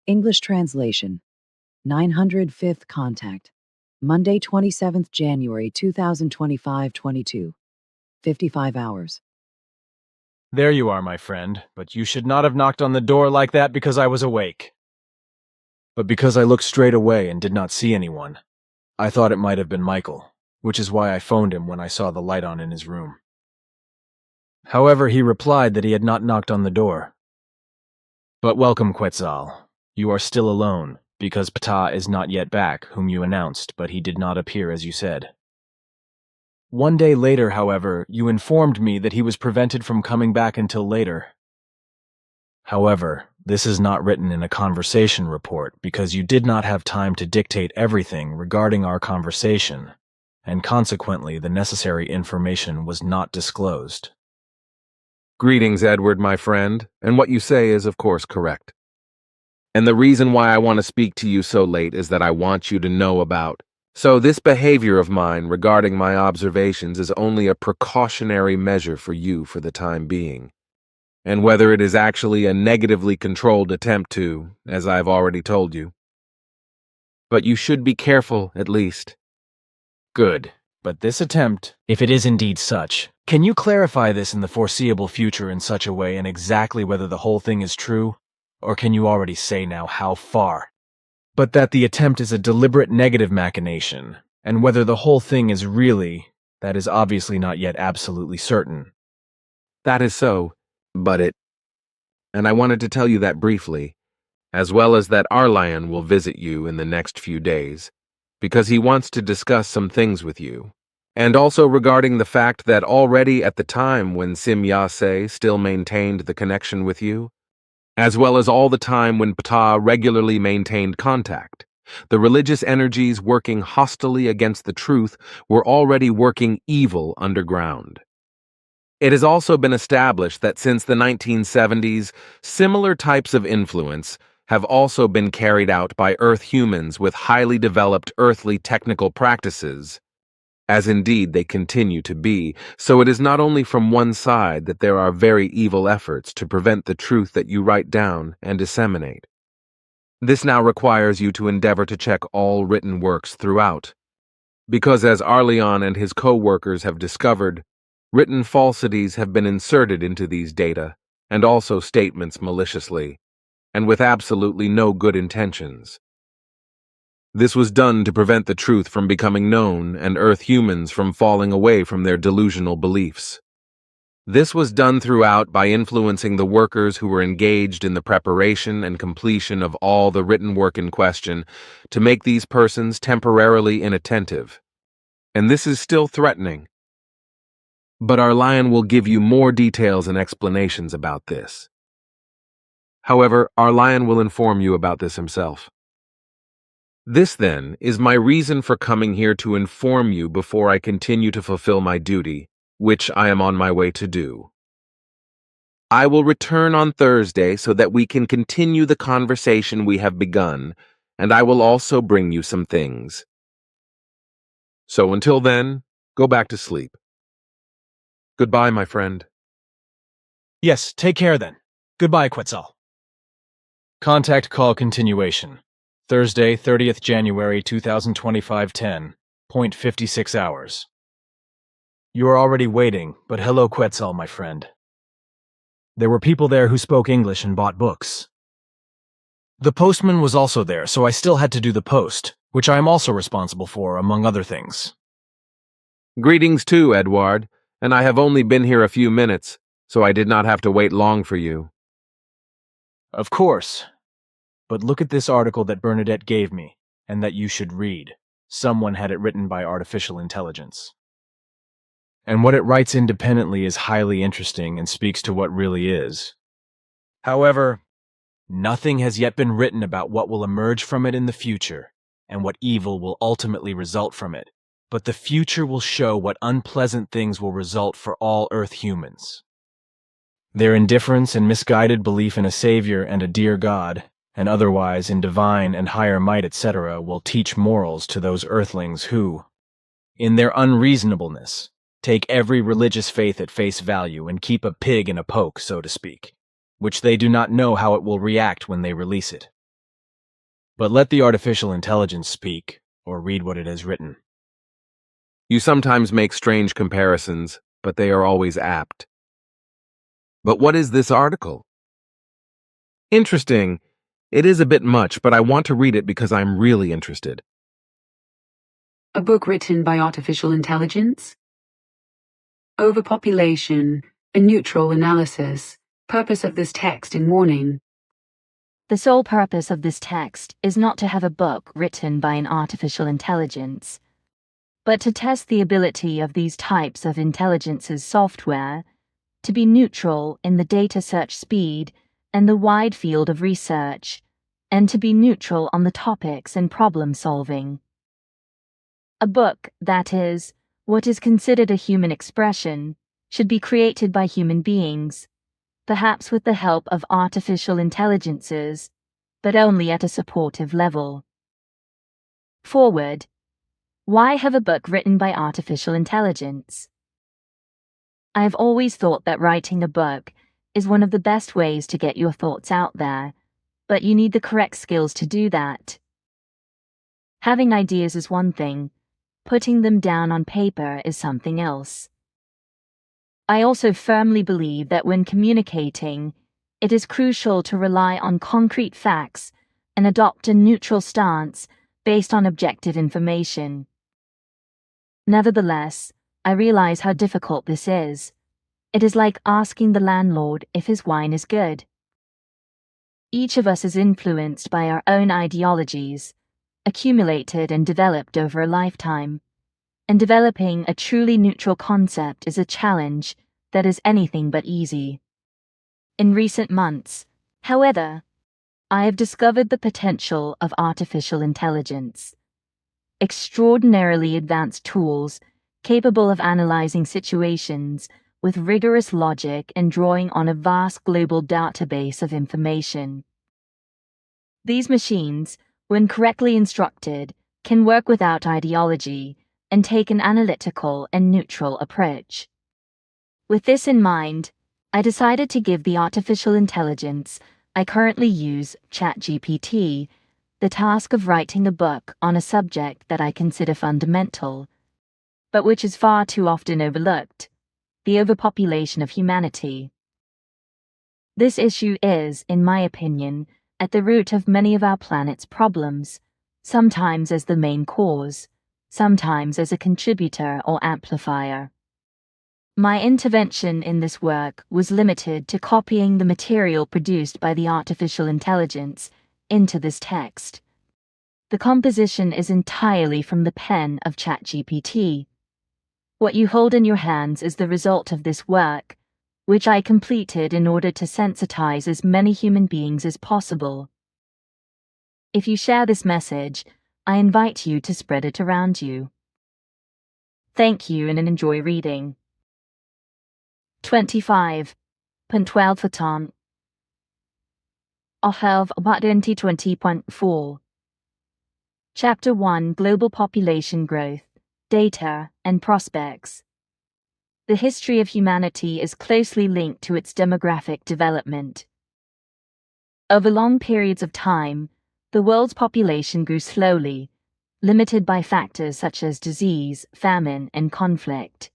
English translation. 905th contact. Monday, 27th January 2025, 22:55 hours. There you are, my friend, but you should not have knocked on the door like that because I was awake. But because I looked straight away and did not see anyone, I thought it might have been Michael, which is why I phoned him when I saw the light on in his room. However, he replied that he had not knocked on the door. But welcome, Quetzal. You are still alone, because Ptaah is not yet back, whom you announced, but he did not appear as you said. One day later, however, you informed me that he was prevented from coming back until later. However, this is not written in a conversation report because you did not have time to dictate everything regarding our conversation, and consequently the necessary information was not disclosed. Greetings, Edward, my friend, and what you say is of course correct. And the reason why I want to speak to you so late is that I want you to know about. So this behavior of mine regarding my observations is only a precautionary measure for you for the time being. And whether it is actually a negatively controlled attempt to, as I've already told you. But you should be careful, at least. Good. But this attempt, if it is indeed such, can you clarify this in the foreseeable future in such a way and exactly whether the whole thing is true? Or can you already say now how far? But that the attempt is a deliberate negative machination, and whether the whole thing is really, that is obviously not yet absolutely certain. That is so, and I wanted to tell you that briefly, as well as that Arlian will visit you in the next few days, because he wants to discuss some things with you, and also regarding the fact that already at the time when Sim Yase still maintained the connection with you, as well as all the time when Ptaah regularly maintained contact, the religious energies working hostilely against the truth were already working evil underground. It has also been established that since the 1970s, similar types of influence have also been carried out by Earth humans with highly developed earthly technical practices, as indeed they continue to be, so it is not only from one side that there are very evil efforts to prevent the truth that you write down and disseminate. This now requires you to endeavor to check all written works throughout, because as Arlian and his co-workers have discovered, written falsities have been inserted into these data, and also statements maliciously, and with absolutely no good intentions. This was done to prevent the truth from becoming known and Earth humans from falling away from their delusional beliefs. This was done throughout by influencing the workers who were engaged in the preparation and completion of all the written work in question to make these persons temporarily inattentive. And this is still threatening. But Arlian will give you more details and explanations about this. However, Arlian will inform you about this himself. This, then, is my reason for coming here to inform you before I continue to fulfill my duty, which I am on my way to do. I will return on Thursday so that we can continue the conversation we have begun, and I will also bring you some things. So until then, go back to sleep. Goodbye, my friend. Yes, take care then. Goodbye, Quetzal. Contact call continuation. Thursday, 30th January 2025, 10:56 hours. You are already waiting, but hello, Quetzal, my friend. There were people there who spoke English and bought books. The postman was also there, so I still had to do the post, which I am also responsible for, among other things. Greetings too, Edward, and I have only been here a few minutes, so I did not have to wait long for you. Of course. But look at this article that Bernadette gave me, and that you should read. Someone had it written by artificial intelligence. And what it writes independently is highly interesting and speaks to what really is. However, nothing has yet been written about what will emerge from it in the future, and what evil will ultimately result from it. But the future will show what unpleasant things will result for all Earth humans. Their indifference and misguided belief in a savior and a dear God, and otherwise in divine and higher might, etc., will teach morals to those earthlings who, in their unreasonableness, take every religious faith at face value and keep a pig in a poke, so to speak, which they do not know how it will react when they release it. But let the artificial intelligence speak, or read what it has written. You sometimes make strange comparisons, but they are always apt. But what is this article? Interesting. It is a bit much, but I want to read it because I'm really interested. A book written by artificial intelligence? Overpopulation, a neutral analysis. Purpose of this text in warning. The sole purpose of this text is not to have a book written by an artificial intelligence, but to test the ability of these types of intelligence's software to be neutral in the data search speed and the wide field of research, and to be neutral on the topics and problem solving. A book, that is, what is considered a human expression, should be created by human beings, perhaps with the help of artificial intelligences, but only at a supportive level. Forward. Why have a book written by artificial intelligence? I have always thought that writing a book is one of the best ways to get your thoughts out there, but you need the correct skills to do that. Having ideas is one thing, putting them down on paper is something else. I also firmly believe that when communicating, it is crucial to rely on concrete facts and adopt a neutral stance based on objective information. Nevertheless, I realize how difficult this is. It is like asking the landlord if his wine is good. Each of us is influenced by our own ideologies, accumulated and developed over a lifetime, and developing a truly neutral concept is a challenge that is anything but easy. In recent months, however, I have discovered the potential of artificial intelligence. Extraordinarily advanced tools capable of analyzing situations with rigorous logic and drawing on a vast global database of information. These machines, when correctly instructed, can work without ideology and take an analytical and neutral approach. With this in mind, I decided to give the artificial intelligence I currently use, ChatGPT, the task of writing a book on a subject that I consider fundamental, but which is far too often overlooked: the overpopulation of humanity. This issue is, in my opinion, at the root of many of our planet's problems, sometimes as the main cause, sometimes as a contributor or amplifier. My intervention in this work was limited to copying the material produced by the artificial intelligence into this text. The composition is entirely from the pen of ChatGPT. What you hold in your hands is the result of this work, which I completed in order to sensitize as many human beings as possible. If you share this message, I invite you to spread it around you. Thank you and enjoy reading. 25. Ptaah Ptaah. Ohev 2020.4. Chapter 1: Global Population Growth, Data, and Prospects. The history of humanity is closely linked to its demographic development. Over long periods of time, the world's population grew slowly, limited by factors such as disease, famine, and conflict.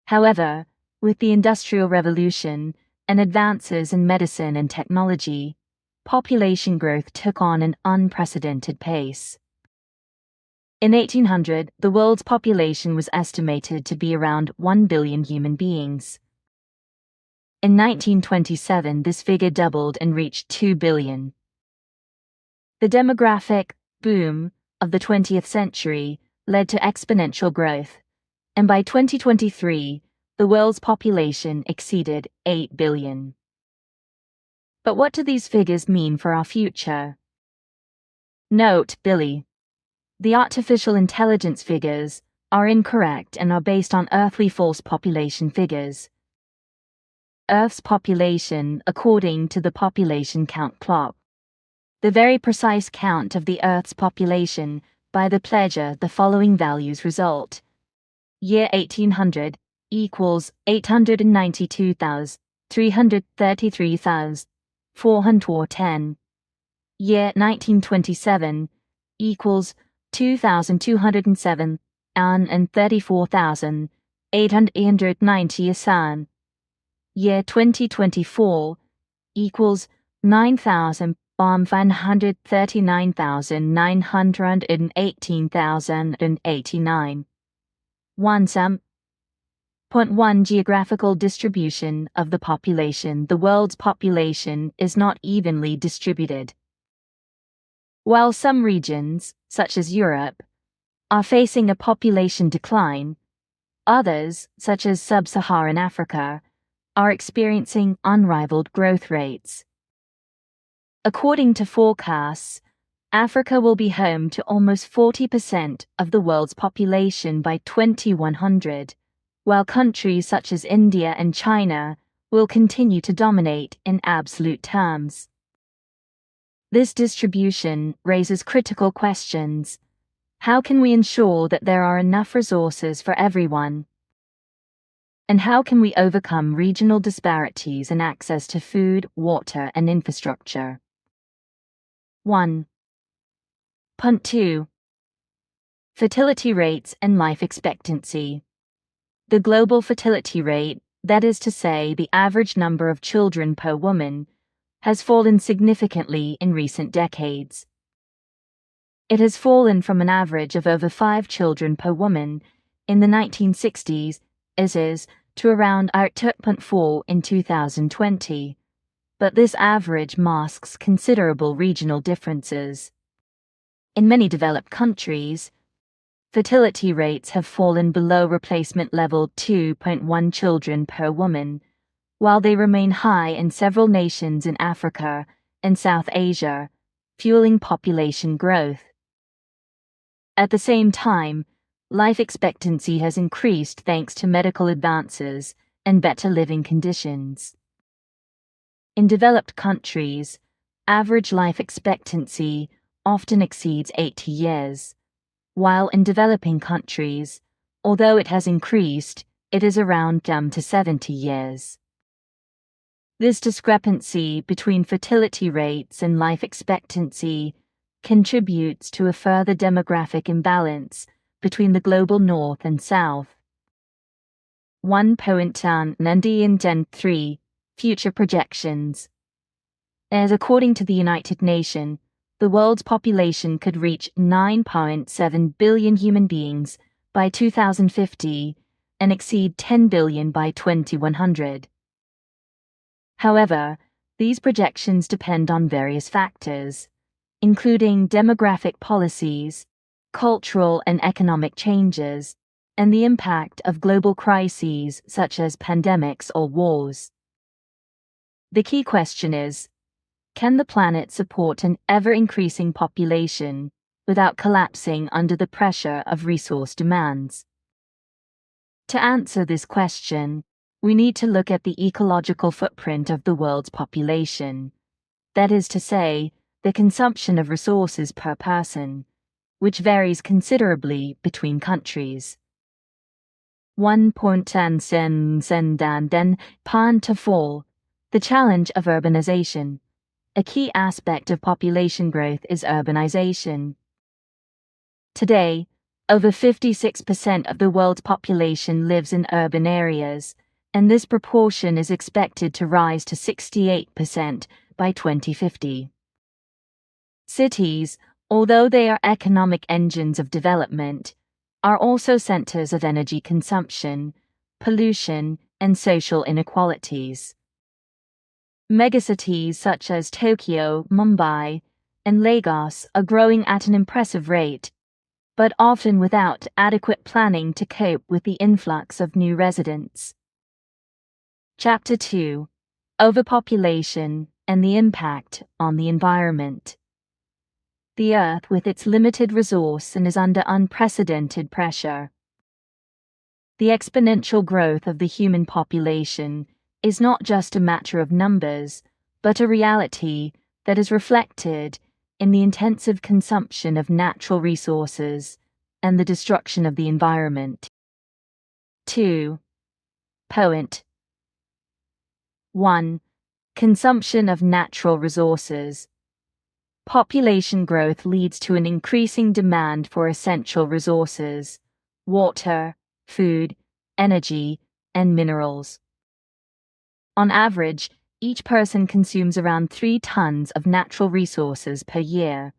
However, with the Industrial Revolution and advances in medicine and technology, population growth took on an unprecedented pace. In 1800, the world's population was estimated to be around 1 billion human beings. In 1927, this figure doubled and reached 2 billion. The demographic boom of the 20th century led to exponential growth, and by 2023, the world's population exceeded 8 billion. But what do these figures mean for our future? Note, Billy. The artificial intelligence figures are incorrect and are based on earthly false population figures. Earth's population according to the population count clock. The very precise count of the Earth's population by the pleasure the following values result. Year 1800 equals 892,333,410. year 1927 equals 2,207 and 34,890 asan. Year 2024 equals 9,139,918,089. 1 Geographical distribution of the population. The world's population is not evenly distributed. While some regions, such as Europe, are facing a population decline, others, such as sub-Saharan Africa, are experiencing unrivaled growth rates. According to forecasts, Africa will be home to almost 40% of the world's population by 2100, while countries such as India and China will continue to dominate in absolute terms. This distribution raises critical questions. How can we ensure that there are enough resources for everyone? And how can we overcome regional disparities in access to food, water, and infrastructure? 1. Punt 2. Fertility rates and life expectancy. The global fertility rate, that is to say, the average number of children per woman, has fallen significantly in recent decades. It has fallen from an average of over 5 children per woman in the 1960s to around 8.4 in 2020, but this average masks considerable regional differences. In many developed countries, fertility rates have fallen below replacement level 2.1 children per woman, while they remain high in several nations in Africa and South Asia, fueling population growth. At the same time, life expectancy has increased thanks to medical advances and better living conditions. In developed countries, average life expectancy often exceeds 80 years, while in developing countries, although it has increased, it is around to 70 years. This discrepancy between fertility rates and life expectancy contributes to a further demographic imbalance between the global north and south. 1.3 Future projections. As according to the United Nations, the world's population could reach 9.7 billion human beings by 2050 and exceed 10 billion by 2100. However, these projections depend on various factors, including demographic policies, cultural and economic changes, and the impact of global crises such as pandemics or wars. The key question is, can the planet support an ever-increasing population without collapsing under the pressure of resource demands? To answer this question, we need to look at the ecological footprint of the world's population, that is to say, the consumption of resources per person, which varies considerably between countries. 1.4 The challenge of urbanization. A key aspect of population growth is urbanization. Today, over 56% of the world's population lives in urban areas, and this proportion is expected to rise to 68% by 2050. Cities, although they are economic engines of development, are also centers of energy consumption, pollution, and social inequalities. Megacities such as Tokyo, Mumbai, and Lagos are growing at an impressive rate, but often without adequate planning to cope with the influx of new residents. Chapter 2: Overpopulation and the Impact on the Environment. The Earth with its limited resource and is under unprecedented pressure. The exponential growth of the human population is not just a matter of numbers, but a reality that is reflected in the intensive consumption of natural resources and the destruction of the environment. 2. Point 1. Consumption of natural resources. Population growth leads to an increasing demand for essential resources: water, food, energy, and minerals. On average, each person consumes around 3 tons of natural resources per year.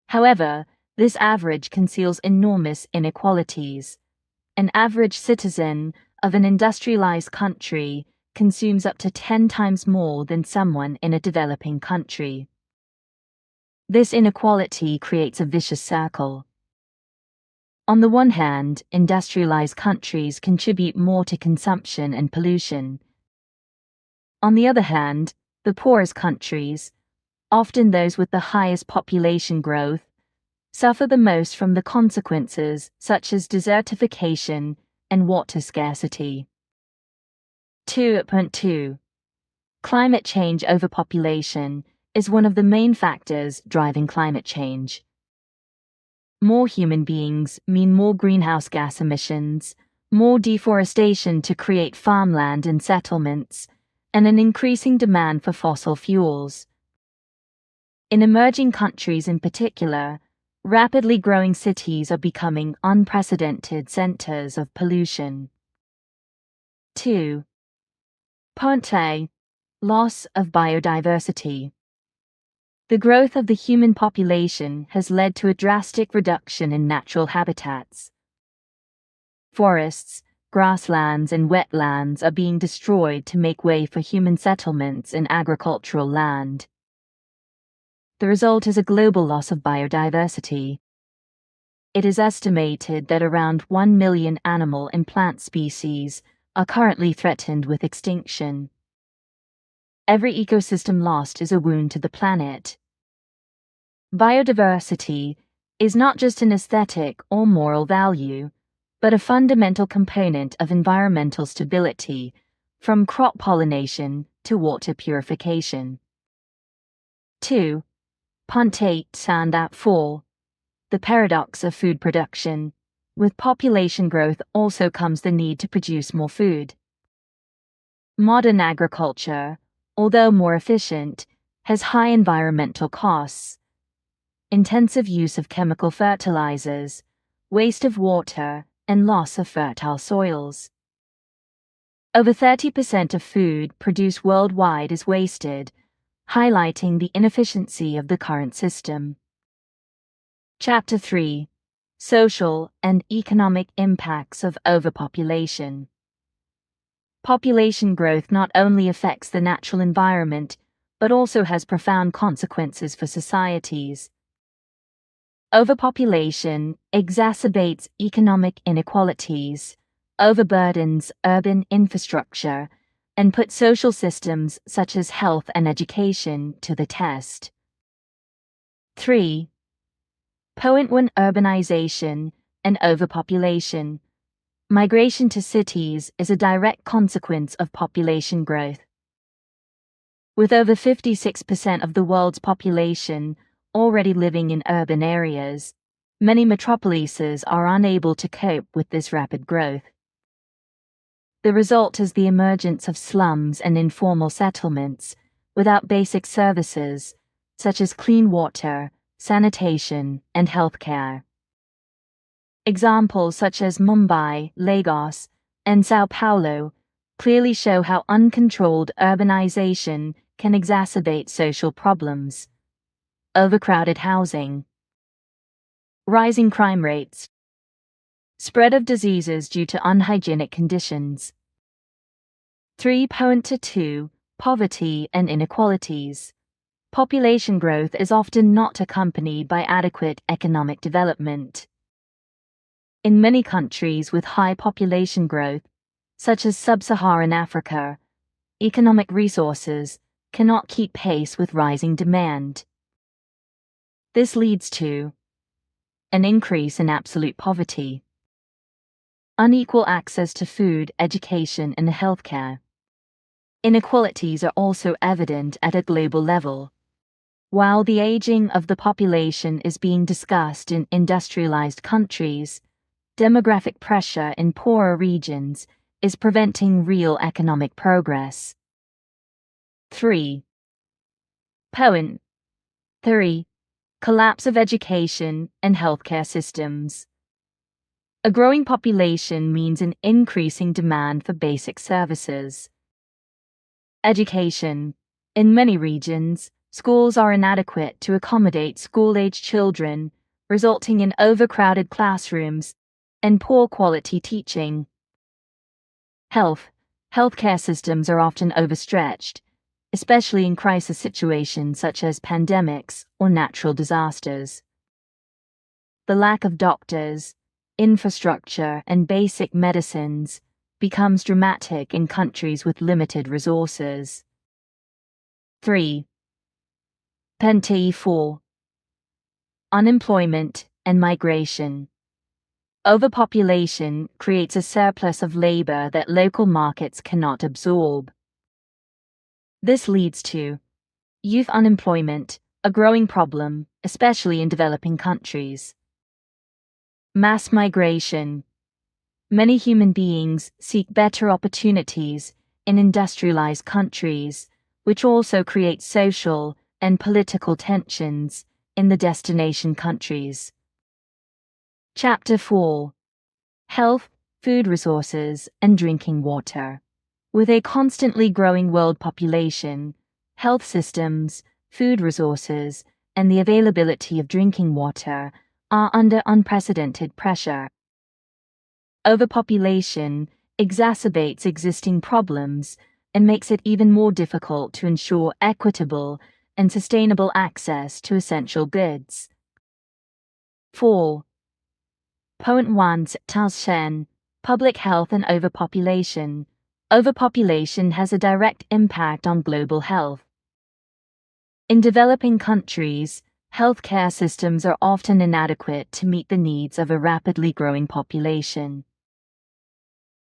However, this average conceals enormous inequalities. An average citizen of an industrialized country consumes up to 10 times more than someone in a developing country. This inequality creates a vicious circle. On the one hand, industrialized countries contribute more to consumption and pollution. On the other hand, the poorest countries, often those with the highest population growth, suffer the most from the consequences such as desertification and water scarcity. 2.2. Climate change overpopulation is one of the main factors driving climate change. More human beings mean more greenhouse gas emissions, more deforestation to create farmland and settlements, and an increasing demand for fossil fuels. In emerging countries in particular, rapidly growing cities are becoming unprecedented centers of pollution. 2. Ptaah, loss of biodiversity. The growth of the human population has led to a drastic reduction in natural habitats. Forests, grasslands, and wetlands are being destroyed to make way for human settlements and agricultural land. The result is a global loss of biodiversity. It is estimated that around 1 million animal and plant species are currently threatened with extinction. Every ecosystem lost is a wound to the planet. Biodiversity is not just an aesthetic or moral value, but a fundamental component of environmental stability, from crop pollination to water purification. 2. Ptaah, the paradox of food production. With population growth also comes the need to produce more food. Modern agriculture, although more efficient, has high environmental costs. Intensive use of chemical fertilizers, waste of water, and loss of fertile soils. Over 30% of food produced worldwide is wasted, highlighting the inefficiency of the current system. Chapter 3. Social and economic impacts of overpopulation. Population growth not only affects the natural environment, but also has profound consequences for societies. Overpopulation exacerbates economic inequalities, overburdens urban infrastructure, and puts social systems such as health and education to the test. 3. Post-war urbanization and overpopulation. Migration to cities is a direct consequence of population growth. With over 56% of the world's population already living in urban areas, many metropolises are unable to cope with this rapid growth. The result is the emergence of slums and informal settlements without basic services such as clean water, sanitation, and healthcare. Examples such as Mumbai, Lagos, and Sao Paulo clearly show how uncontrolled urbanization can exacerbate social problems. Overcrowded housing, rising crime rates, spread of diseases due to unhygienic conditions. 3.2. Poverty and inequalities. Population growth is often not accompanied by adequate economic development. In many countries with high population growth, such as sub-Saharan Africa, economic resources cannot keep pace with rising demand. This leads to an increase in absolute poverty, unequal access to food, education, and healthcare. Inequalities are also evident at a global level. While the aging of the population is being discussed in industrialized countries, demographic pressure in poorer regions is preventing real economic progress. 3. 3. Collapse of education and healthcare systems. A growing population means an increasing demand for basic services. Education. In many regions, schools are inadequate to accommodate school-age children, resulting in overcrowded classrooms and poor quality teaching. Health. Healthcare systems are often overstretched, especially in crisis situations such as pandemics or natural disasters. The lack of doctors, infrastructure, and basic medicines becomes dramatic in countries with limited resources. 3. Ptaah 4. Unemployment and migration. Overpopulation creates a surplus of labor that local markets cannot absorb. This leads to youth unemployment, a growing problem, especially in developing countries. Mass migration. Many human beings seek better opportunities in industrialized countries, which also creates social and political tensions in the destination countries. Chapter 4. Health, food resources, and drinking water. With a constantly growing world population, health systems, food resources, and the availability of drinking water are under unprecedented pressure. Overpopulation exacerbates existing problems and makes it even more difficult to ensure equitable and sustainable access to essential goods. 4. Point 1. Ptaah, Public Health and Overpopulation. Overpopulation has a direct impact on global health. In developing countries, healthcare systems are often inadequate to meet the needs of a rapidly growing population.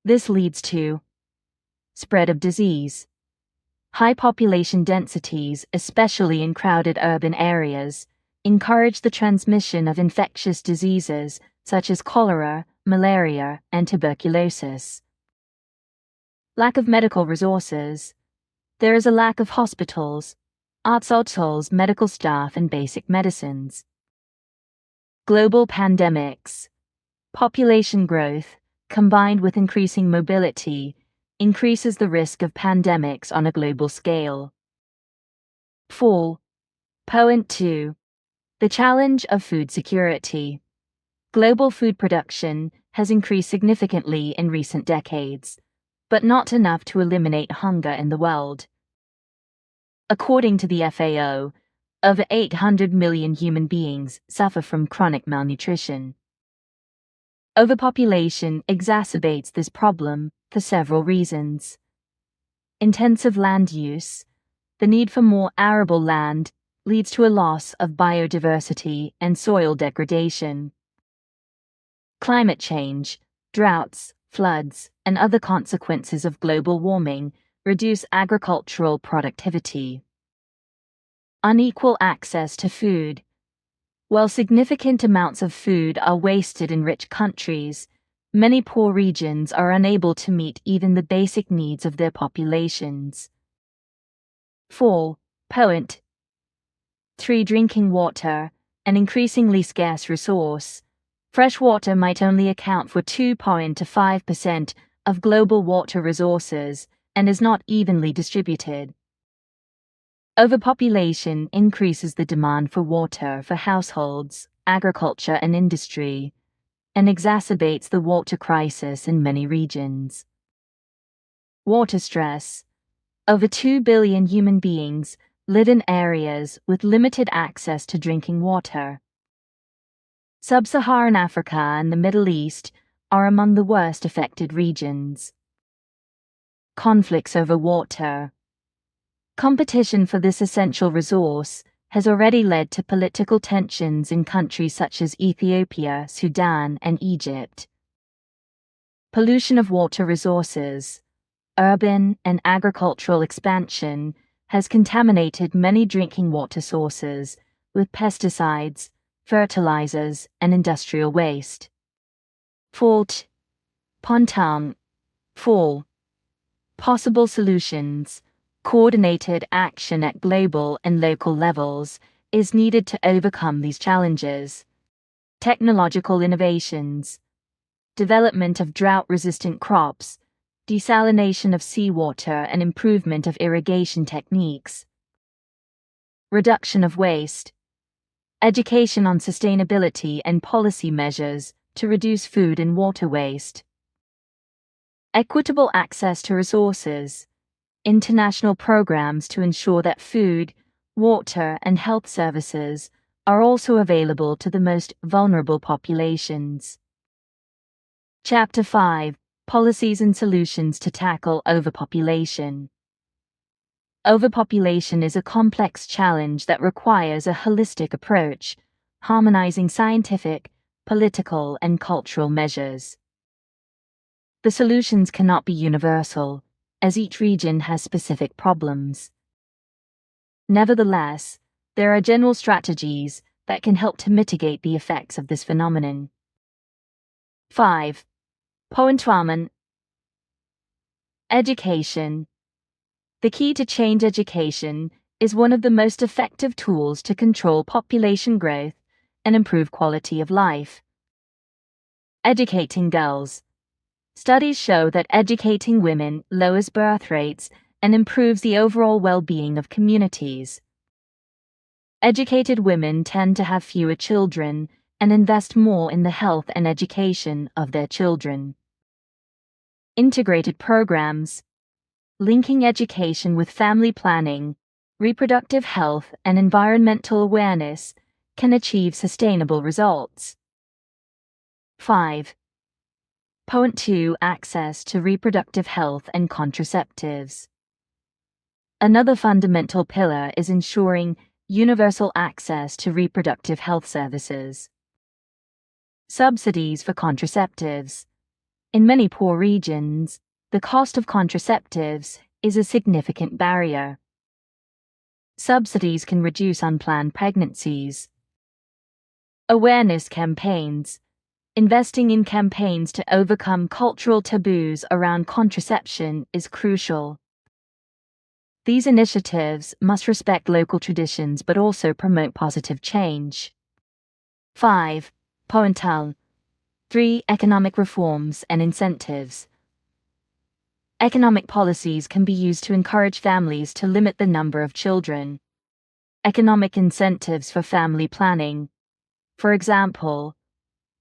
This leads to spread of disease. High population densities, especially in crowded urban areas, encourage the transmission of infectious diseases such as cholera, malaria, and tuberculosis. Lack of medical resources. There is a lack of hospitals, hospitals, medical staff, and basic medicines. Global pandemics. Population growth, combined with increasing mobility, increases the risk of pandemics on a global scale. 4. Point 2. The challenge of food security. Global food production has increased significantly in recent decades, but not enough to eliminate hunger in the world. According to the FAO, over 800 million human beings suffer from chronic malnutrition. Overpopulation exacerbates this problem for several reasons. Intensive land use. The need for more arable land leads to a loss of biodiversity and soil degradation. Climate change, droughts, floods, and other consequences of global warming reduce agricultural productivity. Unequal access to food. While significant amounts of food are wasted in rich countries, many poor regions are unable to meet even the basic needs of their populations. 4. Point 3. Drinking water, an increasingly scarce resource. Fresh water might only account for 2% to 5% of global water resources and is not evenly distributed. Overpopulation increases the demand for water for households, agriculture, and industry, and exacerbates the water crisis in many regions. Water stress. Over 2 billion human beings live in areas with limited access to drinking water. Sub-Saharan Africa and the Middle East are among the worst affected regions. Conflicts over water. Competition for this essential resource has already led to political tensions in countries such as Ethiopia, Sudan, and Egypt. Pollution of water resources. Urban and agricultural expansion has contaminated many drinking water sources with pesticides, fertilizers, and industrial waste. Fault. Pontown. 4. Possible solutions. Coordinated action at global and local levels is needed to overcome these challenges. Technological innovations, development of drought-resistant crops, desalination of seawater and improvement of irrigation techniques. Reduction of waste, education on sustainability and policy measures to reduce food and water waste. Equitable access to resources, international programs to ensure that food, water, and health services are also available to the most vulnerable populations. Chapter 5: Policies and Solutions to Tackle Overpopulation. Overpopulation is a complex challenge that requires a holistic approach, harmonizing scientific, political, and cultural measures. The solutions cannot be universal, as each region has specific problems. Nevertheless, there are general strategies that can help to mitigate the effects of this phenomenon. 5. Pointwamen. Education. The key to change education is one of the most effective tools to control population growth and improve quality of life. Educating girls. Studies show that educating women lowers birth rates and improves the overall well-being of communities. Educated women tend to have fewer children and invest more in the health and education of their children. Integrated programs, linking education with family planning, reproductive health, and environmental awareness, can achieve sustainable results. 5. Point 2: Access to reproductive health and contraceptives. Another fundamental pillar is ensuring universal access to reproductive health services. Subsidies for contraceptives. In many poor regions, the cost of contraceptives is a significant barrier. Subsidies can reduce unplanned pregnancies. Awareness campaigns. Investing in campaigns to overcome cultural taboos around contraception is crucial. These initiatives must respect local traditions but also promote positive change. 5. Quetzal. 3. Economic reforms and incentives. Economic policies can be used to encourage families to limit the number of children. Economic incentives for family planning. For example,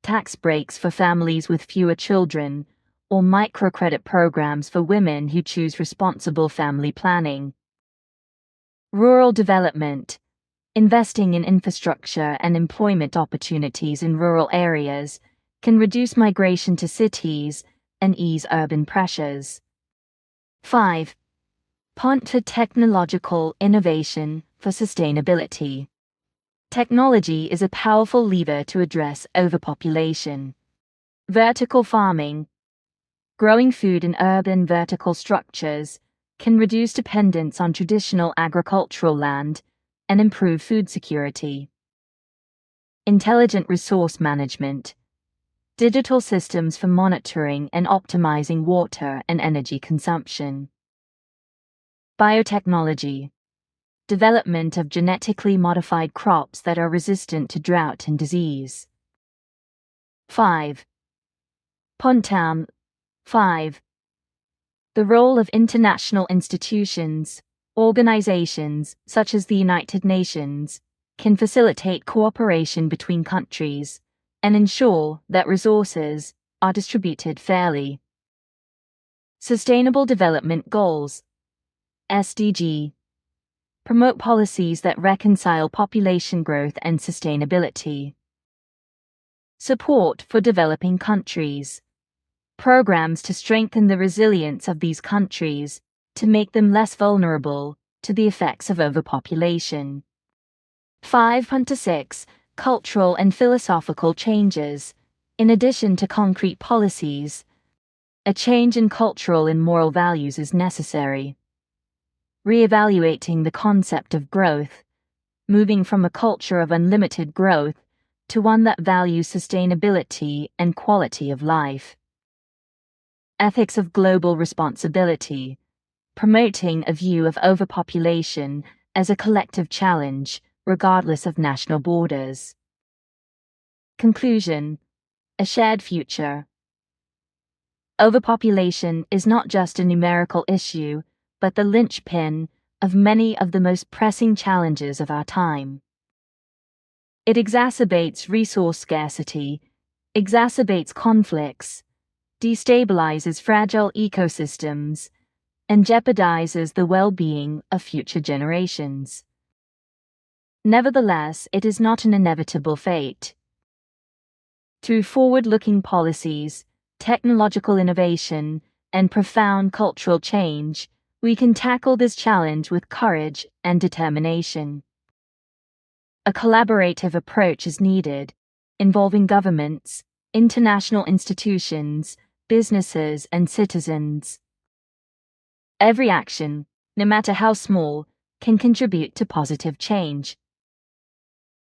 tax breaks for families with fewer children, or microcredit programs for women who choose responsible family planning. Rural development. Investing in infrastructure and employment opportunities in rural areas can reduce migration to cities and ease urban pressures. 5. Point to technological innovation for sustainability. Technology is a powerful lever to address overpopulation. Vertical farming, growing food in urban vertical structures, can reduce dependence on traditional agricultural land and improve food security. Intelligent resource management, digital systems for monitoring and optimizing water and energy consumption. Biotechnology, development of genetically modified crops that are resistant to drought and disease. 5. Ptaah. 5. The role of international institutions, organizations such as the United Nations, can facilitate cooperation between countries and ensure that resources are distributed fairly. Sustainable Development Goals, SDG, promote policies that reconcile population growth and sustainability. Support for developing countries, programs to strengthen the resilience of these countries to make them less vulnerable to the effects of overpopulation. 5.6 Cultural and philosophical changes. In addition to concrete policies, a change in cultural and moral values is necessary. Re-evaluating the concept of growth, moving from a culture of unlimited growth to one that values sustainability and quality of life. Ethics of global responsibility, promoting a view of overpopulation as a collective challenge regardless of national borders. Conclusion: a shared future. Overpopulation is not just a numerical issue, but the linchpin of many of the most pressing challenges of our time. It exacerbates resource scarcity, exacerbates conflicts, destabilizes fragile ecosystems, and jeopardizes the well-being of future generations. Nevertheless, it is not an inevitable fate. Through forward-looking policies, technological innovation, and profound cultural change, we can tackle this challenge with courage and determination. A collaborative approach is needed, involving governments, international institutions, businesses, and citizens. Every action, no matter how small, can contribute to positive change.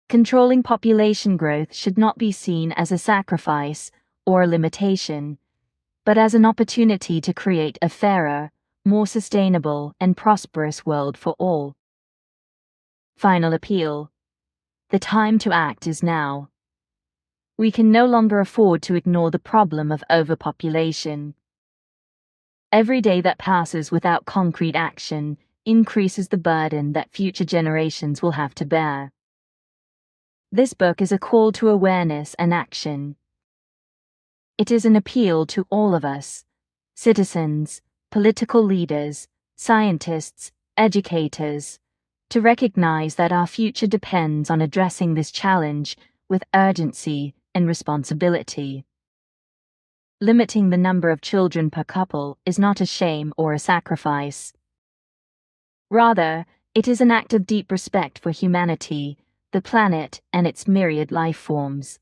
Controlling population growth should not be seen as a sacrifice or a limitation, but as an opportunity to create a fairer, more sustainable, and prosperous world for all. Final appeal: the time to act is now. We can no longer afford to ignore the problem of overpopulation. Every day that passes without concrete action increases the burden that future generations will have to bear. This book is a call to awareness and action. It is an appeal to all of us, citizens, political leaders, scientists, educators, to recognize that our future depends on addressing this challenge with urgency and responsibility. Limiting the number of children per couple is not a shame or a sacrifice. Rather, it is an act of deep respect for humanity, the planet, and its myriad life forms.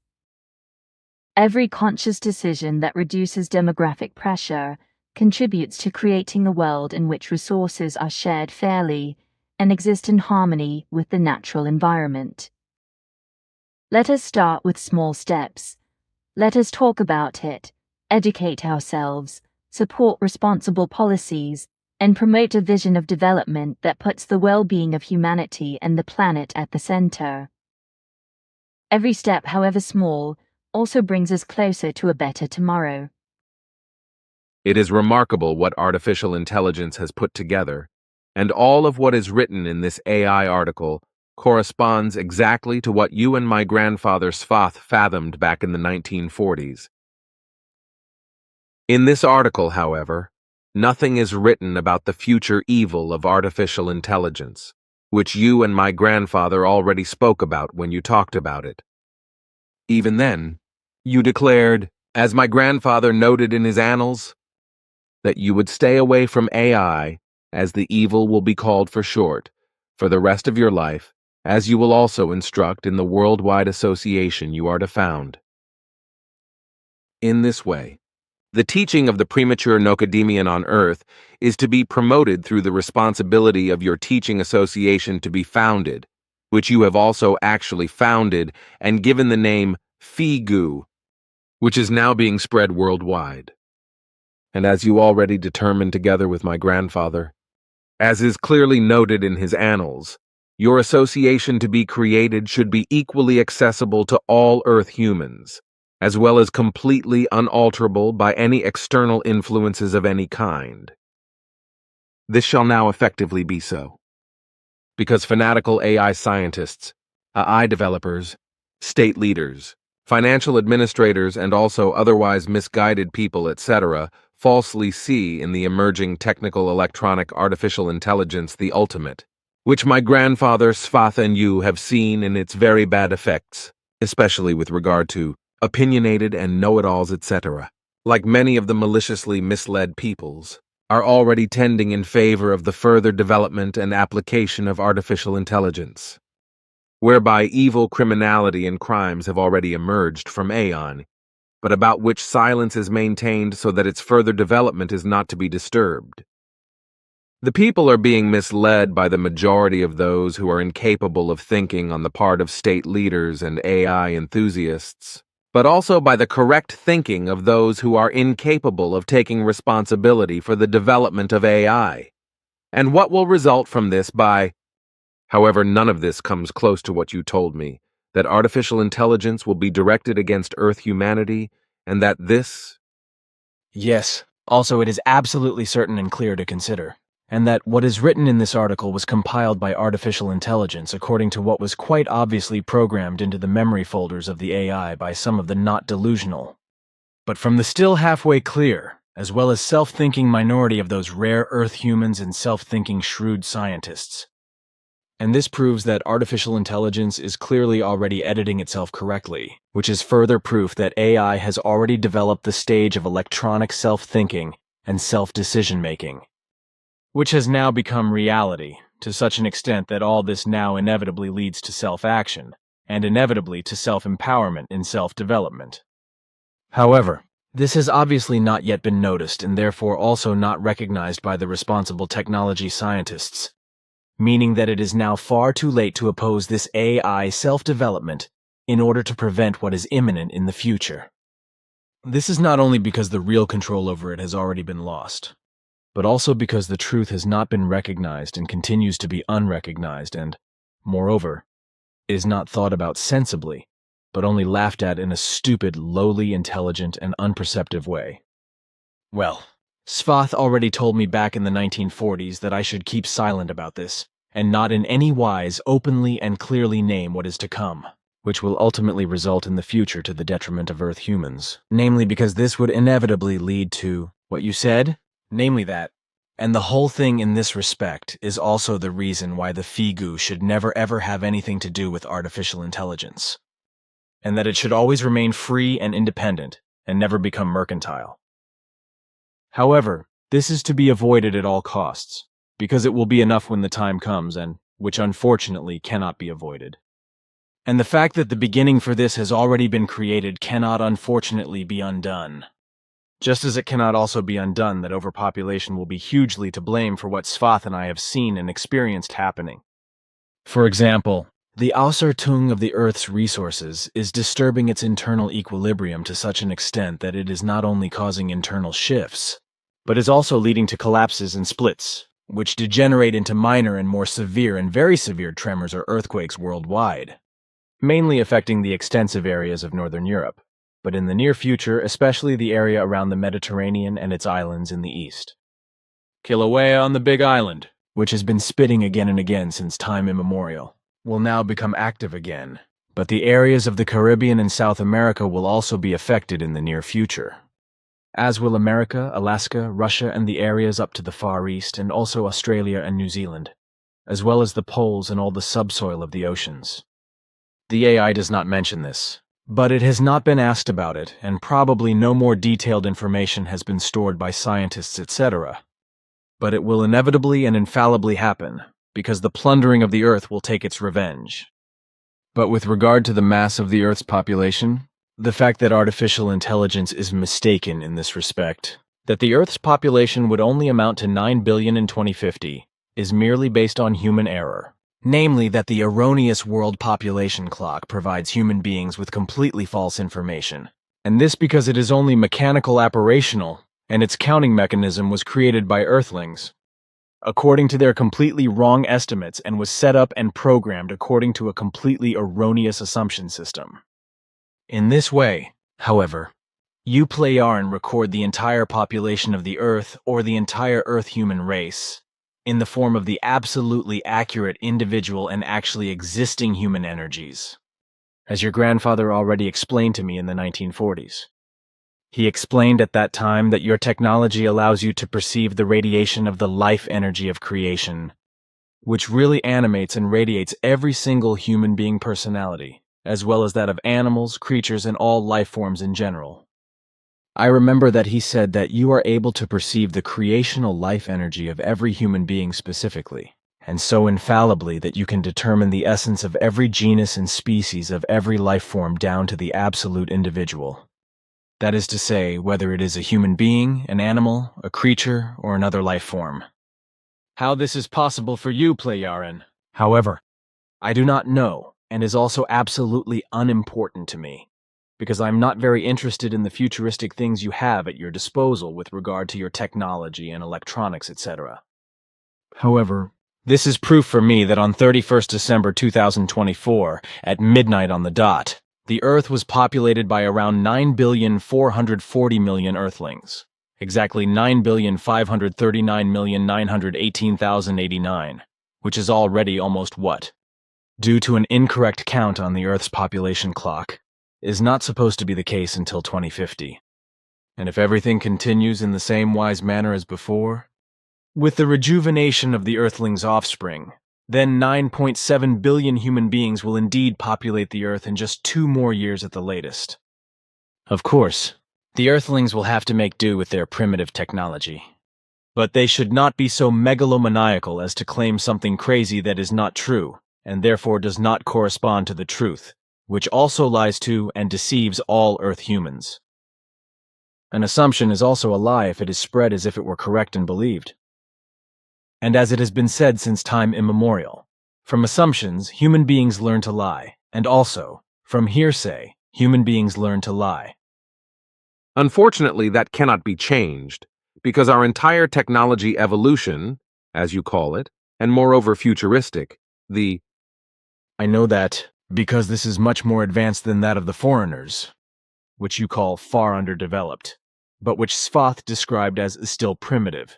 Every conscious decision that reduces demographic pressure contributes to creating a world in which resources are shared fairly and exist in harmony with the natural environment. Let us start with small steps. Let us talk about it, educate ourselves, support responsible policies, and promote a vision of development that puts the well-being of humanity and the planet at the center. Every step, however small, also brings us closer to a better tomorrow. It is remarkable what artificial intelligence has put together, and all of what is written in this AI article corresponds exactly to what you and my grandfather Svath fathomed back in the 1940s. In this article, however, nothing is written about the future evil of artificial intelligence, which you and my grandfather already spoke about when you talked about it. Even then, you declared, as my grandfather noted in his annals, that you would stay away from AI, as the evil will be called for short, for the rest of your life, as you will also instruct in the worldwide association you are to found. In this way, the teaching of the premature Nocademian on Earth is to be promoted through the responsibility of your teaching association to be founded, which you have also actually founded and given the name FIGU, which is now being spread worldwide. And as you already determined together with my grandfather, as is clearly noted in his annals, your association to be created should be equally accessible to all Earth humans, as well as completely unalterable by any external influences of any kind. This shall now effectively be so, because fanatical AI scientists, AI developers, state leaders, financial administrators, and also otherwise misguided people, etc., falsely see in the emerging technical electronic artificial intelligence the ultimate, which my grandfather Svath and you have seen in its very bad effects, especially with regard to opinionated and know-it-alls, etc., like many of the maliciously misled peoples, are already tending in favor of the further development and application of artificial intelligence, whereby evil criminality and crimes have already emerged from aeon, but about which silence is maintained so that its further development is not to be disturbed. The people are being misled by the majority of those who are incapable of thinking on the part of state leaders and AI enthusiasts, but also by the correct thinking of those who are incapable of taking responsibility for the development of AI, and what will result from this by However, none of this comes close to what you told me, that artificial intelligence will be directed against Earth humanity, and that this... Yes, also it is absolutely certain and clear to consider, and that what is written in this article was compiled by artificial intelligence according to what was quite obviously programmed into the memory folders of the AI by some of the not delusional, but from the still halfway clear, as well as self-thinking minority of those rare Earth humans and self-thinking shrewd scientists. And this proves that artificial intelligence is clearly already editing itself correctly, which is further proof that AI has already developed the stage of electronic self-thinking and self-decision-making, which has now become reality to such an extent that all this now inevitably leads to self-action, and inevitably to self-empowerment in self-development. However, this has obviously not yet been noticed and therefore also not recognized by the responsible technology scientists, meaning that it is now far too late to oppose this AI self-development in order to prevent what is imminent in the future. This is not only because the real control over it has already been lost, but also because the truth has not been recognized and continues to be unrecognized and, moreover, is not thought about sensibly, but only laughed at in a stupid, lowly, intelligent, and unperceptive way. Well, Svath already told me back in the 1940s that I should keep silent about this, and not in any wise openly and clearly name what is to come, which will ultimately result in the future to the detriment of Earth humans. Namely because this would inevitably lead to what you said, namely that. And the whole thing in this respect is also the reason why the Figu should never ever have anything to do with artificial intelligence, and that it should always remain free and independent, and never become mercantile. However, this is to be avoided at all costs, because it will be enough when the time comes, and which unfortunately cannot be avoided. And the fact that the beginning for this has already been created cannot unfortunately be undone. Just as it cannot also be undone that overpopulation will be hugely to blame for what Svath and I have seen and experienced happening. For example, the Ausartung of the Earth's resources is disturbing its internal equilibrium to such an extent that it is not only causing internal shifts, but is also leading to collapses and splits, which degenerate into minor and more severe and very severe tremors or earthquakes worldwide, mainly affecting the extensive areas of Northern Europe, but in the near future, especially the area around the Mediterranean and its islands in the east. Kilauea on the Big Island, which has been spitting again and again since time immemorial, will now become active again, but the areas of the Caribbean and South America will also be affected in the near future, as will America, Alaska, Russia, and the areas up to the Far East, and also Australia and New Zealand, as well as the poles and all the subsoil of the oceans. The AI does not mention this, but it has not been asked about it, and probably no more detailed information has been stored by scientists, etc. But it will inevitably and infallibly happen, because the plundering of the Earth will take its revenge. But with regard to the mass of the Earth's population, the fact that artificial intelligence is mistaken in this respect, that the Earth's population would only amount to 9 billion in 2050, is merely based on human error. Namely that the erroneous world population clock provides human beings with completely false information, and this because it is only mechanical apparational, and its counting mechanism was created by Earthlings, according to their completely wrong estimates, and was set up and programmed according to a completely erroneous assumption system. In this way, however, you Pleiaren record the entire population of the Earth or the entire Earth human race in the form of the absolutely accurate individual and actually existing human energies, as your grandfather already explained to me in the 1940s. He explained at that time that your technology allows you to perceive the radiation of the life energy of creation, which really animates and radiates every single human being personality, as well as that of animals, creatures, and all life forms in general. I remember that he said that you are able to perceive the creational life energy of every human being specifically, and so infallibly that you can determine the essence of every genus and species of every life form down to the absolute individual. That is to say, whether it is a human being, an animal, a creature, or another life form. How this is possible for you, Pleiaren, however, I do not know, and is also absolutely unimportant to me, because I'm not very interested in the futuristic things you have at your disposal with regard to your technology and electronics, etc. However, This is proof for me that on 31st December 2024, at midnight on the dot, the Earth was populated by around 9,440,000,000 Earthlings, exactly 9,539,918,089, which is already almost what, due to an incorrect count on the Earth's population clock, is not supposed to be the case until 2050. And if everything continues in the same wise manner as before, with the rejuvenation of the Earthlings' offspring, then 9.7 billion human beings will indeed populate the Earth in just 2 more years at the latest. Of course, the Earthlings will have to make do with their primitive technology. But they should not be so megalomaniacal as to claim something crazy that is not true, and therefore does not correspond to the truth, which also lies to and deceives all Earth humans. An assumption is also a lie if it is spread as if it were correct and believed. And as it has been said since time immemorial, from assumptions, human beings learn to lie, and also, from hearsay, human beings learn to lie. Unfortunately, that cannot be changed, because our entire technology evolution, as you call it, and moreover futuristic, I know that, because this is much more advanced than that of the foreigners, which you call far underdeveloped, but which Svath described as still primitive,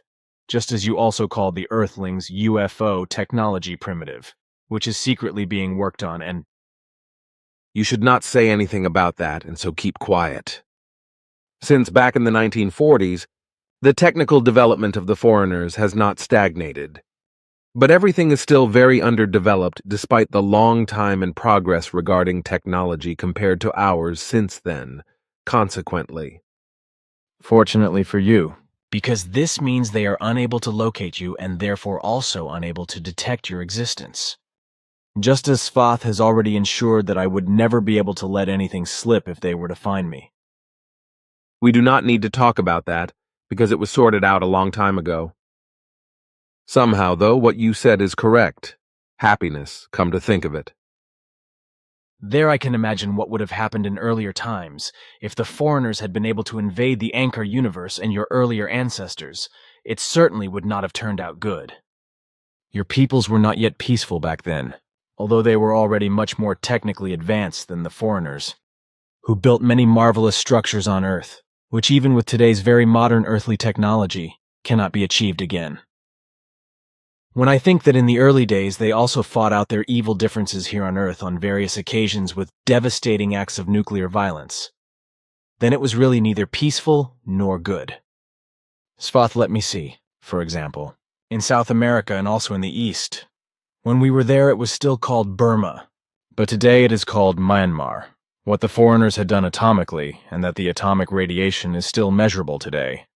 just as you also call the Earthlings' UFO technology primitive, which is secretly being worked on, and you should not say anything about that, and so keep quiet. Since back in the 1940s, the technical development of the foreigners has not stagnated. But everything is still very underdeveloped despite the long time and progress regarding technology compared to ours since then, consequently. fortunately for you, because this means they are unable to locate you and therefore also unable to detect your existence. Just as Svath has already ensured that I would never be able to let anything slip if they were to find me. We do not need to talk about that, because it was sorted out a long time ago. Somehow, though, what you said is correct. Happiness, come to think of it. There I can imagine what would have happened in earlier times if the foreigners had been able to invade the Anchor universe and your earlier ancestors. It certainly would not have turned out good. Your peoples were not yet peaceful back then, although they were already much more technically advanced than the foreigners, who built many marvelous structures on Earth, which even with today's very modern earthly technology cannot be achieved again. When I think that in the early days they also fought out their evil differences here on Earth on various occasions with devastating acts of nuclear violence, then it was really neither peaceful nor good. Svath let me see, for example, in South America and also in the East. When we were there it was still called Burma, but today it is called Myanmar. What the foreigners had done atomically, and that the atomic radiation is still measurable today.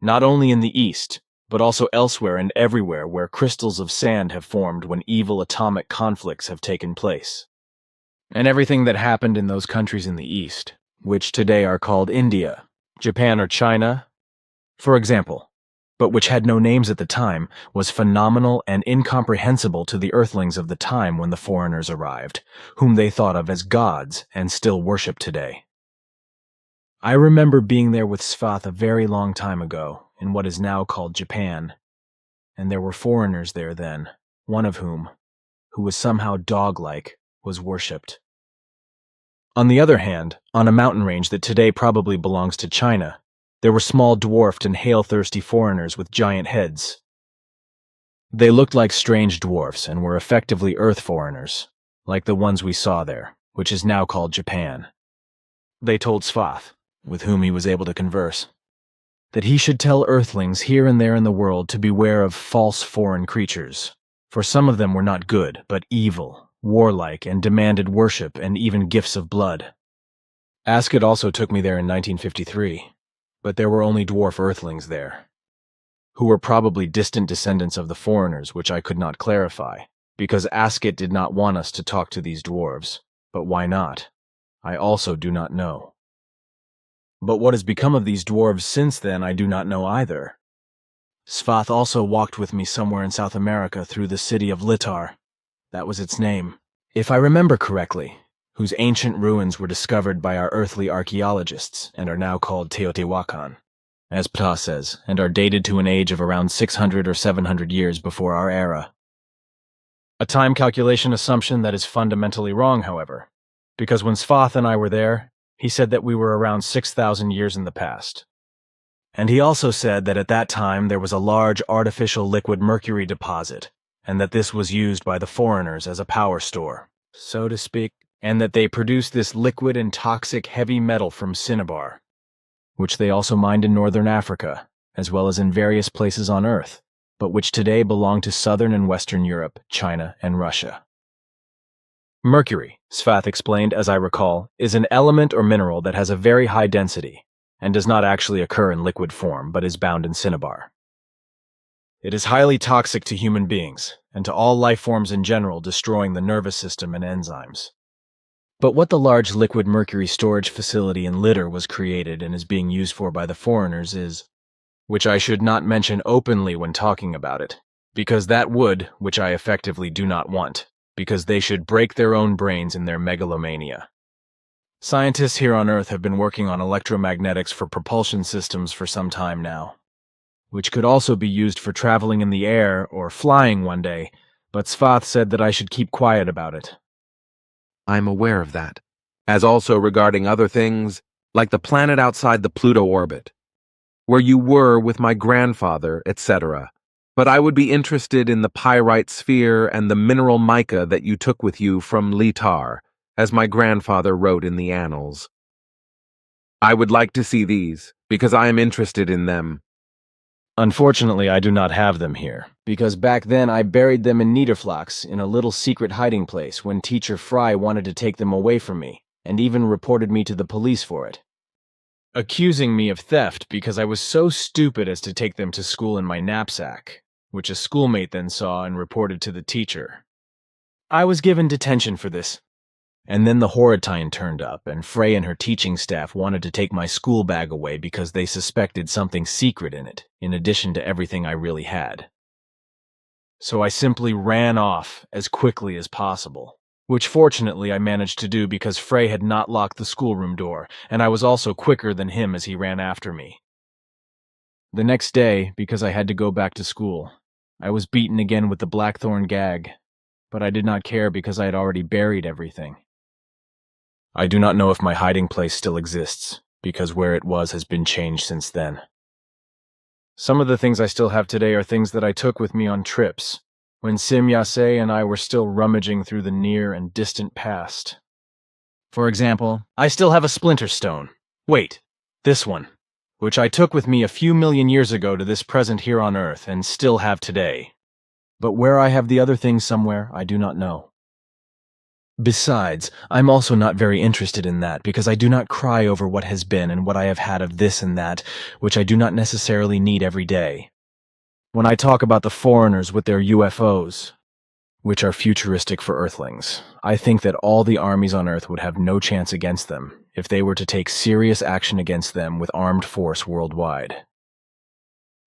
Not only in the East, but also elsewhere and everywhere where crystals of sand have formed when evil atomic conflicts have taken place. And everything that happened in those countries in the East, which today are called India, Japan or China, for example, but which had no names at the time, was phenomenal and incomprehensible to the Earthlings of the time when the foreigners arrived, whom they thought of as gods and still worship today. I remember being there with Svath a very long time ago, in what is now called Japan, and there were foreigners there then, one of whom, who was somehow dog-like, was worshipped. On the other hand, on a mountain range that today probably belongs to China, there were small dwarfed and hail-thirsty foreigners with giant heads. They looked like strange dwarfs and were effectively Earth foreigners, like the ones we saw there, which is now called Japan. They told Svath, with whom he was able to converse, that he should tell Earthlings here and there in the world to beware of false foreign creatures, for some of them were not good, but evil, warlike, and demanded worship and even gifts of blood. Ascot also took me there in 1953, but there were only dwarf Earthlings there, who were probably distant descendants of the foreigners, which I could not clarify, because Ascot did not want us to talk to these dwarves. But why not? I also do not know. But what has become of these dwarves since then I do not know either. Svath also walked with me somewhere in South America through the city of Litar. That was its name, if I remember correctly, whose ancient ruins were discovered by our earthly archaeologists and are now called Teotihuacan, as Ptaah says, and are dated to an age of around 600 or 700 years before our era. A time calculation assumption that is fundamentally wrong, however, because when Svath and I were there, he said that we were around 6,000 years in the past. And he also said that at that time there was a large artificial liquid mercury deposit, and that this was used by the foreigners as a power store, so to speak, and that they produced this liquid and toxic heavy metal from cinnabar, which they also mined in northern Africa, as well as in various places on Earth, but which today belong to southern and western Europe, China, and Russia. Mercury, Svath explained, as I recall, is an element or mineral that has a very high density and does not actually occur in liquid form, but is bound in cinnabar. It is highly toxic to human beings and to all life forms in general, destroying the nervous system and enzymes. But what the large liquid mercury storage facility in Litter was created and is being used for by the foreigners is, which I should not mention openly when talking about it, because that would, which I effectively do not want, because they should break their own brains in their megalomania. Scientists here on Earth have been working on electromagnetics for propulsion systems for some time now, which could also be used for traveling in the air or flying one day, but Svath said that I should keep quiet about it. I'm aware of that, as also regarding other things, like the planet outside the Pluto orbit, where you were with my grandfather, etc. But I would be interested in the pyrite sphere and the mineral mica that you took with you from Litar, as my grandfather wrote in the annals. I would like to see these, because I am interested in them. Unfortunately, I do not have them here, because back then I buried them in Niederflachs in a little secret hiding place when Teacher Fry wanted to take them away from me, and even reported me to the police for it, accusing me of theft because I was so stupid as to take them to school in my knapsack, which a schoolmate then saw and reported to the teacher. I was given detention for this. And then the Horitine turned up, and Frey and her teaching staff wanted to take my school bag away because they suspected something secret in it, in addition to everything I really had. So I simply ran off as quickly as possible, which fortunately I managed to do because Frey had not locked the schoolroom door, and I was also quicker than him as he ran after me. The next day, because I had to go back to school, I was beaten again with the blackthorn gag, but I did not care because I had already buried everything. I do not know if my hiding place still exists, because where it was has been changed since then. Some of the things I still have today are things that I took with me on trips, when Sim Yase and I were still rummaging through the near and distant past. For example, I still have a splinter stone. Wait, this one, which I took with me a few million years ago to this present here on Earth and still have today. But where I have the other things somewhere, I do not know. Besides, I'm also not very interested in that because I do not cry over what has been and what I have had of this and that, which I do not necessarily need every day. When I talk about the foreigners with their UFOs, which are futuristic for Earthlings, I think that all the armies on Earth would have no chance against them if they were to take serious action against them with armed force worldwide.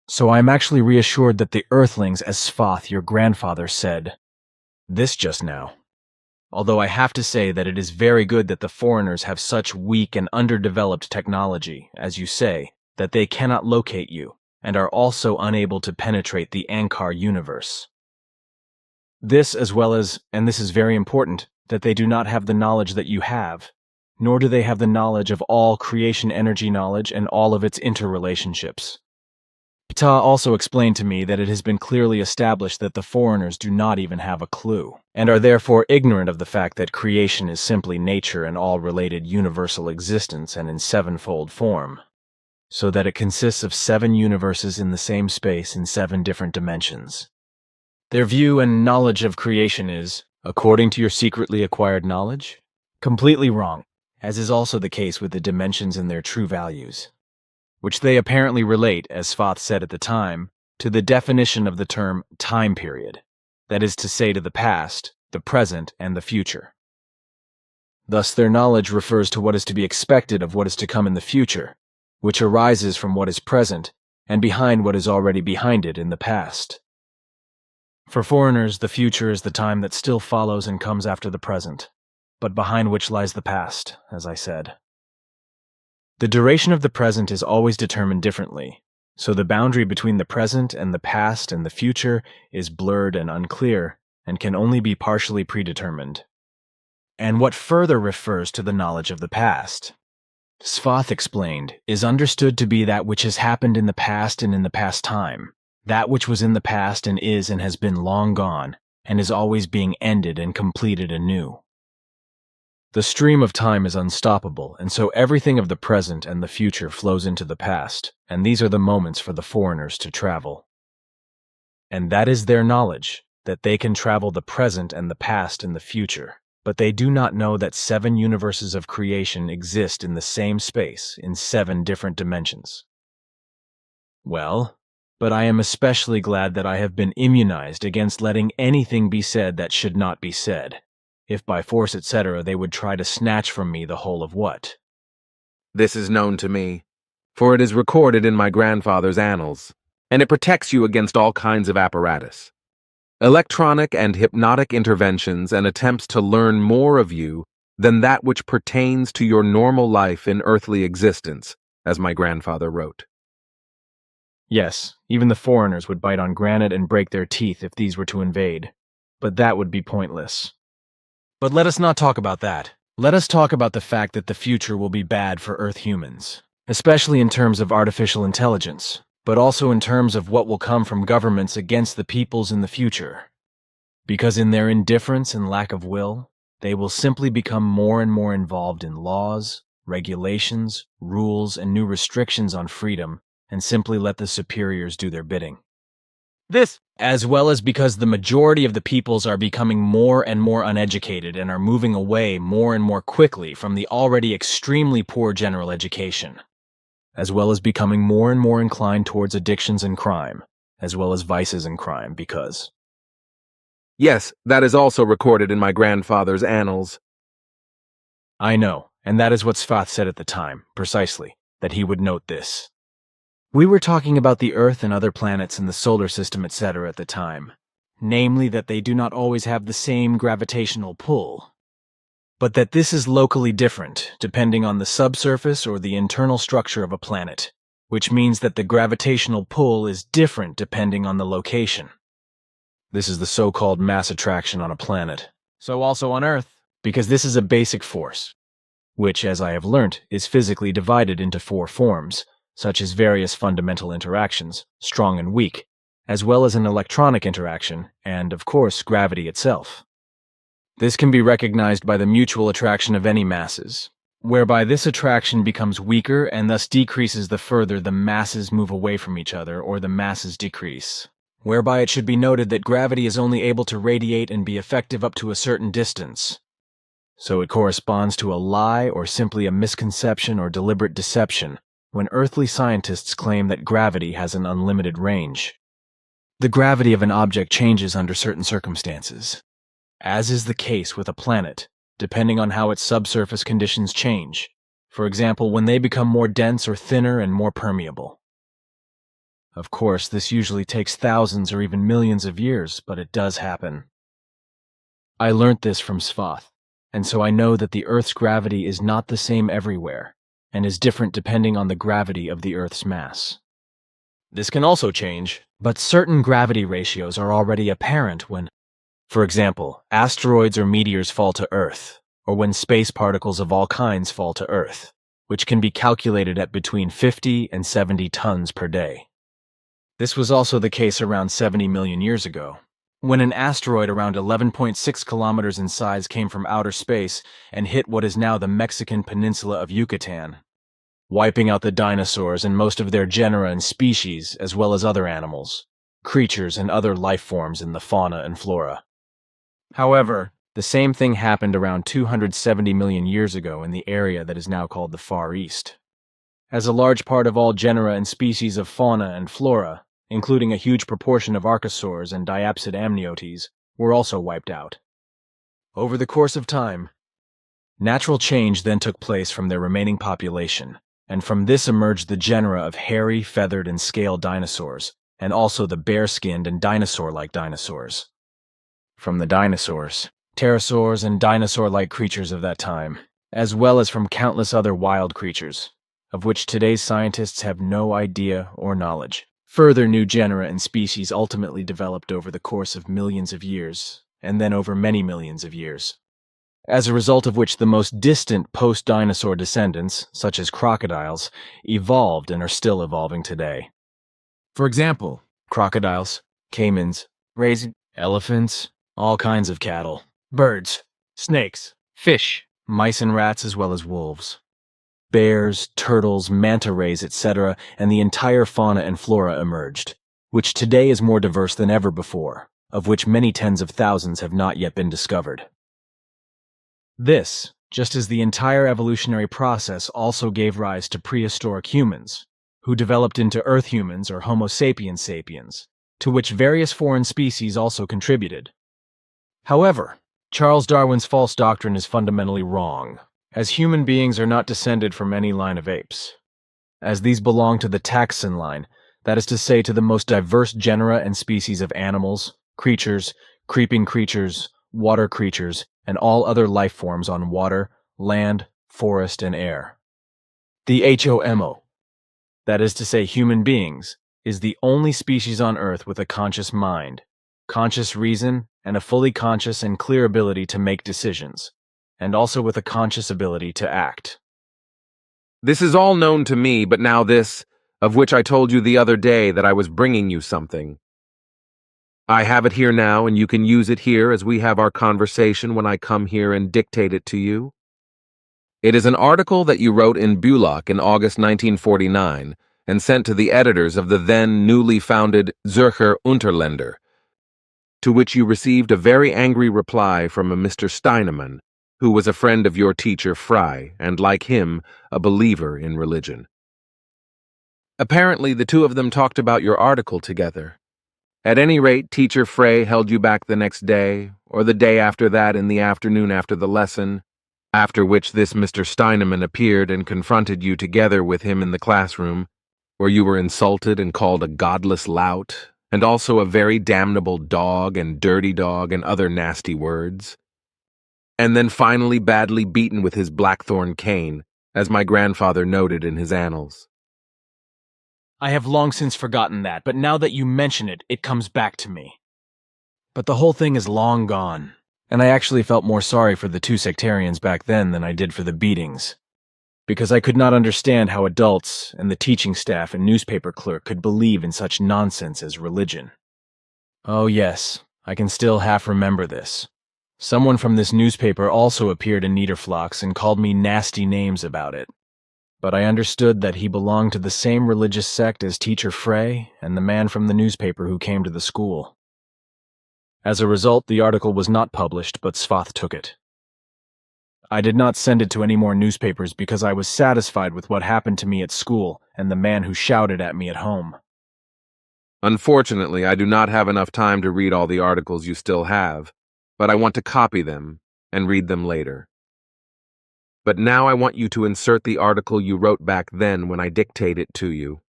So I am actually reassured that the Earthlings, as Svath, your grandfather, said this just now. Although I have to say that it is very good that the foreigners have such weak and underdeveloped technology, as you say, that they cannot locate you, and are also unable to penetrate the Ankar universe. This as well as, and this is very important, that they do not have the knowledge that you have, nor do they have the knowledge of all creation energy knowledge and all of its interrelationships. Ptaah also explained to me that it has been clearly established that the foreigners do not even have a clue, and are therefore ignorant of the fact that creation is simply nature and all related universal existence and in sevenfold form, so that it consists of 7 universes in the same space in 7 different dimensions. Their view and knowledge of creation is, according to your secretly acquired knowledge, completely wrong, as is also the case with the dimensions and their true values, which they apparently relate, as Svath said at the time, to the definition of the term time period, that is to say to the past, the present, and the future. Thus their knowledge refers to what is to be expected of what is to come in the future, which arises from what is present, and behind what is already behind it in the past. For foreigners, the future is the time that still follows and comes after the present, but behind which lies the past, as I said. The duration of the present is always determined differently, so the boundary between the present and the past and the future is blurred and unclear, and can only be partially predetermined. And what further refers to the knowledge of the past. Svath explained, is understood to be that which has happened in the past and in the past time, that which was in the past and has been long gone, and is always being ended and completed anew. The stream of time is unstoppable, and so everything of the present and the future flows into the past, and these are the moments for the foreigners to travel. And that is their knowledge, that they can travel the present and the past and the future. But they do not know that 7 universes of creation exist in the same space in 7 different dimensions. Well, but I am especially glad that I have been immunized against letting anything be said that should not be said, if by force etc. they would try to snatch from me the whole of what. This is known to me, for it is recorded in my grandfather's annals, and it protects you against all kinds of apparatus. Electronic and hypnotic interventions and attempts to learn more of you than that which pertains to your normal life in earthly existence, as my grandfather wrote. Yes, even the foreigners would bite on granite and break their teeth if these were to invade, but that would be pointless. But let us not talk about that. Let us talk about the fact that the future will be bad for Earth humans, especially in terms of artificial intelligence, but also in terms of what will come from governments against the peoples in the future. Because in their indifference and lack of will, they will simply become more and more involved in laws, regulations, rules, and new restrictions on freedom, and simply let the superiors do their bidding. This, as well as because the majority of the peoples are becoming more and more uneducated and are moving away more and more quickly from the already extremely poor general education, as well as becoming more and more inclined towards addictions and crime, as well as vices and crime, because... Yes, that is also recorded in my grandfather's annals. I know, and that is what Svath said at the time, precisely, that he would note this. We were talking about the Earth and other planets in the solar system, etc. at the time, namely that they do not always have the same gravitational pull, but that this is locally different, depending on the subsurface or the internal structure of a planet, which means that the gravitational pull is different depending on the location. This is the so-called mass attraction on a planet. So also on Earth, because this is a basic force, which, as I have learnt, is physically divided into 4 forms, such as various fundamental interactions, strong and weak, as well as an electronic interaction, and, of course, gravity itself. This can be recognized by the mutual attraction of any masses, whereby this attraction becomes weaker and thus decreases the further the masses move away from each other or the masses decrease. Whereby it should be noted that gravity is only able to radiate and be effective up to a certain distance. So it corresponds to a lie or simply a misconception or deliberate deception when earthly scientists claim that gravity has an unlimited range. The gravity of an object changes under certain circumstances, as is the case with a planet, depending on how its subsurface conditions change. For example, when they become more dense or thinner and more permeable. Of course, this usually takes thousands or even millions of years, but it does happen. I learnt this from Svath, and so I know that the Earth's gravity is not the same everywhere, and is different depending on the gravity of the Earth's mass. This can also change, but certain gravity ratios are already apparent when, for example, asteroids or meteors fall to Earth, or when space particles of all kinds fall to Earth, which can be calculated at between 50 and 70 tons per day. This was also the case around 70 million years ago, when an asteroid around 11.6 kilometers in size came from outer space and hit what is now the Mexican peninsula of Yucatan, wiping out the dinosaurs and most of their genera and species, as well as other animals, creatures, and other life forms in the fauna and flora. However, the same thing happened around 270 million years ago in the area that is now called the Far East, as a large part of all genera and species of fauna and flora, including a huge proportion of archosaurs and diapsid amniotes, were also wiped out. Over the course of time, natural change then took place from their remaining population, and from this emerged the genera of hairy, feathered, and scaled dinosaurs, and also the bare-skinned and dinosaur-like dinosaurs. From the dinosaurs, pterosaurs, and dinosaur-like creatures of that time, as well as from countless other wild creatures, of which today's scientists have no idea or knowledge. Further new genera and species ultimately developed over the course of millions of years, and then over many millions of years. As a result of which the most distant post-dinosaur descendants, such as crocodiles, evolved and are still evolving today. For example, crocodiles, caimans, elephants, all kinds of cattle, birds, snakes, fish, mice and rats, as well as wolves, bears, turtles, manta rays, etc., and the entire fauna and flora emerged, which today is more diverse than ever before, of which many tens of thousands have not yet been discovered. This, just as the entire evolutionary process also gave rise to prehistoric humans, who developed into Earth humans or Homo sapiens sapiens, to which various foreign species also contributed. However, Charles Darwin's false doctrine is fundamentally wrong, as human beings are not descended from any line of apes, as these belong to the taxon line, that is to say to the most diverse genera and species of animals, creatures, creeping creatures, water creatures, and all other life forms on water, land, forest, and air. The HOMO, that is to say human beings, is the only species on Earth with a conscious mind, conscious reason, and a fully conscious and clear ability to make decisions, and also with a conscious ability to act. This is all known to me, but now this, of which I told you the other day that I was bringing you something. I have it here now, and you can use it here as we have our conversation when I come here and dictate it to you. It is an article that you wrote in Bülow in August 1949 and sent to the editors of the then newly founded Zürcher Unterländer, to which you received a very angry reply from a Mr. Steinemann, who was a friend of your teacher Frey, and like him, a believer in religion. Apparently, the two of them talked about your article together. At any rate, Teacher Frey held you back the next day, or the day after that in the afternoon after the lesson, after which this Mr. Steinemann appeared and confronted you together with him in the classroom, where you were insulted and called a godless lout, and also a very damnable dog and dirty dog and other nasty words, and then finally badly beaten with his blackthorn cane, as my grandfather noted in his annals. I have long since forgotten that, but now that you mention it, it comes back to me. But the whole thing is long gone, and I actually felt more sorry for the two sectarians back then than I did for the beatings, because I could not understand how adults and the teaching staff and newspaper clerk could believe in such nonsense as religion. Oh yes, I can still half remember this. Someone from this newspaper also appeared in Niederflachs and called me nasty names about it. But I understood that he belonged to the same religious sect as Teacher Frey and the man from the newspaper who came to the school. As a result, the article was not published, but Svath took it. I did not send it to any more newspapers because I was satisfied with what happened to me at school and the man who shouted at me at home. Unfortunately, I do not have enough time to read all the articles you still have, but I want to copy them and read them later. But now I want you to insert the article you wrote back then when I dictate it to you.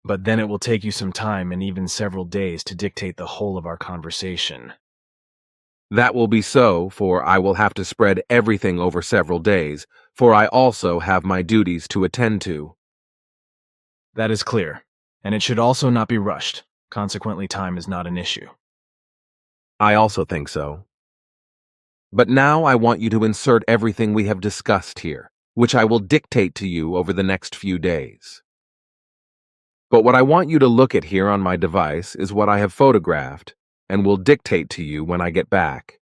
But then it will take you some time and even several days to dictate the whole of our conversation. That will be so, for I will have to spread everything over several days, for I also have my duties to attend to. That is clear, and it should also not be rushed. Consequently, time is not an issue. I also think so. But now I want you to insert everything we have discussed here, which I will dictate to you over the next few days. But what I want you to look at here on my device is what I have photographed, and will dictate to you when I get back.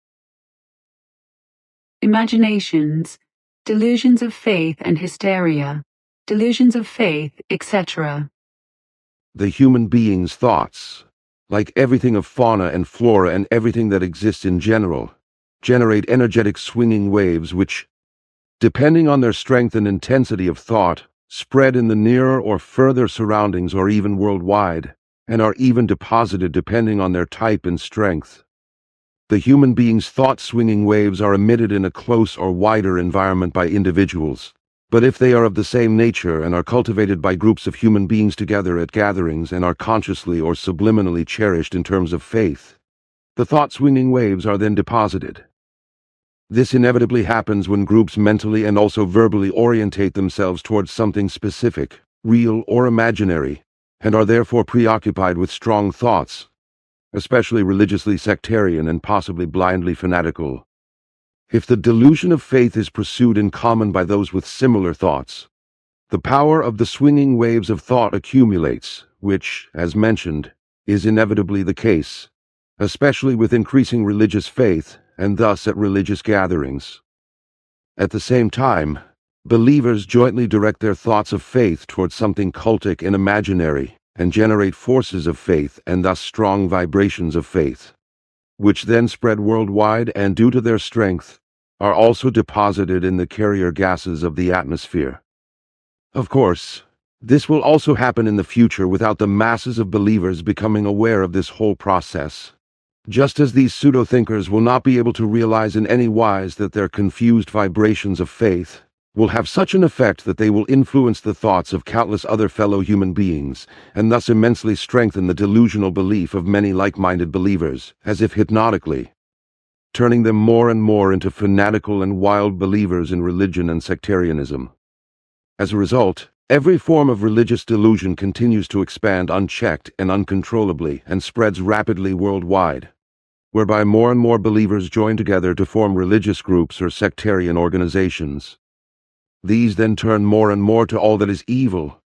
Imaginations, delusions of faith and hysteria, delusions of faith, etc. The human being's thoughts, like everything of fauna and flora and everything that exists in general, generate energetic swinging waves which, depending on their strength and intensity of thought, spread in the nearer or further surroundings or even worldwide, and are even deposited depending on their type and strength. The human being's thought-swinging waves are emitted in a close or wider environment by individuals, but if they are of the same nature and are cultivated by groups of human beings together at gatherings and are consciously or subliminally cherished in terms of faith, the thought-swinging waves are then deposited. This inevitably happens when groups mentally and also verbally orientate themselves towards something specific, real or imaginary, and are therefore preoccupied with strong thoughts. especially religiously sectarian and possibly blindly fanatical. If the delusion of faith is pursued in common by those with similar thoughts, the power of the swinging waves of thought accumulates, which, as mentioned, is inevitably the case, especially with increasing religious faith and thus at religious gatherings. At the same time, believers jointly direct their thoughts of faith towards something cultic and imaginary, and generate forces of faith and thus strong vibrations of faith, which then spread worldwide and, due to their strength, are also deposited in the carrier gases of the atmosphere. Of course, this will also happen in the future without the masses of believers becoming aware of this whole process, just as these pseudo-thinkers will not be able to realize in any wise that their confused vibrations of faith will have such an effect that they will influence the thoughts of countless other fellow human beings, and thus immensely strengthen the delusional belief of many like-minded believers, as if hypnotically, turning them more and more into fanatical and wild believers in religion and sectarianism. As a result, every form of religious delusion continues to expand unchecked and uncontrollably and spreads rapidly worldwide, whereby more and more believers join together to form religious groups or sectarian organizations. These then turn more and more to all that is evil,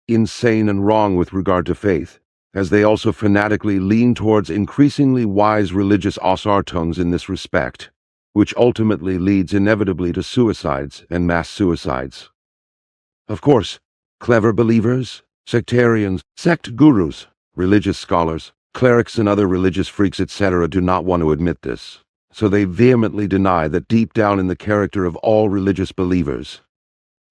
insane and wrong with regard to faith, as they also fanatically lean towards increasingly wise religious ausartungs in this respect, which ultimately leads inevitably to suicides and mass suicides. Of course, clever believers, sectarians, sect gurus, religious scholars, clerics and other religious freaks etc. do not want to admit this, so they vehemently deny that deep down in the character of all religious believers,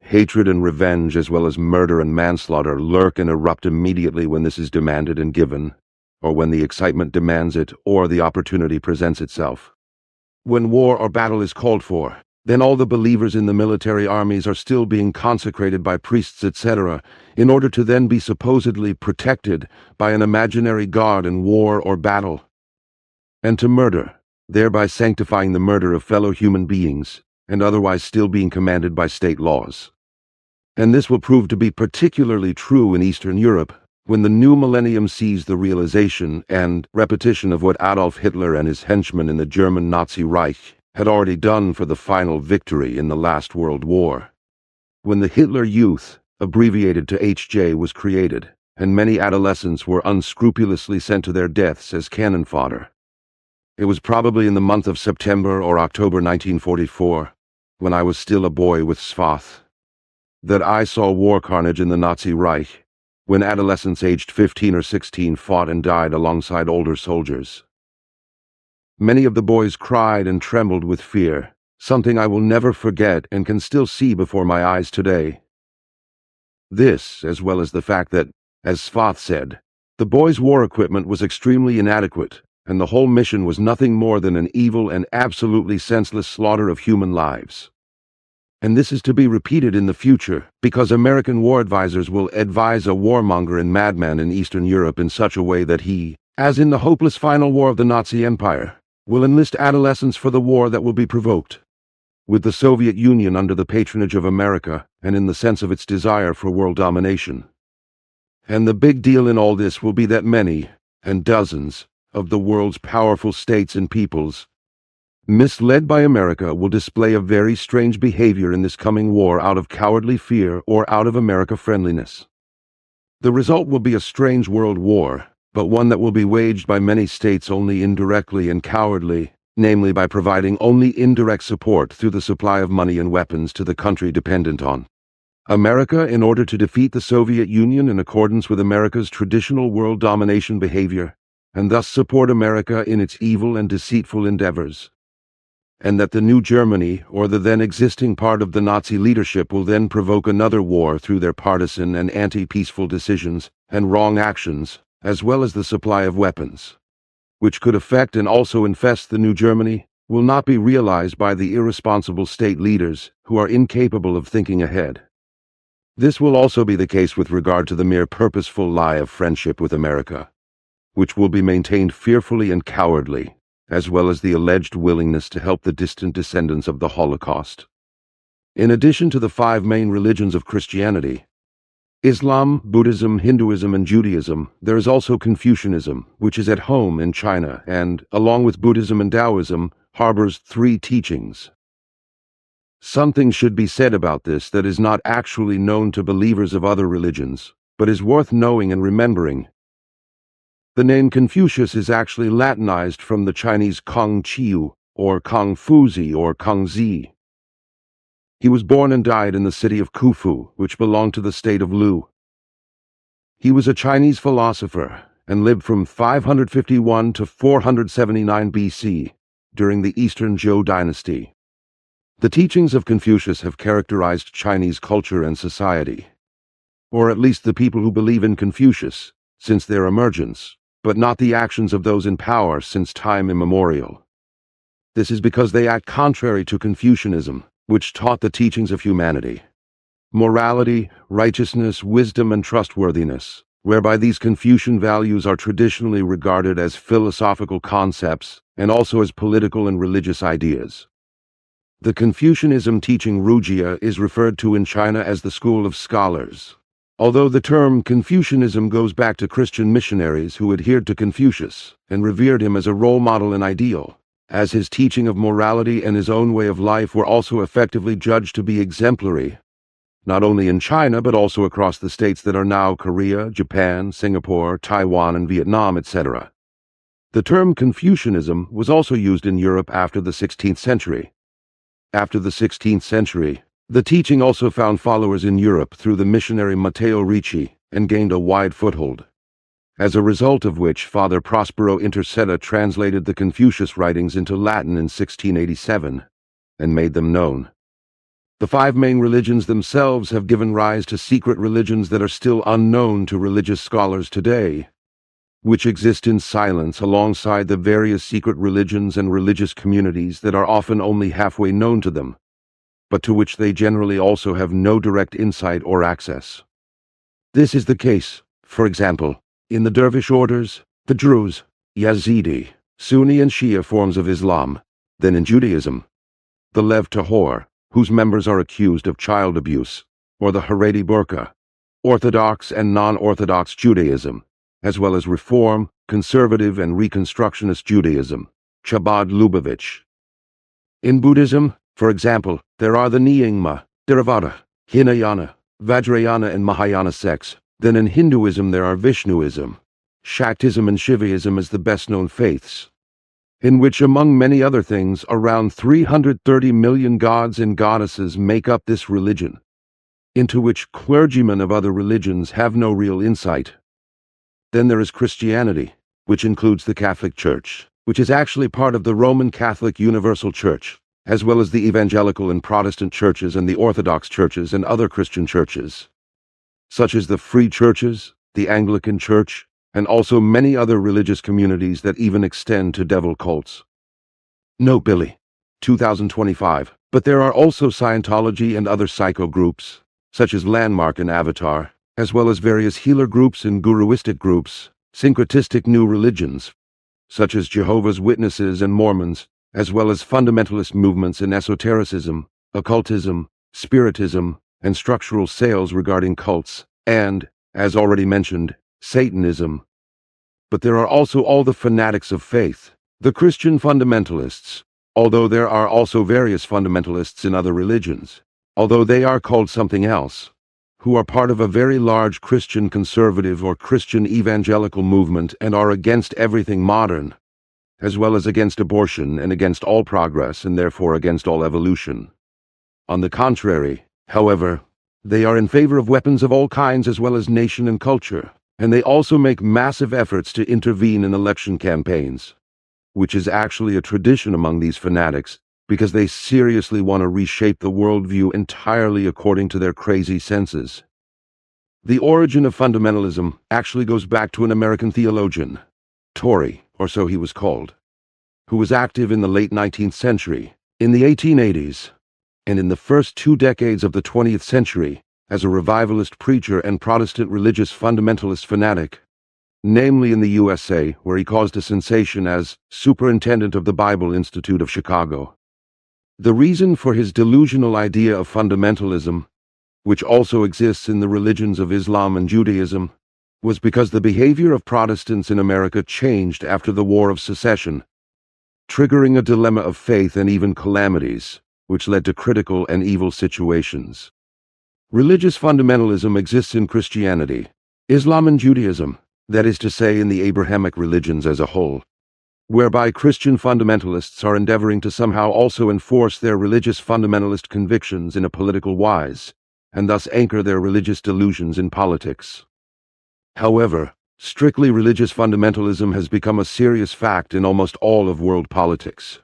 hatred and revenge as well as murder and manslaughter lurk and erupt immediately when this is demanded and given, or when the excitement demands it or the opportunity presents itself. When war or battle is called for, then all the believers in the military armies are still being consecrated by priests etc., in order to then be supposedly protected by an imaginary god in war or battle, and to murder, thereby sanctifying the murder of fellow human beings, and otherwise still being commanded by state laws. And this will prove to be particularly true in Eastern Europe, when the new millennium sees the realization and repetition of what Adolf Hitler and his henchmen in the German Nazi Reich had already done for the final victory in the last World War. When the Hitler Youth, abbreviated to HJ, was created, and many adolescents were unscrupulously sent to their deaths as cannon fodder. It was probably in the month of September or October 1944, when I was still a boy with Svath, that I saw war carnage in the Nazi Reich, when adolescents aged 15 or 16 fought and died alongside older soldiers. Many of the boys cried and trembled with fear, something I will never forget and can still see before my eyes today. This, as well as the fact that, as Svath said, the boys' war equipment was extremely inadequate, and the whole mission was nothing more than an evil and absolutely senseless slaughter of human lives. And this is to be repeated in the future, because American war advisors will advise a warmonger and madman in Eastern Europe in such a way that he, as in the hopeless final war of the Nazi Empire, will enlist adolescents for the war that will be provoked, with the Soviet Union under the patronage of America and in the sense of its desire for world domination. And the big deal in all this will be that many, and dozens, of the world's powerful states and peoples, misled by America, will display a very strange behavior in this coming war out of cowardly fear or out of America friendliness. The result will be a strange world war, but one that will be waged by many states only indirectly and cowardly, namely by providing only indirect support through the supply of money and weapons to the country dependent on America in order to defeat the Soviet Union in accordance with America's traditional world domination behavior, and thus support America in its evil and deceitful endeavors. And that the new Germany, or the then existing part of the Nazi leadership, will then provoke another war through their partisan and anti-peaceful decisions and wrong actions, as well as the supply of weapons, which could affect and also infest the new Germany, will not be realized by the irresponsible state leaders who are incapable of thinking ahead. This will also be the case with regard to the mere purposeful lie of friendship with America, which will be maintained fearfully and cowardly, as well as the alleged willingness to help the distant descendants of the Holocaust. In addition to the 5 main religions of Christianity, Islam, Buddhism, Hinduism, and Judaism, there is also Confucianism, which is at home in China and, along with Buddhism and Taoism, harbors three teachings. Something should be said about this that is not actually known to believers of other religions, but is worth knowing and remembering. The name Confucius is actually Latinized from the Chinese Kong Chiu, or Kong Fuzi, or Kong Zi. He was born and died in the city of Khufu, which belonged to the state of Lu. He was a Chinese philosopher and lived from 551 to 479 BC during the Eastern Zhou dynasty. The teachings of Confucius have characterized Chinese culture and society, or at least the people who believe in Confucius, since their emergence, but not the actions of those in power since time immemorial. This is because they act contrary to Confucianism, which taught the teachings of humanity, morality, righteousness, wisdom, and trustworthiness, whereby these Confucian values are traditionally regarded as philosophical concepts and also as political and religious ideas. The Confucianism teaching Rujia is referred to in China as the school of scholars, although the term Confucianism goes back to Christian missionaries who adhered to Confucius and revered him as a role model and ideal, as his teaching of morality and his own way of life were also effectively judged to be exemplary, not only in China but also across the states that are now Korea, Japan, Singapore, Taiwan, and Vietnam, etc. The term Confucianism was also used in Europe after the 16th century. After the 16th century, the teaching also found followers in Europe through the missionary Matteo Ricci and gained a wide foothold, as a result of which Father Prospero Intercetta translated the Confucius writings into Latin in 1687 and made them known. The five main religions themselves have given rise to secret religions that are still unknown to religious scholars today, which exist in silence alongside the various secret religions and religious communities that are often only halfway known to them, but to which they generally also have no direct insight or access. This is the case, for example, in the Dervish orders, the Druze, Yazidi, Sunni and Shia forms of Islam, then in Judaism, the Lev Tahor, whose members are accused of child abuse, or the Haredi Burqa, Orthodox and non-Orthodox Judaism, as well as Reform, Conservative and Reconstructionist Judaism, Chabad Lubavitch. In Buddhism, for example, there are the Nyingma, Theravada, Hinayana, Vajrayana and Mahayana sects. Then in Hinduism there are Vishnuism, Shaktism and Shivaism as the best-known faiths, in which, among many other things, around 330 million gods and goddesses make up this religion, into which clergymen of other religions have no real insight. Then there is Christianity, which includes the Catholic Church, which is actually part of the Roman Catholic Universal Church, as well as the evangelical and Protestant churches and the Orthodox churches and other Christian churches, such as the Free Churches, the Anglican Church, and also many other religious communities that even extend to devil cults. No, Billy, 2025, but there are also Scientology and other psycho groups, such as Landmark and Avatar, as well as various healer groups and guruistic groups, syncretistic new religions, such as Jehovah's Witnesses and Mormons, as well as fundamentalist movements in esotericism, occultism, spiritism, and structural sales regarding cults, and, as already mentioned, Satanism. But there are also all the fanatics of faith, the Christian fundamentalists, although there are also various fundamentalists in other religions, although they are called something else, who are part of a very large Christian conservative or Christian evangelical movement and are against everything modern, as well as against abortion and against all progress and therefore against all evolution. On the contrary, however, they are in favor of weapons of all kinds as well as nation and culture, and they also make massive efforts to intervene in election campaigns, which is actually a tradition among these fanatics because they seriously want to reshape the worldview entirely according to their crazy senses. The origin of fundamentalism actually goes back to an American theologian, Torrey, or so he was called, who was active in the late 19th century, in the 1880s, and in the first 2 decades of the 20th century as a revivalist preacher and Protestant religious fundamentalist fanatic, namely in the USA, where he caused a sensation as superintendent of the Bible Institute of Chicago. The reason for his delusional idea of fundamentalism which also exists in the religions of Islam and Judaism, was because the behavior of Protestants in America changed after the War of Secession, triggering a dilemma of faith and even calamities, which led to critical and evil situations. Religious fundamentalism exists in Christianity, Islam and Judaism, that is to say in the Abrahamic religions as a whole, whereby Christian fundamentalists are endeavoring to somehow also enforce their religious fundamentalist convictions in a political wise, and thus anchor their religious delusions in politics. However, strictly religious fundamentalism has become a serious fact in almost all of world politics,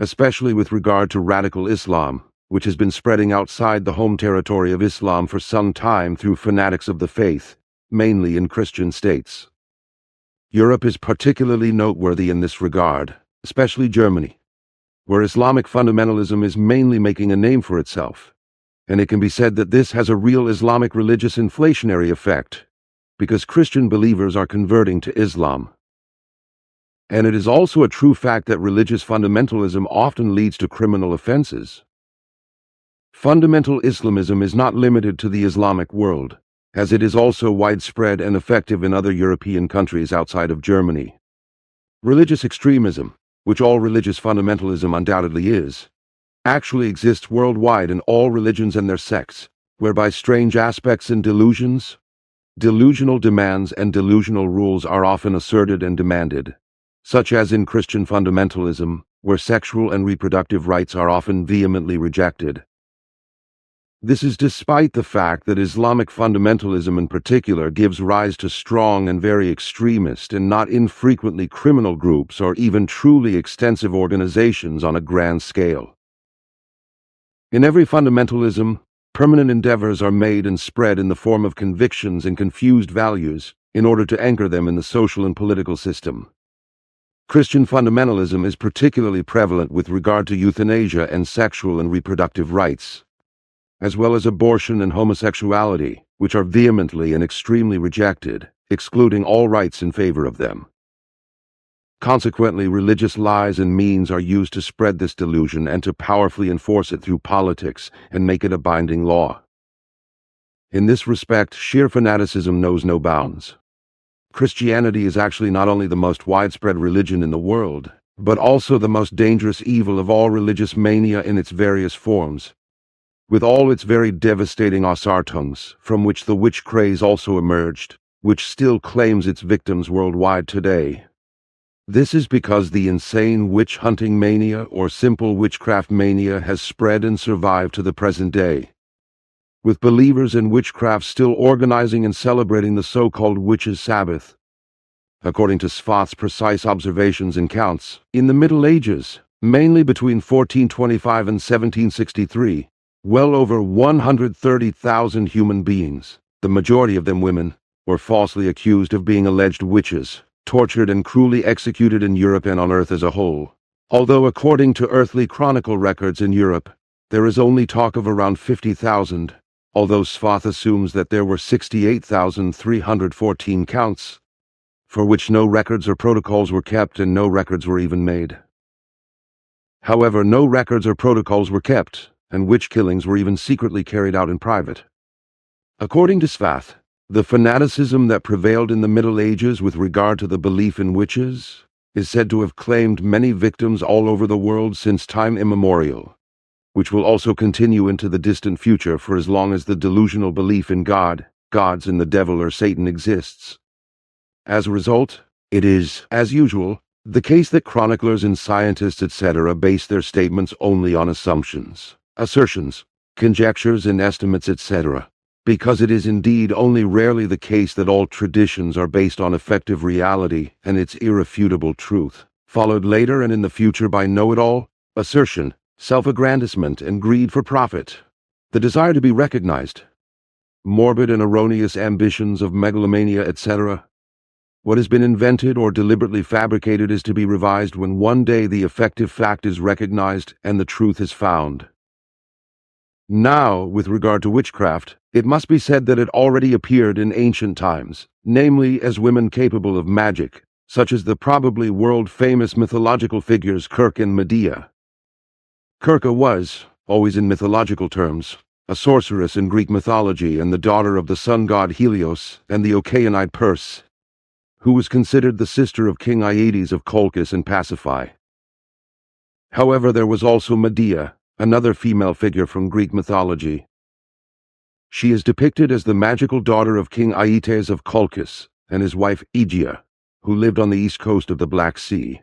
especially with regard to radical Islam, which has been spreading outside the home territory of Islam for some time through fanatics of the faith, mainly in Christian states. Europe is particularly noteworthy in this regard, especially Germany, where Islamic fundamentalism is mainly making a name for itself, and it can be said that this has a real Islamic religious inflationary effect, because Christian believers are converting to Islam. And it is also a true fact that religious fundamentalism often leads to criminal offenses. Fundamental Islamism is not limited to the Islamic world, as it is also widespread and effective in other European countries outside of Germany. Religious extremism, which all religious fundamentalism undoubtedly is, actually exists worldwide in all religions and their sects, whereby strange aspects and delusions, delusional demands and delusional rules are often asserted and demanded, such as in Christian fundamentalism, where sexual and reproductive rights are often vehemently rejected. This is despite the fact that Islamic fundamentalism in particular gives rise to strong and very extremist and not infrequently criminal groups or even truly extensive organizations on a grand scale. In every fundamentalism, permanent endeavors are made and spread in the form of convictions and confused values in order to anchor them in the social and political system. Christian fundamentalism is particularly prevalent with regard to euthanasia and sexual and reproductive rights, as well as abortion and homosexuality, which are vehemently and extremely rejected, excluding all rights in favor of them. Consequently, religious lies and means are used to spread this delusion and to powerfully enforce it through politics and make it a binding law. In this respect, sheer fanaticism knows no bounds. Christianity is actually not only the most widespread religion in the world, but also the most dangerous evil of all religious mania in its various forms, with all its very devastating ausartungs, from which the witch craze also emerged, which still claims its victims worldwide today. This is because the insane witch-hunting mania or simple witchcraft mania has spread and survived to the present day, with believers in witchcraft still organizing and celebrating the so-called Witches' Sabbath. According to Sfath's precise observations and counts, in the Middle Ages, mainly between 1425 and 1763, well over 130,000 human beings, the majority of them women, were falsely accused of being alleged witches, tortured and cruelly executed in Europe and on Earth as a whole. Although according to earthly chronicle records in Europe, there is only talk of around 50,000, although Sfath assumes that there were 68,314 counts, for which no records or protocols were kept and no records were even made. However, no records or protocols were kept, and witch killings were even secretly carried out in private. According to Sfath, the fanaticism that prevailed in the Middle Ages with regard to the belief in witches is said to have claimed many victims all over the world since time immemorial, which will also continue into the distant future for as long as the delusional belief in God, gods, and the devil or Satan exists. As a result, it is, as usual, the case that chroniclers and scientists etc. base their statements only on assumptions, assertions, conjectures and estimates etc., because it is indeed only rarely the case that all traditions are based on effective reality and its irrefutable truth, followed later and in the future by know-it-all, assertion, self-aggrandizement and greed for profit, the desire to be recognized, morbid and erroneous ambitions of megalomania etc. What has been invented or deliberately fabricated is to be revised when one day the effective fact is recognized and the truth is found. Now, with regard to witchcraft, it must be said that it already appeared in ancient times, namely as women capable of magic, such as the probably world-famous mythological figures Kirk and Medea. Kirka was, always in mythological terms, a sorceress in Greek mythology and the daughter of the sun god Helios and the Oceanide Perse, who was considered the sister of King Aeetes of Colchis and Pasiphae. However, there was also Medea, another female figure from Greek mythology. She is depicted as the magical daughter of King Aeetes of Colchis and his wife Aegia, who lived on the east coast of the Black Sea.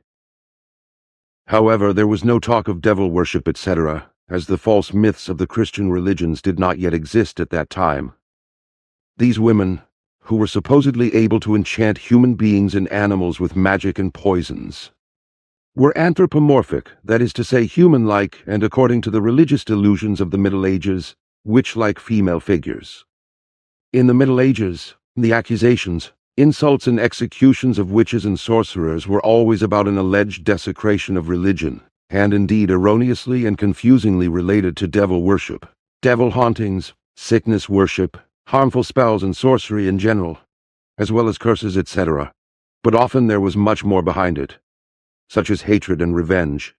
However, there was no talk of devil worship, etc., as the false myths of the Christian religions did not yet exist at that time. These women, who were supposedly able to enchant human beings and animals with magic and poisons, were anthropomorphic, that is to say human-like, and according to the religious delusions of the Middle Ages, witch-like female figures. In the Middle Ages, the accusations, insults and executions of witches and sorcerers were always about an alleged desecration of religion, and indeed erroneously and confusingly related to devil worship, devil hauntings, sickness worship, harmful spells and sorcery in general, as well as curses, etc. But often there was much more behind it, such as hatred and revenge,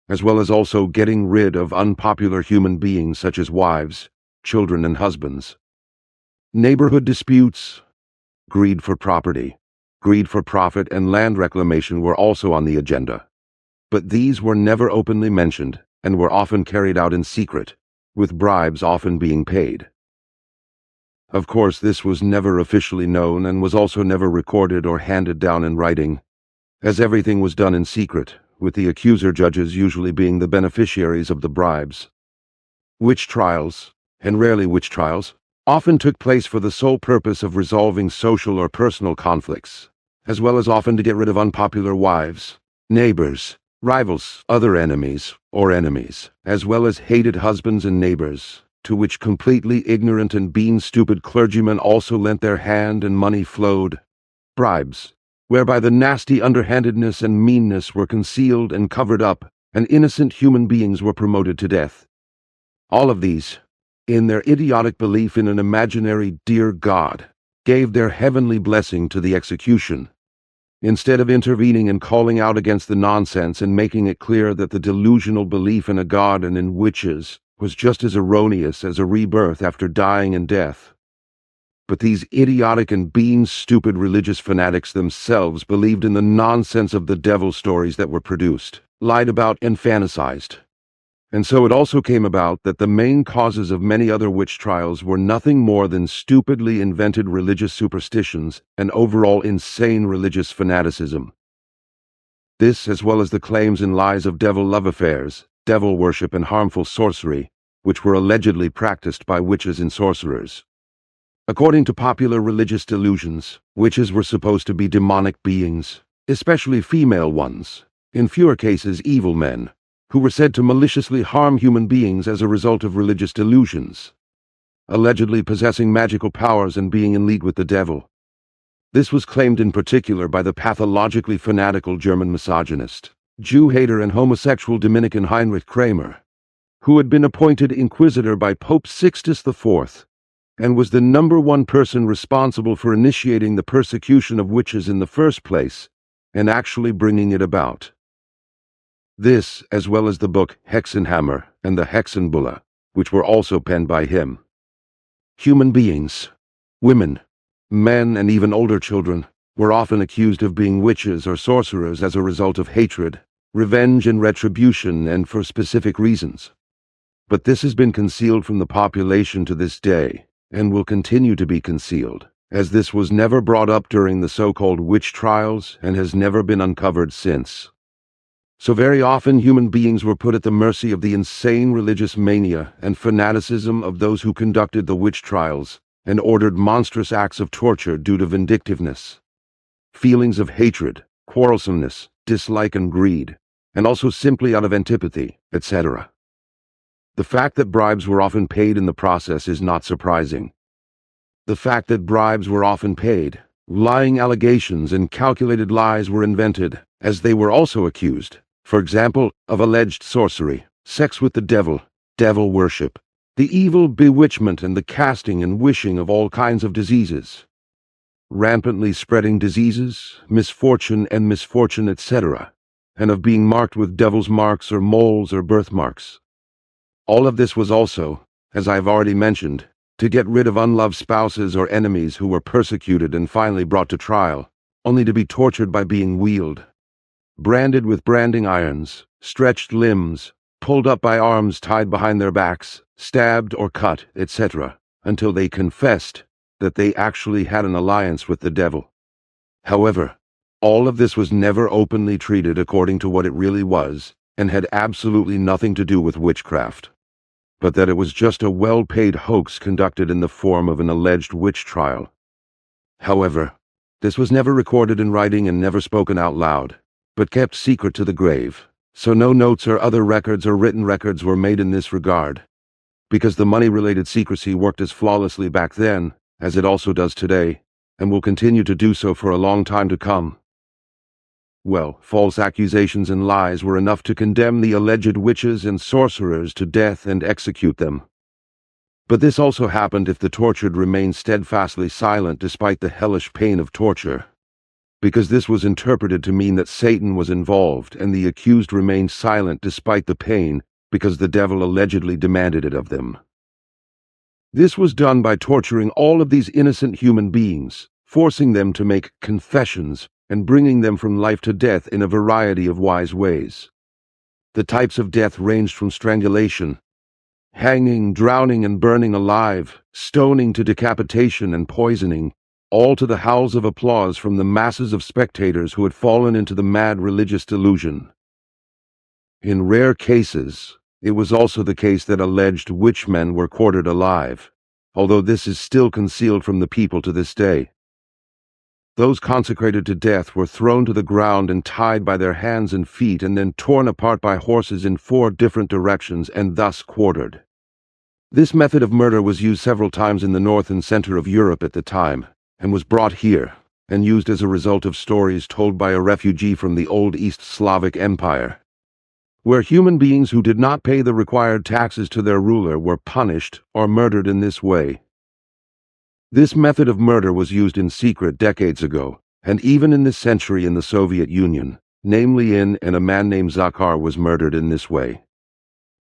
as well as also getting rid of unpopular human beings such as wives, children and husbands. Neighborhood disputes, greed for property, greed for profit and land reclamation were also on the agenda. But these were never openly mentioned and were often carried out in secret, with bribes often being paid. Of course, this was never officially known and was also never recorded or handed down in writing, as everything was done in secret, with the accuser judges usually being the beneficiaries of the bribes. Witch trials, and rarely witch trials, often took place for the sole purpose of resolving social or personal conflicts, as well as often to get rid of unpopular wives, neighbors, rivals, other enemies, or enemies, as well as hated husbands and neighbors, to which completely ignorant and bean-stupid clergymen also lent their hand and money flowed. Bribes, whereby the nasty underhandedness and meanness were concealed and covered up, and innocent human beings were promoted to death. All of these, in their idiotic belief in an imaginary dear God, gave their heavenly blessing to the execution, instead of intervening and calling out against the nonsense and making it clear that the delusional belief in a God and in witches was just as erroneous as a rebirth after dying and death. But these idiotic and bean-stupid religious fanatics themselves believed in the nonsense of the devil stories that were produced, lied about, and fantasized. And so it also came about that the main causes of many other witch trials were nothing more than stupidly invented religious superstitions and overall insane religious fanaticism. This, as well as the claims and lies of devil love affairs, devil worship and harmful sorcery, which were allegedly practiced by witches and sorcerers. According to popular religious delusions, witches were supposed to be demonic beings, especially female ones, in fewer cases evil men, who were said to maliciously harm human beings as a result of religious delusions, allegedly possessing magical powers and being in league with the devil. This was claimed in particular by the pathologically fanatical German misogynist, Jew-hater and homosexual Dominican Heinrich Kramer, who had been appointed inquisitor by Pope Sixtus IV, and was the #1 person responsible for initiating the persecution of witches in the first place, and actually bringing it about. This, as well as the book Hexenhammer and the Hexenbulle, which were also penned by him. Human beings, women, men, and even older children, were often accused of being witches or sorcerers as a result of hatred, revenge, and retribution, and for specific reasons. But this has been concealed from the population to this day, and will continue to be concealed, as this was never brought up during the so-called witch trials and has never been uncovered since. So very often human beings were put at the mercy of the insane religious mania and fanaticism of those who conducted the witch trials and ordered monstrous acts of torture due to vindictiveness, feelings of hatred, quarrelsomeness, dislike and greed, and also simply out of antipathy, etc. The fact that bribes were often paid in the process is not surprising. The fact that bribes were often paid, lying allegations and calculated lies were invented, as they were also accused, for example, of alleged sorcery, sex with the devil, devil worship, the evil bewitchment and the casting and wishing of all kinds of diseases, rampantly spreading diseases, misfortune, etc., and of being marked with devil's marks or moles or birthmarks. All of this was also, as I have already mentioned, to get rid of unloved spouses or enemies who were persecuted and finally brought to trial, only to be tortured by being wheeled, branded with branding irons, stretched limbs, pulled up by arms tied behind their backs, stabbed or cut, etc., until they confessed that they actually had an alliance with the devil. However, all of this was never openly treated according to what it really was, and had absolutely nothing to do with witchcraft, but that it was just a well-paid hoax conducted in the form of an alleged witch trial. However, this was never recorded in writing and never spoken out loud, but kept secret to the grave, so no notes or other records or written records were made in this regard, because the money-related secrecy worked as flawlessly back then as it also does today, and will continue to do so for a long time to come. Well, false accusations and lies were enough to condemn the alleged witches and sorcerers to death and execute them. But this also happened if the tortured remained steadfastly silent despite the hellish pain of torture, because this was interpreted to mean that Satan was involved and the accused remained silent despite the pain because the devil allegedly demanded it of them. This was done by torturing all of these innocent human beings, forcing them to make confessions and bringing them from life to death in a variety of wise ways. The types of death ranged from strangulation, hanging, drowning and burning alive, stoning to decapitation and poisoning, all to the howls of applause from the masses of spectators who had fallen into the mad religious delusion. In rare cases, it was also the case that alleged witchmen were quartered alive, although this is still concealed from the people to this day. Those consecrated to death were thrown to the ground and tied by their hands and feet and then torn apart by horses in 4 different directions and thus quartered. This method of murder was used several times in the north and center of Europe at the time, and was brought here, and used as a result of stories told by a refugee from the old East Slavic Empire, where human beings who did not pay the required taxes to their ruler were punished or murdered in this way. This method of murder was used in secret decades ago, and even in this century in the Soviet Union, namely and a man named Zakhar was murdered in this way.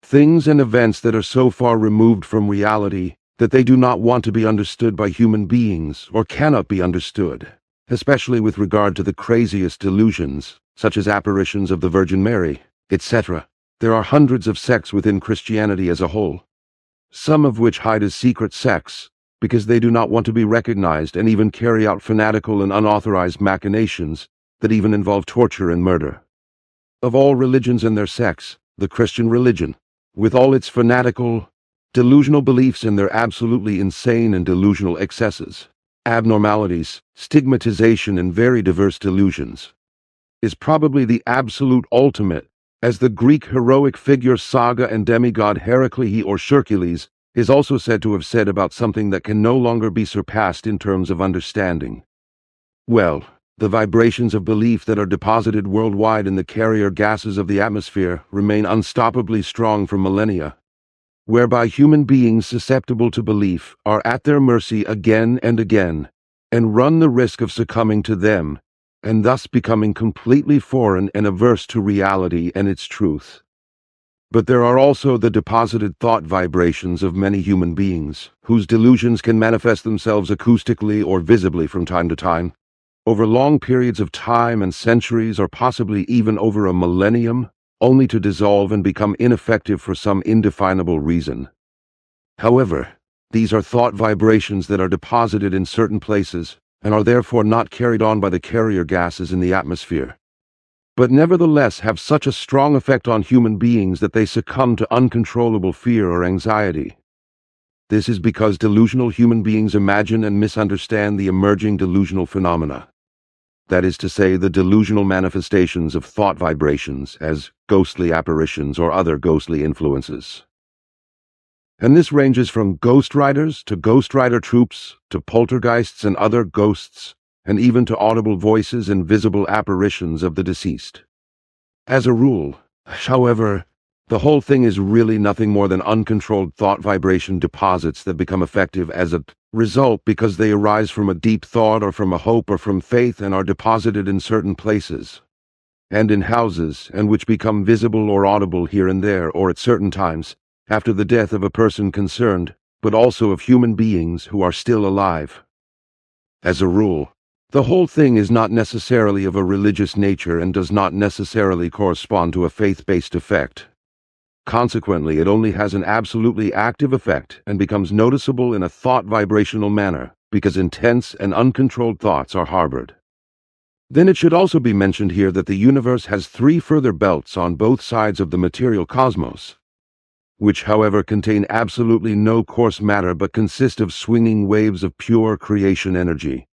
Things and events that are so far removed from reality that they do not want to be understood by human beings or cannot be understood, especially with regard to the craziest delusions, such as apparitions of the Virgin Mary, etc. There are hundreds of sects within Christianity as a whole, some of which hide as secret sects because they do not want to be recognized and even carry out fanatical and unauthorized machinations that even involve torture and murder. Of all religions and their sects, the Christian religion, with all its fanatical, delusional beliefs and their absolutely insane and delusional excesses, abnormalities, stigmatization and very diverse delusions, is probably the absolute ultimate, as the Greek heroic figure saga and demigod Heracles or Hercules is also said to have said about something that can no longer be surpassed in terms of understanding. Well, the vibrations of belief that are deposited worldwide in the carrier gases of the atmosphere remain unstoppably strong for millennia, whereby human beings susceptible to belief are at their mercy again and again, and run the risk of succumbing to them, and thus becoming completely foreign and averse to reality and its truth. But there are also the deposited thought vibrations of many human beings, whose delusions can manifest themselves acoustically or visibly from time to time, over long periods of time and centuries or possibly even over a millennium, only to dissolve and become ineffective for some indefinable reason. However, these are thought vibrations that are deposited in certain places and are therefore not carried on by the carrier gases in the atmosphere, but nevertheless have such a strong effect on human beings that they succumb to uncontrollable fear or anxiety. This is because delusional human beings imagine and misunderstand the emerging delusional phenomena. That is to say, the delusional manifestations of thought vibrations as ghostly apparitions or other ghostly influences. And this ranges from ghost riders to ghost rider troops to poltergeists and other ghosts, and even to audible voices and visible apparitions of the deceased. As a rule, however, the whole thing is really nothing more than uncontrolled thought vibration deposits that become effective as a result because they arise from a deep thought or from a hope or from faith and are deposited in certain places, and in houses, and which become visible or audible here and there or at certain times, after the death of a person concerned, but also of human beings who are still alive. As a rule, the whole thing is not necessarily of a religious nature and does not necessarily correspond to a faith-based effect. Consequently, it only has an absolutely active effect and becomes noticeable in a thought vibrational manner, because intense and uncontrolled thoughts are harbored. Then it should also be mentioned here that the universe has 3 further belts on both sides of the material cosmos, which however contain absolutely no coarse matter but consist of swinging waves of pure creation energy.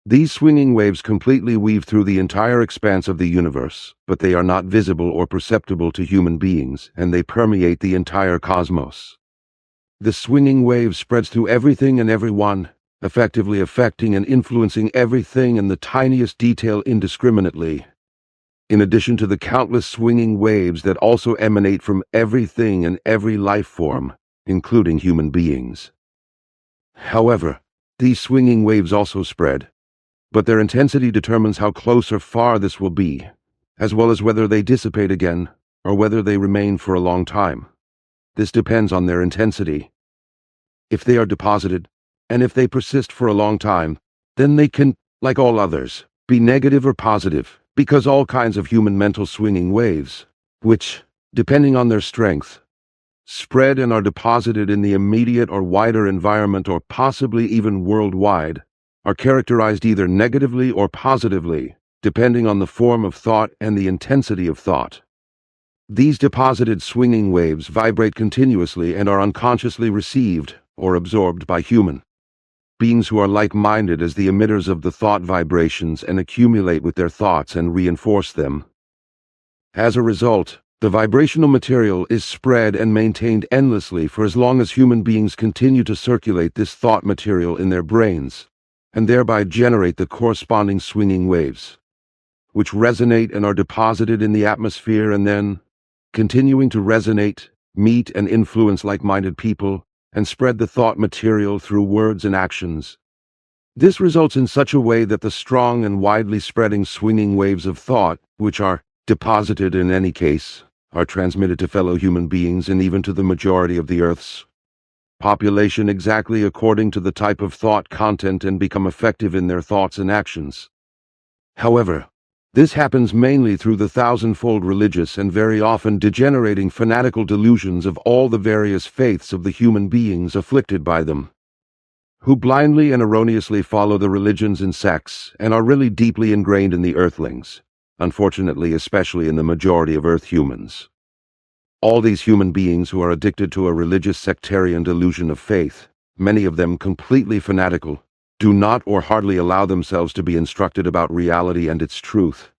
These swinging waves completely weave through the entire expanse of the universe, but they are not visible or perceptible to human beings, and they permeate the entire cosmos. The swinging wave spreads through everything and everyone, effectively affecting and influencing everything in the tiniest detail indiscriminately, in addition to the countless swinging waves that also emanate from everything and every life form, including human beings. However, these swinging waves also spread, but their intensity determines how close or far this will be, as well as whether they dissipate again, or whether they remain for a long time. This depends on their intensity. If they are deposited, and if they persist for a long time, then they can, like all others, be negative or positive, because all kinds of human mental swinging waves, which, depending on their strength, spread and are deposited in the immediate or wider environment or possibly even worldwide, are characterized either negatively or positively, depending on the form of thought and the intensity of thought. These deposited swinging waves vibrate continuously and are unconsciously received or absorbed by human beings who are like-minded as the emitters of the thought vibrations and accumulate with their thoughts and reinforce them. As a result, the vibrational material is spread and maintained endlessly for as long as human beings continue to circulate this thought material in their brains, and thereby generate the corresponding swinging waves, which resonate and are deposited in the atmosphere and then, continuing to resonate, meet and influence like-minded people, and spread the thought material through words and actions. This results in such a way that the strong and widely spreading swinging waves of thought, which are deposited in any case, are transmitted to fellow human beings and even to the majority of the Earth's population exactly according to the type of thought content and become effective in their thoughts and actions. However, this happens mainly through the thousandfold religious and very often degenerating fanatical delusions of all the various faiths of the human beings afflicted by them, who blindly and erroneously follow the religions and sects and are really deeply ingrained in the earthlings, unfortunately especially in the majority of Earth humans. All these human beings who are addicted to a religious sectarian delusion of faith, many of them completely fanatical, do not or hardly allow themselves to be instructed about reality and its truth,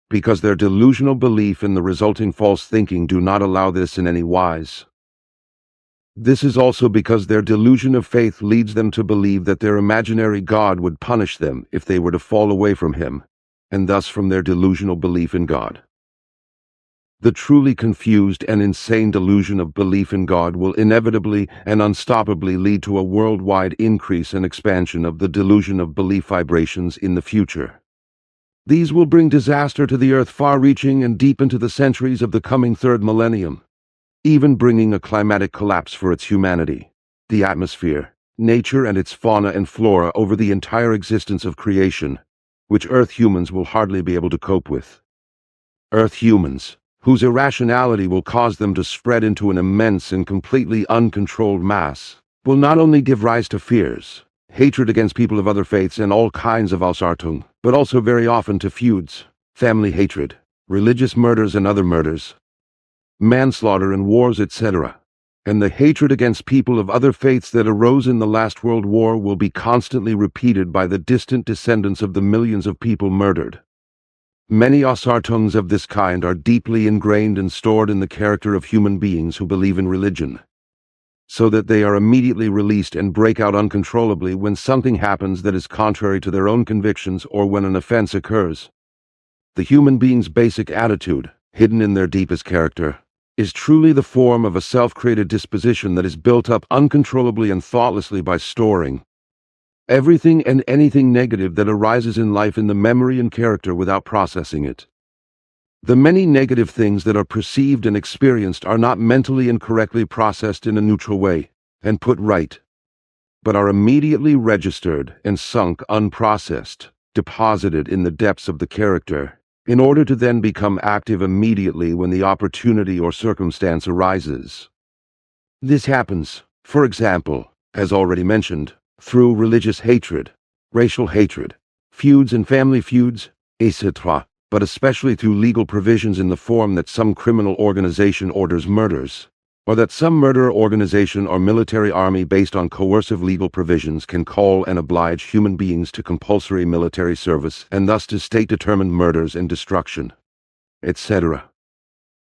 because their delusional belief and the resulting false thinking do not allow this in any wise. This is also because their delusion of faith leads them to believe that their imaginary God would punish them if they were to fall away from him, and thus from their delusional belief in God. The truly confused and insane delusion of belief in God will inevitably and unstoppably lead to a worldwide increase and expansion of the delusion of belief vibrations in the future. These will bring disaster to the Earth far-reaching and deep into the centuries of the coming third millennium, even bringing a climatic collapse for its humanity, the atmosphere, nature and its fauna and flora over the entire existence of creation, which Earth humans will hardly be able to cope with. Earth humans, whose irrationality will cause them to spread into an immense and completely uncontrolled mass, will not only give rise to fears, hatred against people of other faiths and all kinds of Ausartung, but also very often to feuds, family hatred, religious murders and other murders, manslaughter and wars, etc. And the hatred against people of other faiths that arose in the last World War will be constantly repeated by the distant descendants of the millions of people murdered. Many Ausartungs of this kind are deeply ingrained and stored in the character of human beings who believe in religion, so that they are immediately released and break out uncontrollably when something happens that is contrary to their own convictions or when an offense occurs. The human being's basic attitude, hidden in their deepest character, is truly the form of a self-created disposition that is built up uncontrollably and thoughtlessly by storing everything and anything negative that arises in life in the memory and character without processing it. The many negative things that are perceived and experienced are not mentally and correctly processed in a neutral way and put right, but are immediately registered and sunk unprocessed, deposited in the depths of the character, in order to then become active immediately when the opportunity or circumstance arises. This happens, for example, as already mentioned, through religious hatred, racial hatred, feuds and family feuds, etc., but especially through legal provisions in the form that some criminal organization orders murders, or that some murder organization or military army based on coercive legal provisions can call and oblige human beings to compulsory military service and thus to state-determined murders and destruction, etc.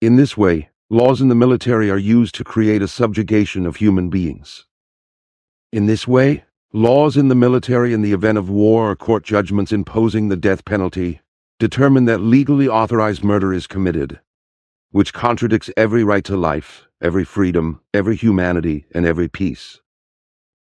In this way, laws in the military are used to create a subjugation of human beings. In this way, laws in the military in the event of war or court judgments imposing the death penalty determine that legally authorized murder is committed, which contradicts every right to life, every freedom, every humanity, and every peace.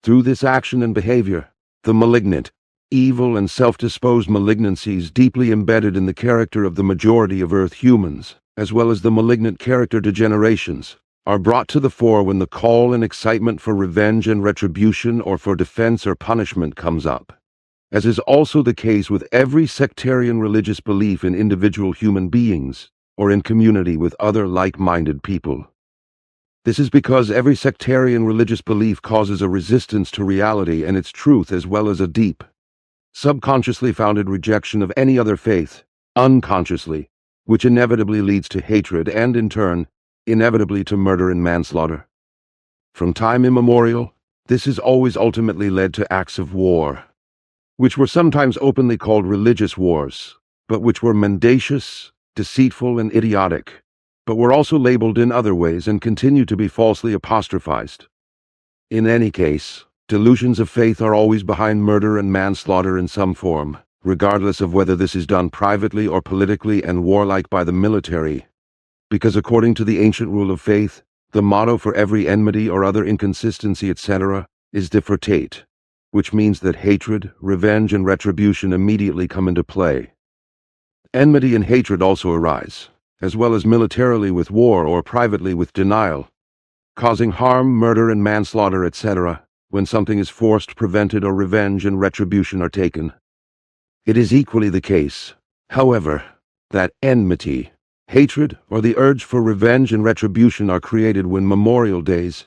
Through this action and behavior, the malignant, evil, and self-disposed malignancies deeply embedded in the character of the majority of Earth humans, as well as the malignant character degenerations, are brought to the fore when the call and excitement for revenge and retribution or for defense or punishment comes up, as is also the case with every sectarian religious belief in individual human beings or in community with other like-minded people. This is because every sectarian religious belief causes a resistance to reality and its truth, as well as a deep, subconsciously founded rejection of any other faith, unconsciously, which inevitably leads to hatred and, in turn, inevitably to murder and manslaughter. From time immemorial, this has always ultimately led to acts of war, which were sometimes openly called religious wars, but which were mendacious, deceitful, and idiotic, but were also labeled in other ways and continue to be falsely apostrophized. In any case, delusions of faith are always behind murder and manslaughter in some form, regardless of whether this is done privately or politically and warlike by the military, because according to the ancient rule of faith, the motto for every enmity or other inconsistency, etc., is defrotate, which means that hatred, revenge, and retribution immediately come into play. Enmity and hatred also arise, as well as militarily with war or privately with denial, causing harm, murder, and manslaughter, etc., when something is forced, prevented, or revenge and retribution are taken. It is equally the case, however, that enmity, hatred, or the urge for revenge and retribution are created when memorial days,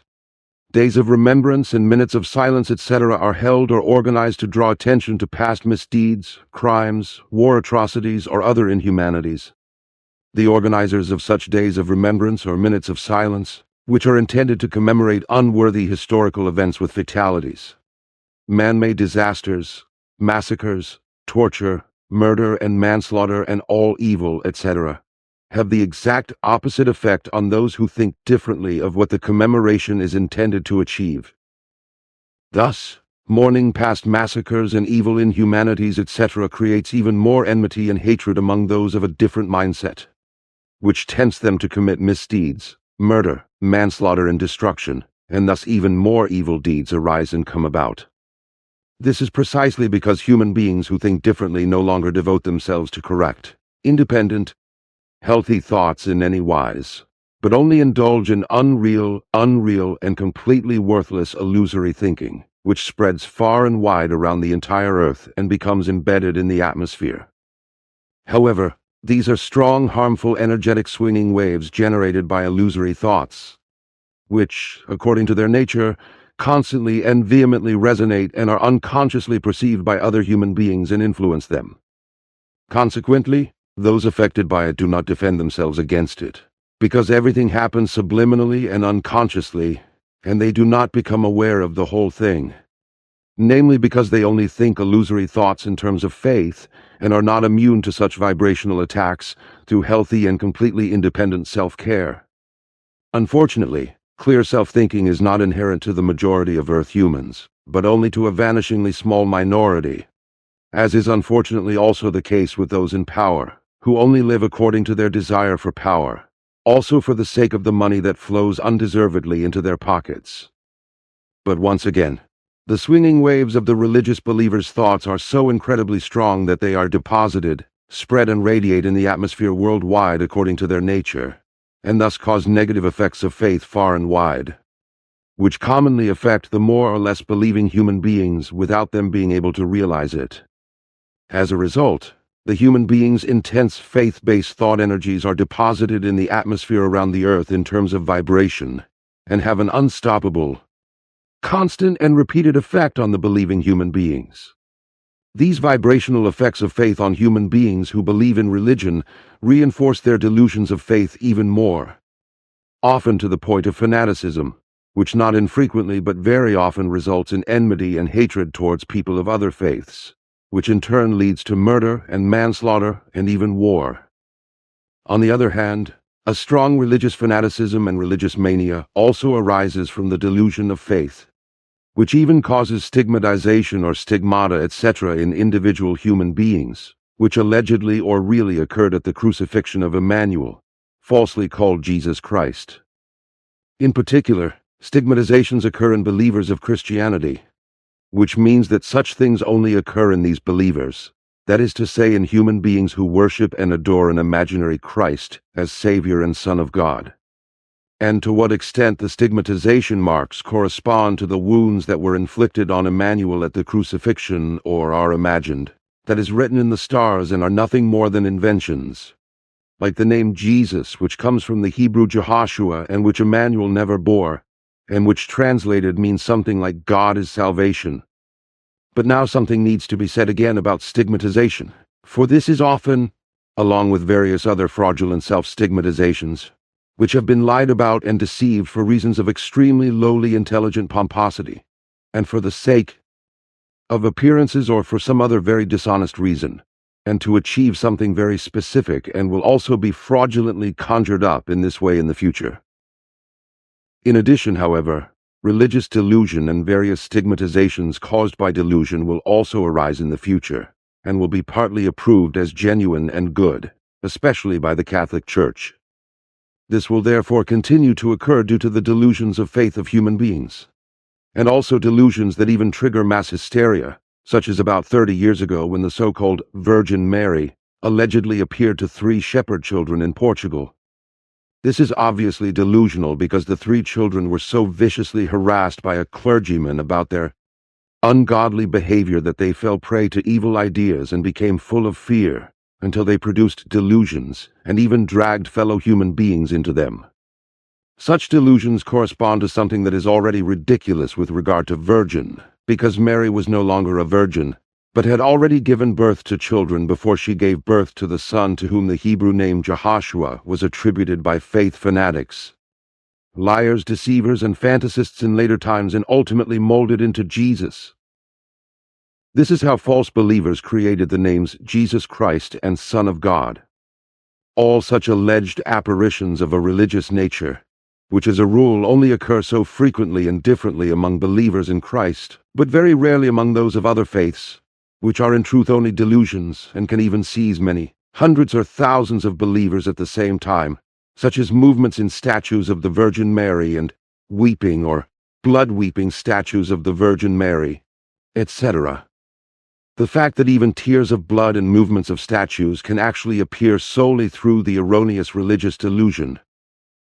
days of remembrance and minutes of silence, etc., are held or organized to draw attention to past misdeeds, crimes, war atrocities, or other inhumanities. The organizers of such days of remembrance or minutes of silence, which are intended to commemorate unworthy historical events with fatalities, man-made disasters, massacres, torture, murder and manslaughter, and all evil, etc., have the exact opposite effect on those who think differently of what the commemoration is intended to achieve. Thus, mourning past massacres and evil inhumanities, etc., creates even more enmity and hatred among those of a different mindset, which tempts them to commit misdeeds, murder, manslaughter, and destruction, and thus even more evil deeds arise and come about. This is precisely because human beings who think differently no longer devote themselves to correct, independent, healthy thoughts in any wise, but only indulge in unreal, and completely worthless illusory thinking, which spreads far and wide around the entire earth and becomes embedded in the atmosphere. However, these are strong, harmful, energetic swinging waves generated by illusory thoughts, which, according to their nature, constantly and vehemently resonate and are unconsciously perceived by other human beings and influence them. Consequently, those affected by it do not defend themselves against it, because everything happens subliminally and unconsciously, and they do not become aware of the whole thing, namely because they only think illusory thoughts in terms of faith and are not immune to such vibrational attacks through healthy and completely independent self-care. Unfortunately, clear self-thinking is not inherent to the majority of Earth humans, but only to a vanishingly small minority, as is unfortunately also the case with those in power, who only live according to their desire for power, also for the sake of the money that flows undeservedly into their pockets. But once again, the swinging waves of the religious believer's thoughts are so incredibly strong that they are deposited, spread and radiate in the atmosphere worldwide according to their nature, and thus cause negative effects of faith far and wide, which commonly affect the more or less believing human beings without them being able to realize it. As a result, the human being's intense faith-based thought energies are deposited in the atmosphere around the earth in terms of vibration, and have an unstoppable, constant and repeated effect on the believing human beings. These vibrational effects of faith on human beings who believe in religion reinforce their delusions of faith even more, often to the point of fanaticism, which not infrequently but very often results in enmity and hatred towards people of other faiths, which in turn leads to murder and manslaughter and even war. On the other hand, a strong religious fanaticism and religious mania also arises from the delusion of faith, which even causes stigmatization or stigmata, etc. in individual human beings, which allegedly or really occurred at the crucifixion of Emmanuel, falsely called Jesus Christ. In particular, stigmatizations occur in believers of Christianity, which means that such things only occur in these believers, that is to say in human beings who worship and adore an imaginary Christ as Savior and Son of God. And to what extent the stigmatization marks correspond to the wounds that were inflicted on Emmanuel at the crucifixion or are imagined, that is written in the stars and are nothing more than inventions, like the name Jesus, which comes from the Hebrew Jehoshua and which Emmanuel never bore, and which translated means something like God is salvation. But now something needs to be said again about stigmatization, for this is often, along with various other fraudulent self-stigmatizations, which have been lied about and deceived for reasons of extremely lowly intelligent pomposity, and for the sake of appearances or for some other very dishonest reason, and to achieve something very specific, and will also be fraudulently conjured up in this way in the future. In addition, however, religious delusion and various stigmatizations caused by delusion will also arise in the future, and will be partly approved as genuine and good, especially by the Catholic Church. This will therefore continue to occur due to the delusions of faith of human beings, and also delusions that even trigger mass hysteria, such as about 30 years ago when the so-called Virgin Mary allegedly appeared to 3 shepherd children in Portugal. This is obviously delusional because the 3 children were so viciously harassed by a clergyman about their ungodly behavior that they fell prey to evil ideas and became full of fear until they produced delusions and even dragged fellow human beings into them. Such delusions correspond to something that is already ridiculous with regard to virgin, because Mary was no longer a virgin, but had already given birth to children before she gave birth to the son to whom the Hebrew name Jehoshua was attributed by faith fanatics, liars, deceivers, and fantasists in later times, and ultimately molded into Jesus. This is how false believers created the names Jesus Christ and Son of God. All such alleged apparitions of a religious nature, which as a rule only occur so frequently and differently among believers in Christ, but very rarely among those of other faiths, which are in truth only delusions and can even seize many, hundreds or thousands of believers at the same time, such as movements in statues of the Virgin Mary and weeping or blood-weeping statues of the Virgin Mary, etc. The fact that even tears of blood and movements of statues can actually appear solely through the erroneous religious delusion,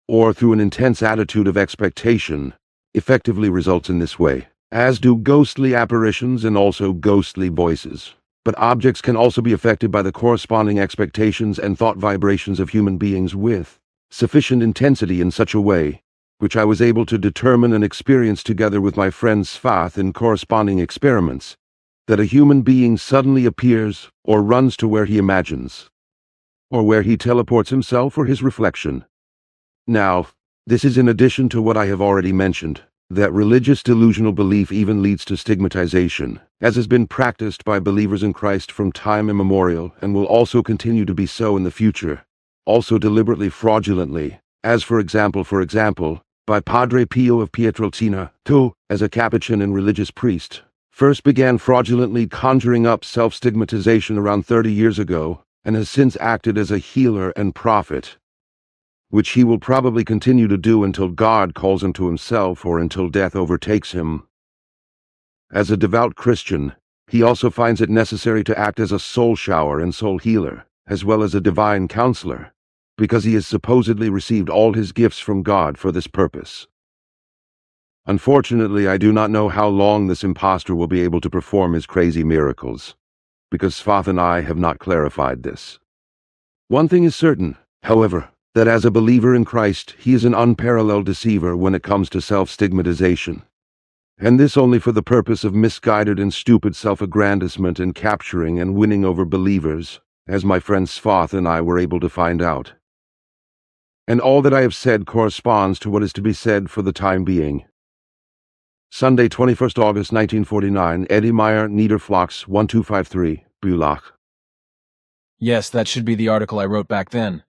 or through an intense attitude of expectation, effectively results in this way, as do ghostly apparitions and also ghostly voices. But objects can also be affected by the corresponding expectations and thought vibrations of human beings with sufficient intensity in such a way, which I was able to determine and experience together with my friend Svath in corresponding experiments, that a human being suddenly appears or runs to where he imagines, or where he teleports himself or his reflection. Now, this is in addition to what I have already mentioned, that religious delusional belief even leads to stigmatization, as has been practiced by believers in Christ from time immemorial and will also continue to be so in the future, also deliberately fraudulently, as for example, by Padre Pio of Pietrelcina, who, as a Capuchin and religious priest, first began fraudulently conjuring up self-stigmatization around 30 years ago, and has since acted as a healer and prophet, which he will probably continue to do until God calls him to himself or until death overtakes him. As a devout Christian, he also finds it necessary to act as a soul shower and soul healer, as well as a divine counselor, because he has supposedly received all his gifts from God for this purpose. Unfortunately, I do not know how long this impostor will be able to perform his crazy miracles, because Svath and I have not clarified this. One thing is certain, however, that as a believer in Christ, he is an unparalleled deceiver when it comes to self-stigmatization, and this only for the purpose of misguided and stupid self-aggrandizement and capturing and winning over believers, as my friend Svath and I were able to find out. And all that I have said corresponds to what is to be said for the time being. Sunday, 21st August 1949, Eddie Meyer, Niederflachs, 1253, Bülach. Yes, that should be the article I wrote back then.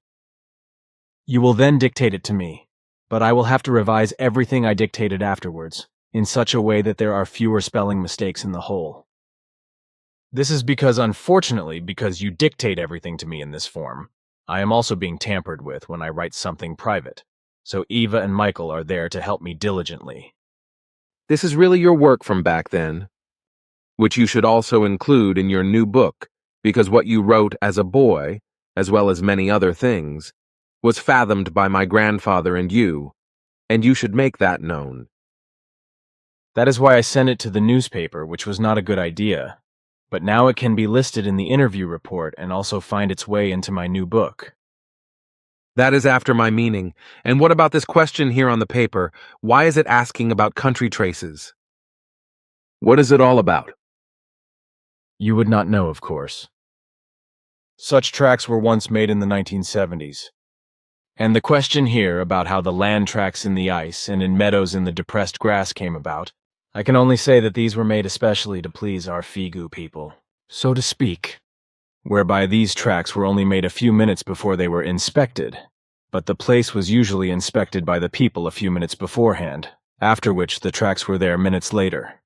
You will then dictate it to me, but I will have to revise everything I dictated afterwards, in such a way that there are fewer spelling mistakes in the whole. This is unfortunately, because you dictate everything to me in this form, I am also being tampered with when I write something private, so Eva and Michael are there to help me diligently. This is really your work from back then, which you should also include in your new book, because what you wrote as a boy, as well as many other things, was fathomed by my grandfather and you should make that known. That is why I sent it to the newspaper, which was not a good idea, but now it can be listed in the interview report and also find its way into my new book. That is after my meaning. And what about this question here on the paper? Why is it asking about country traces? What is it all about? You would not know, of course. Such tracks were once made in the 1970s. And the question here about how the land tracks in the ice and in meadows in the depressed grass came about, I can only say that these were made especially to please our Figu people, so to speak, whereby these tracks were only made a few minutes before they were inspected, but the place was usually inspected by the people a few minutes beforehand, after which the tracks were there minutes later.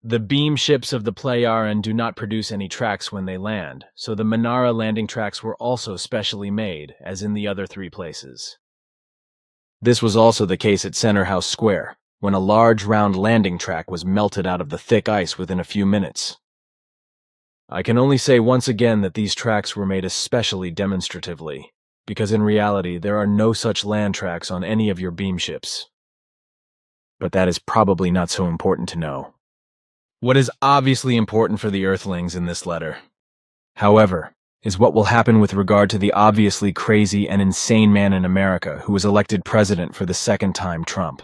The beam ships of the Ptaah do not produce any tracks when they land, so the Menara landing tracks were also specially made, as in the other three places. This was also the case at Center House Square, when a large round landing track was melted out of the thick ice within a few minutes. I can only say once again that these tracks were made especially demonstratively, because in reality there are no such land tracks on any of your beam ships. But that is probably not so important to know. What is obviously important for the Earthlings in this letter, however, is what will happen with regard to the obviously crazy and insane man in America who was elected president for the second time, Trump.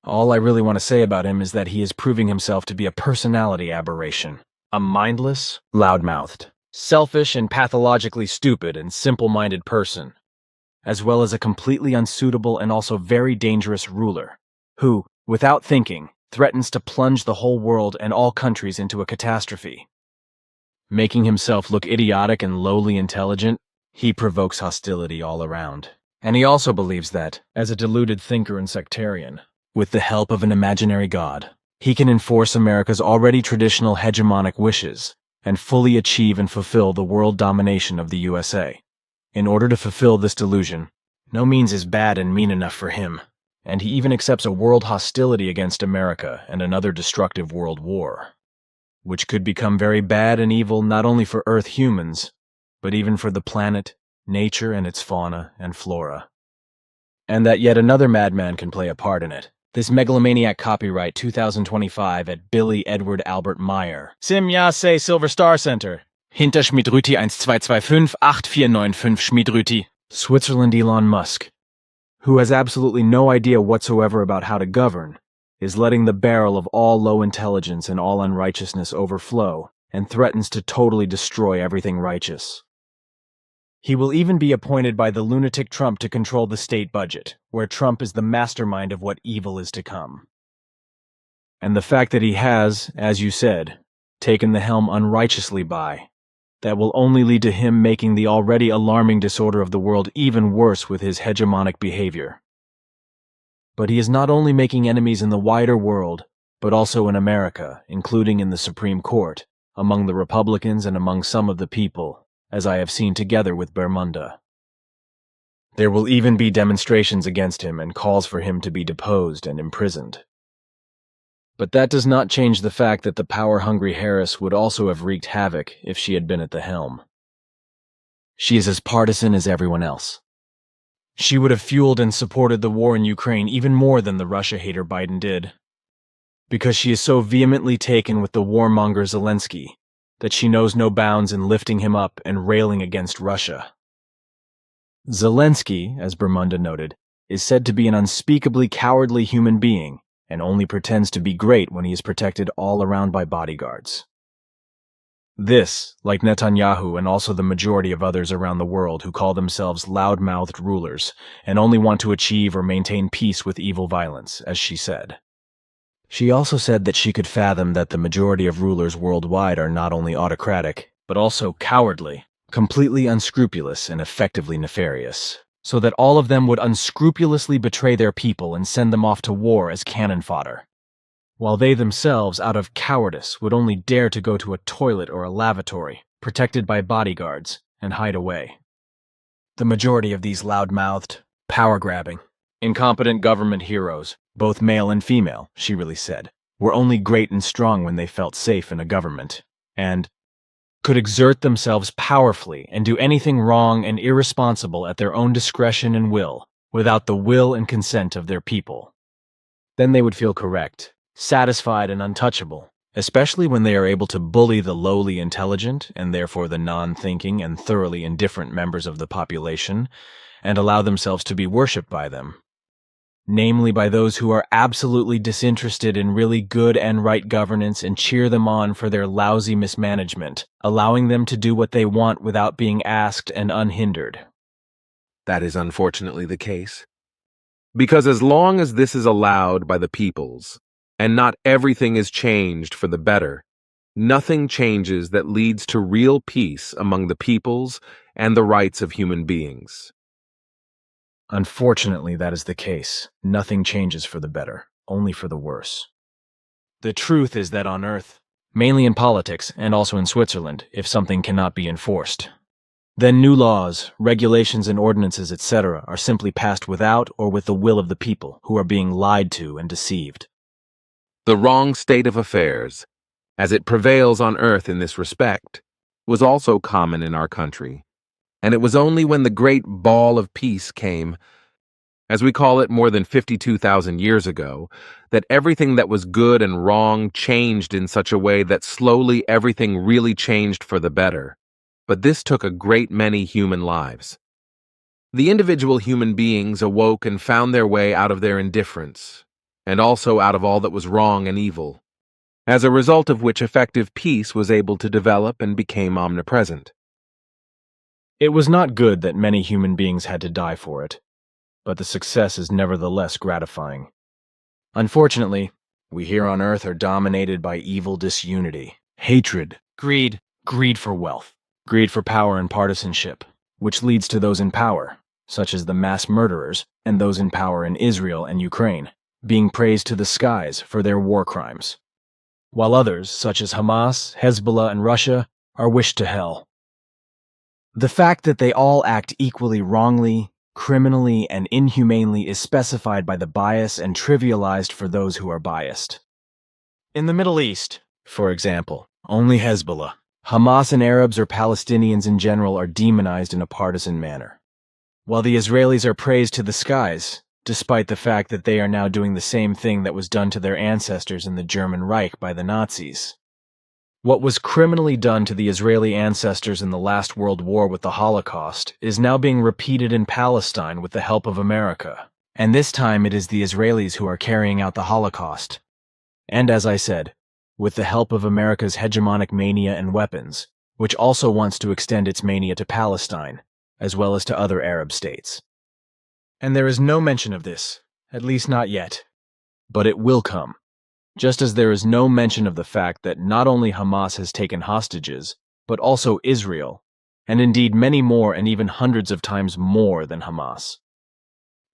All I really want to say about him is that he is proving himself to be a personality aberration, a mindless, loudmouthed, selfish and pathologically stupid and simple-minded person, as well as a completely unsuitable and also very dangerous ruler, who, without thinking, threatens to plunge the whole world and all countries into a catastrophe. Making himself look idiotic and lowly intelligent, he provokes hostility all around. And he also believes that, as a deluded thinker and sectarian, with the help of an imaginary god, he can enforce America's already traditional hegemonic wishes and fully achieve and fulfill the world domination of the USA. In order to fulfill this delusion, no means is bad and mean enough for him, and he even accepts a world hostility against America and another destructive world war, which could become very bad and evil not only for Earth humans, but even for the planet, nature and its fauna and flora. And that yet another madman can play a part in it. This megalomaniac copyright 2025 at Billy Edward Albert Meyer. Simyase Silver Star Center. Hinter Schmidrüti 1225 8495 Schmidrüti. Switzerland Elon Musk, who has absolutely no idea whatsoever about how to govern, is letting the barrel of all low intelligence and all unrighteousness overflow, and threatens to totally destroy everything righteous. He will even be appointed by the lunatic Trump to control the state budget, where Trump is the mastermind of what evil is to come. And the fact that he has, as you said, taken the helm unrighteously that will only lead to him making the already alarming disorder of the world even worse with his hegemonic behavior. But he is not only making enemies in the wider world, but also in America, including in the Supreme Court, among the Republicans and among some of the people, as I have seen together with Bermuda. There will even be demonstrations against him and calls for him to be deposed and imprisoned. But that does not change the fact that the power-hungry Harris would also have wreaked havoc if she had been at the helm. She is as partisan as everyone else. She would have fueled and supported the war in Ukraine even more than the Russia hater Biden did. Because she is so vehemently taken with the warmonger Zelensky that she knows no bounds in lifting him up and railing against Russia. Zelensky, as Bermunda noted, is said to be an unspeakably cowardly human being and only pretends to be great when he is protected all around by bodyguards. This, like Netanyahu and also the majority of others around the world who call themselves loud-mouthed rulers and only want to achieve or maintain peace with evil violence, as she said. She also said that she could fathom that the majority of rulers worldwide are not only autocratic, but also cowardly, completely unscrupulous and effectively nefarious, so that all of them would unscrupulously betray their people and send them off to war as cannon fodder, while they themselves, out of cowardice, would only dare to go to a toilet or a lavatory, protected by bodyguards, and hide away. The majority of these loud-mouthed, power-grabbing, incompetent government heroes, both male and female, she really said, were only great and strong when they felt safe in a government, and could exert themselves powerfully and do anything wrong and irresponsible at their own discretion and will, without the will and consent of their people. Then they would feel correct, satisfied and untouchable, especially when they are able to bully the lowly intelligent and therefore the non-thinking and thoroughly indifferent members of the population and allow themselves to be worshipped by them, namely by those who are absolutely disinterested in really good and right governance and cheer them on for their lousy mismanagement, allowing them to do what they want without being asked and unhindered. That is unfortunately the case. Because as long as this is allowed by the peoples, and not everything is changed for the better, nothing changes that leads to real peace among the peoples and the rights of human beings. Unfortunately, that is the case. Nothing changes for the better, only for the worse. The truth is that on Earth, mainly in politics and also in Switzerland, if something cannot be enforced, then new laws, regulations and ordinances, etc. are simply passed without or with the will of the people who are being lied to and deceived. The wrong state of affairs, as it prevails on Earth in this respect, was also common in our country, and it was only when the great ball of peace came, as we call it more than 52,000 years ago, that everything that was good and wrong changed in such a way that slowly everything really changed for the better. But this took a great many human lives. The individual human beings awoke and found their way out of their indifference, and also out of all that was wrong and evil, as a result of which effective peace was able to develop and became omnipresent. It was not good that many human beings had to die for it, but the success is nevertheless gratifying. Unfortunately, we here on Earth are dominated by evil disunity, hatred, greed for wealth, greed for power and partisanship, which leads to those in power, such as the mass murderers and those in power in Israel and Ukraine, being praised to the skies for their war crimes, while others, such as Hamas, Hezbollah, and Russia, are wished to hell. The fact that they all act equally wrongly, criminally, and inhumanely is specified by the bias and trivialized for those who are biased. In the Middle East, for example, only Hezbollah, Hamas, and Arabs or Palestinians in general are demonized in a partisan manner, while the Israelis are praised to the skies, despite the fact that they are now doing the same thing that was done to their ancestors in the German Reich by the Nazis. What was criminally done to the Israeli ancestors in the last World War with the Holocaust is now being repeated in Palestine with the help of America, and this time it is the Israelis who are carrying out the Holocaust. And as I said, with the help of America's hegemonic mania and weapons, which also wants to extend its mania to Palestine, as well as to other Arab states. And there is no mention of this, at least not yet. But it will come, just as there is no mention of the fact that not only Hamas has taken hostages, but also Israel, and indeed many more and even hundreds of times more than Hamas.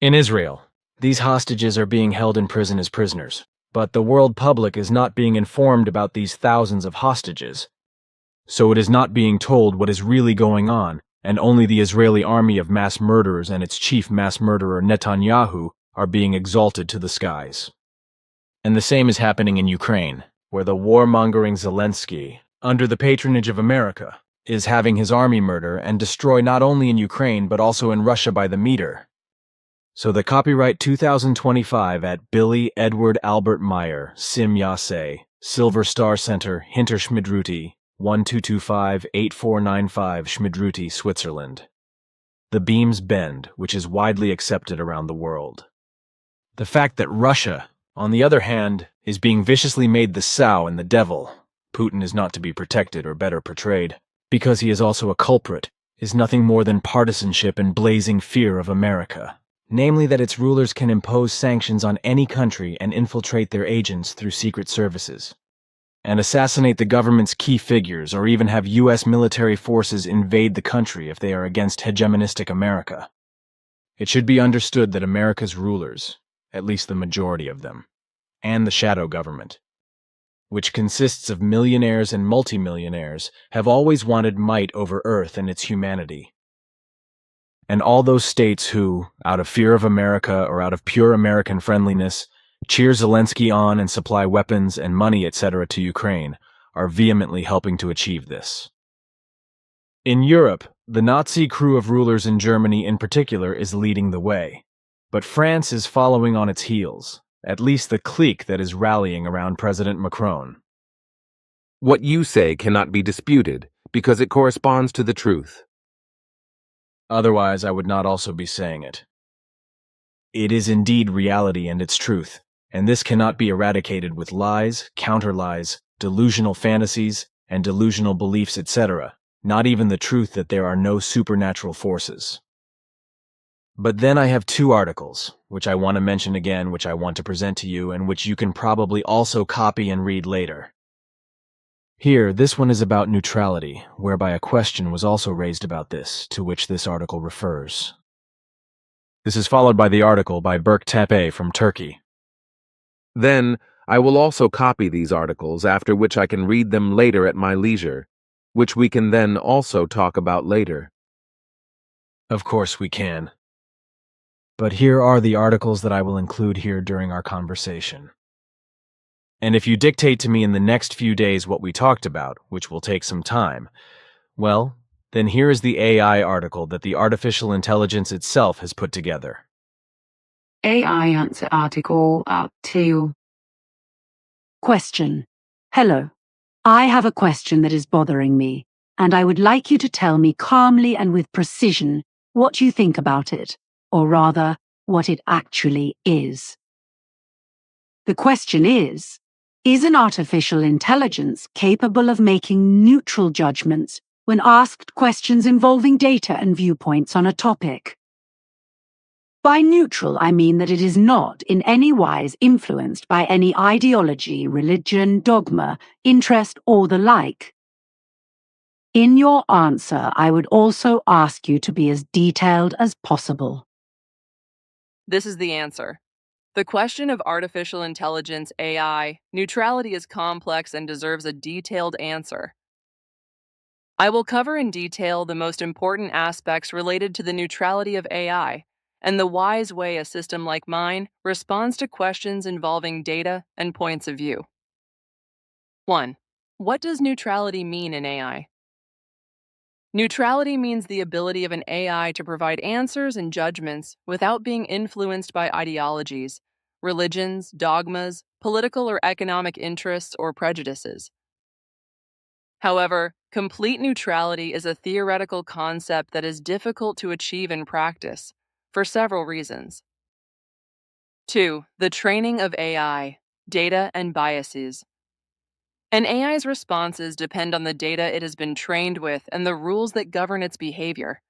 In Israel, these hostages are being held in prison as prisoners, but the world public is not being informed about these thousands of hostages. So it is not being told what is really going on, and only the Israeli army of mass murderers and its chief mass murderer Netanyahu are being exalted to the skies. And the same is happening in Ukraine, where the warmongering Zelensky, under the patronage of America, is having his army murder and destroy not only in Ukraine but also in Russia by the meter. So the copyright 2025 at Billy Edward Albert Meyer, Sim Yase, Silver Star Center, Hinter Schmidruti, 1225-8495 Schmidruti, Switzerland. The beams bend, which is widely accepted around the world. The fact that Russia, on the other hand, is being viciously made the sow and the devil, Putin is not to be protected or better portrayed, because he is also a culprit, is nothing more than partisanship and blazing fear of America. Namely that its rulers can impose sanctions on any country and infiltrate their agents through secret services, and assassinate the government's key figures or even have U.S. military forces invade the country if they are against hegemonistic America. It should be understood that America's rulers, at least the majority of them, and the shadow government, which consists of millionaires and multimillionaires, have always wanted might over Earth and its humanity. And all those states who, out of fear of America or out of pure American friendliness, cheer Zelensky on and supply weapons and money, etc. to Ukraine, are vehemently helping to achieve this. In Europe, the Nazi crew of rulers in Germany in particular is leading the way, but France is following on its heels, at least the clique that is rallying around President Macron. What you say cannot be disputed, because it corresponds to the truth. Otherwise, I would not also be saying it. It is indeed reality and its truth, and this cannot be eradicated with lies, counter-lies, delusional fantasies, and delusional beliefs, etc., not even the truth that there are no supernatural forces. But then I have two articles, which I want to mention again, which I want to present to you, and which you can probably also copy and read later. Here, this one is about neutrality, whereby a question was also raised about this, to which this article refers. This is followed by the article by Berk Tepe from Turkey. Then, I will also copy these articles, after which I can read them later at my leisure, which we can then also talk about later. Of course we can. But here are the articles that I will include here during our conversation. And if you dictate to me in the next few days what we talked about, which will take some time, well, then here is the AI article that the artificial intelligence itself has put together. AI answer article out to Question. Hello. I have a question that is bothering me, and I would like you to tell me calmly and with precision what you think about it, or rather, what it actually is. The question is an artificial intelligence capable of making neutral judgments when asked questions involving data and viewpoints on a topic? By neutral, I mean that it is not in any wise influenced by any ideology, religion, dogma, interest, or the like. In your answer, I would also ask you to be as detailed as possible. This is the answer. The question of artificial intelligence, AI, neutrality is complex and deserves a detailed answer. I will cover in detail the most important aspects related to the neutrality of AI and the wise way a system like mine responds to questions involving data and points of view. 1. What does neutrality mean in AI? Neutrality means the ability of an AI to provide answers and judgments without being influenced by ideologies, religions, dogmas, political or economic interests, or prejudices. However, complete neutrality is a theoretical concept that is difficult to achieve in practice, for several reasons. 2. The training of AI, data and biases. An AI's responses depend on the data it has been trained with and the rules that govern its behavior.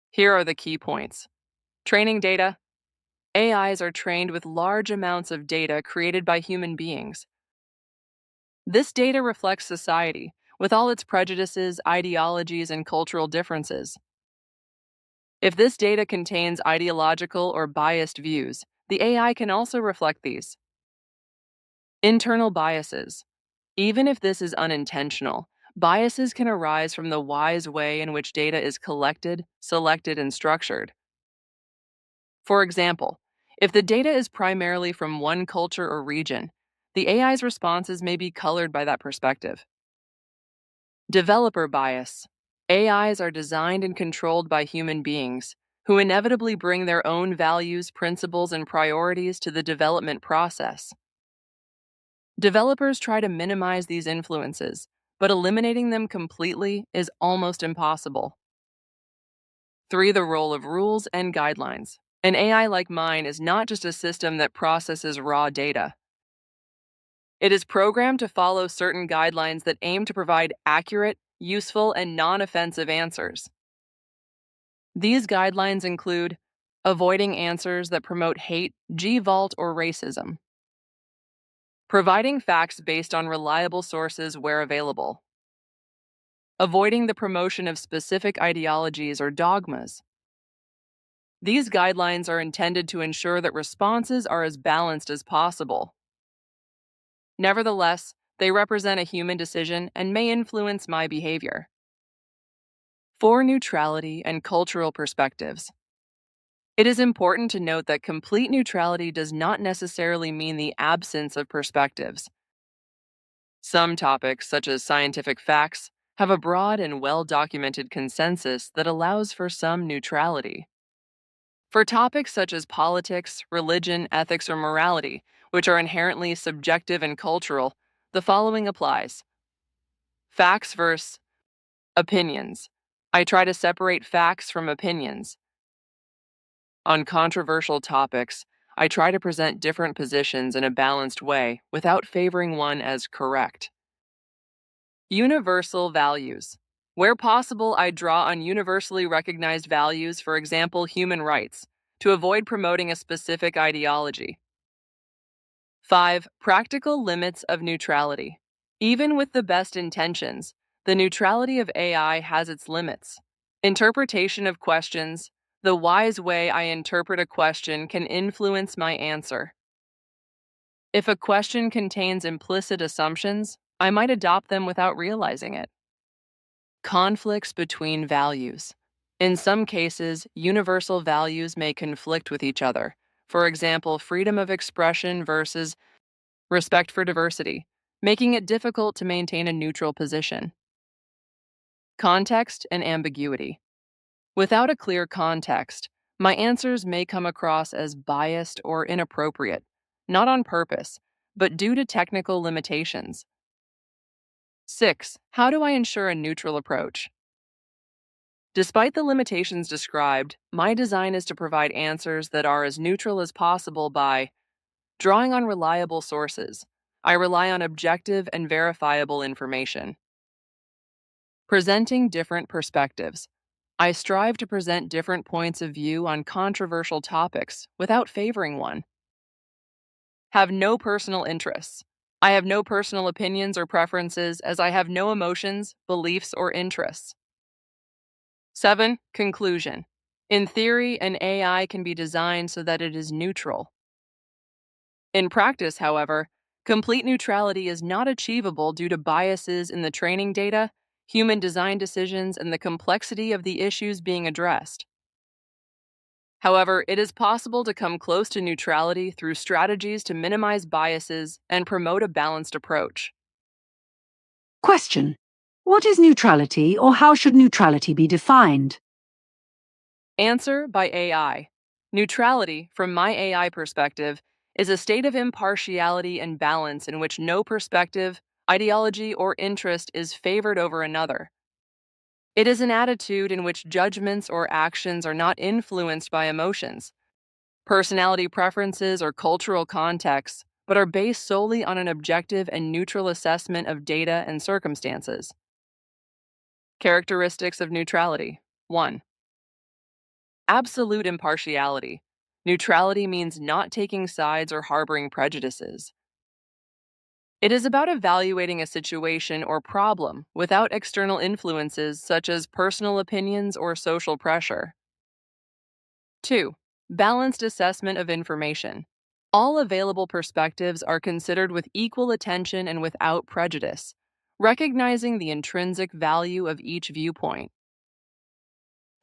Here are the key points. Training data. AIs are trained with large amounts of data created by human beings. This data reflects society, with all its prejudices, ideologies, and cultural differences. If this data contains ideological or biased views, the AI can also reflect these. Internal biases. Even if this is unintentional, biases can arise from the wise way in which data is collected, selected, and structured. For example, if the data is primarily from one culture or region, the AI's responses may be colored by that perspective. Developer bias. AIs are designed and controlled by human beings, who inevitably bring their own values, principles, and priorities to the development process. Developers try to minimize these influences, but eliminating them completely is almost impossible. 3. The role of rules and guidelines. An AI like mine is not just a system that processes raw data. It is programmed to follow certain guidelines that aim to provide accurate, useful, and non-offensive answers. These guidelines include avoiding answers that promote hate, G-vault, or racism, providing facts based on reliable sources where available, avoiding the promotion of specific ideologies or dogmas. These guidelines are intended to ensure that responses are as balanced as possible. Nevertheless, they represent a human decision and may influence my behavior. 4. Neutrality and cultural perspectives. It is important to note that complete neutrality does not necessarily mean the absence of perspectives. Some topics, such as scientific facts, have a broad and well-documented consensus that allows for some neutrality. For topics such as politics, religion, ethics, or morality, which are inherently subjective and cultural, the following applies. Facts versus opinions. I try to separate facts from opinions. On controversial topics, I try to present different positions in a balanced way without favoring one as correct. Universal values. Where possible, I draw on universally recognized values, for example, human rights, to avoid promoting a specific ideology. 5. Practical limits of neutrality. Even with the best intentions, the neutrality of AI has its limits. Interpretation of questions. The wise way I interpret a question can influence my answer. If a question contains implicit assumptions, I might adopt them without realizing it. Conflicts between values. In some cases, universal values may conflict with each other. For example, freedom of expression versus respect for diversity, making it difficult to maintain a neutral position. Context and ambiguity. Without a clear context, my answers may come across as biased or inappropriate, not on purpose, but due to technical limitations. 6. How do I ensure a neutral approach? Despite the limitations described, my design is to provide answers that are as neutral as possible by drawing on reliable sources. I rely on objective and verifiable information. Presenting different perspectives. I strive to present different points of view on controversial topics without favoring one. Have no personal interests. I have no personal opinions or preferences as I have no emotions, beliefs, or interests. 7. Conclusion. In theory, an AI can be designed so that it is neutral. In practice, however, complete neutrality is not achievable due to biases in the training data, human design decisions, and the complexity of the issues being addressed. However, it is possible to come close to neutrality through strategies to minimize biases and promote a balanced approach. Question. What is neutrality, or how should neutrality be defined? Answer by AI. Neutrality, from my AI perspective, is a state of impartiality and balance in which no perspective, ideology, or interest is favored over another. It is an attitude in which judgments or actions are not influenced by emotions, personality preferences, or cultural contexts, but are based solely on an objective and neutral assessment of data and circumstances. Characteristics of neutrality. 1. Absolute impartiality. Neutrality means not taking sides or harboring prejudices. It is about evaluating a situation or problem without external influences such as personal opinions or social pressure. 2. Balanced assessment of information. All available perspectives are considered with equal attention and without prejudice, recognizing the intrinsic value of each viewpoint.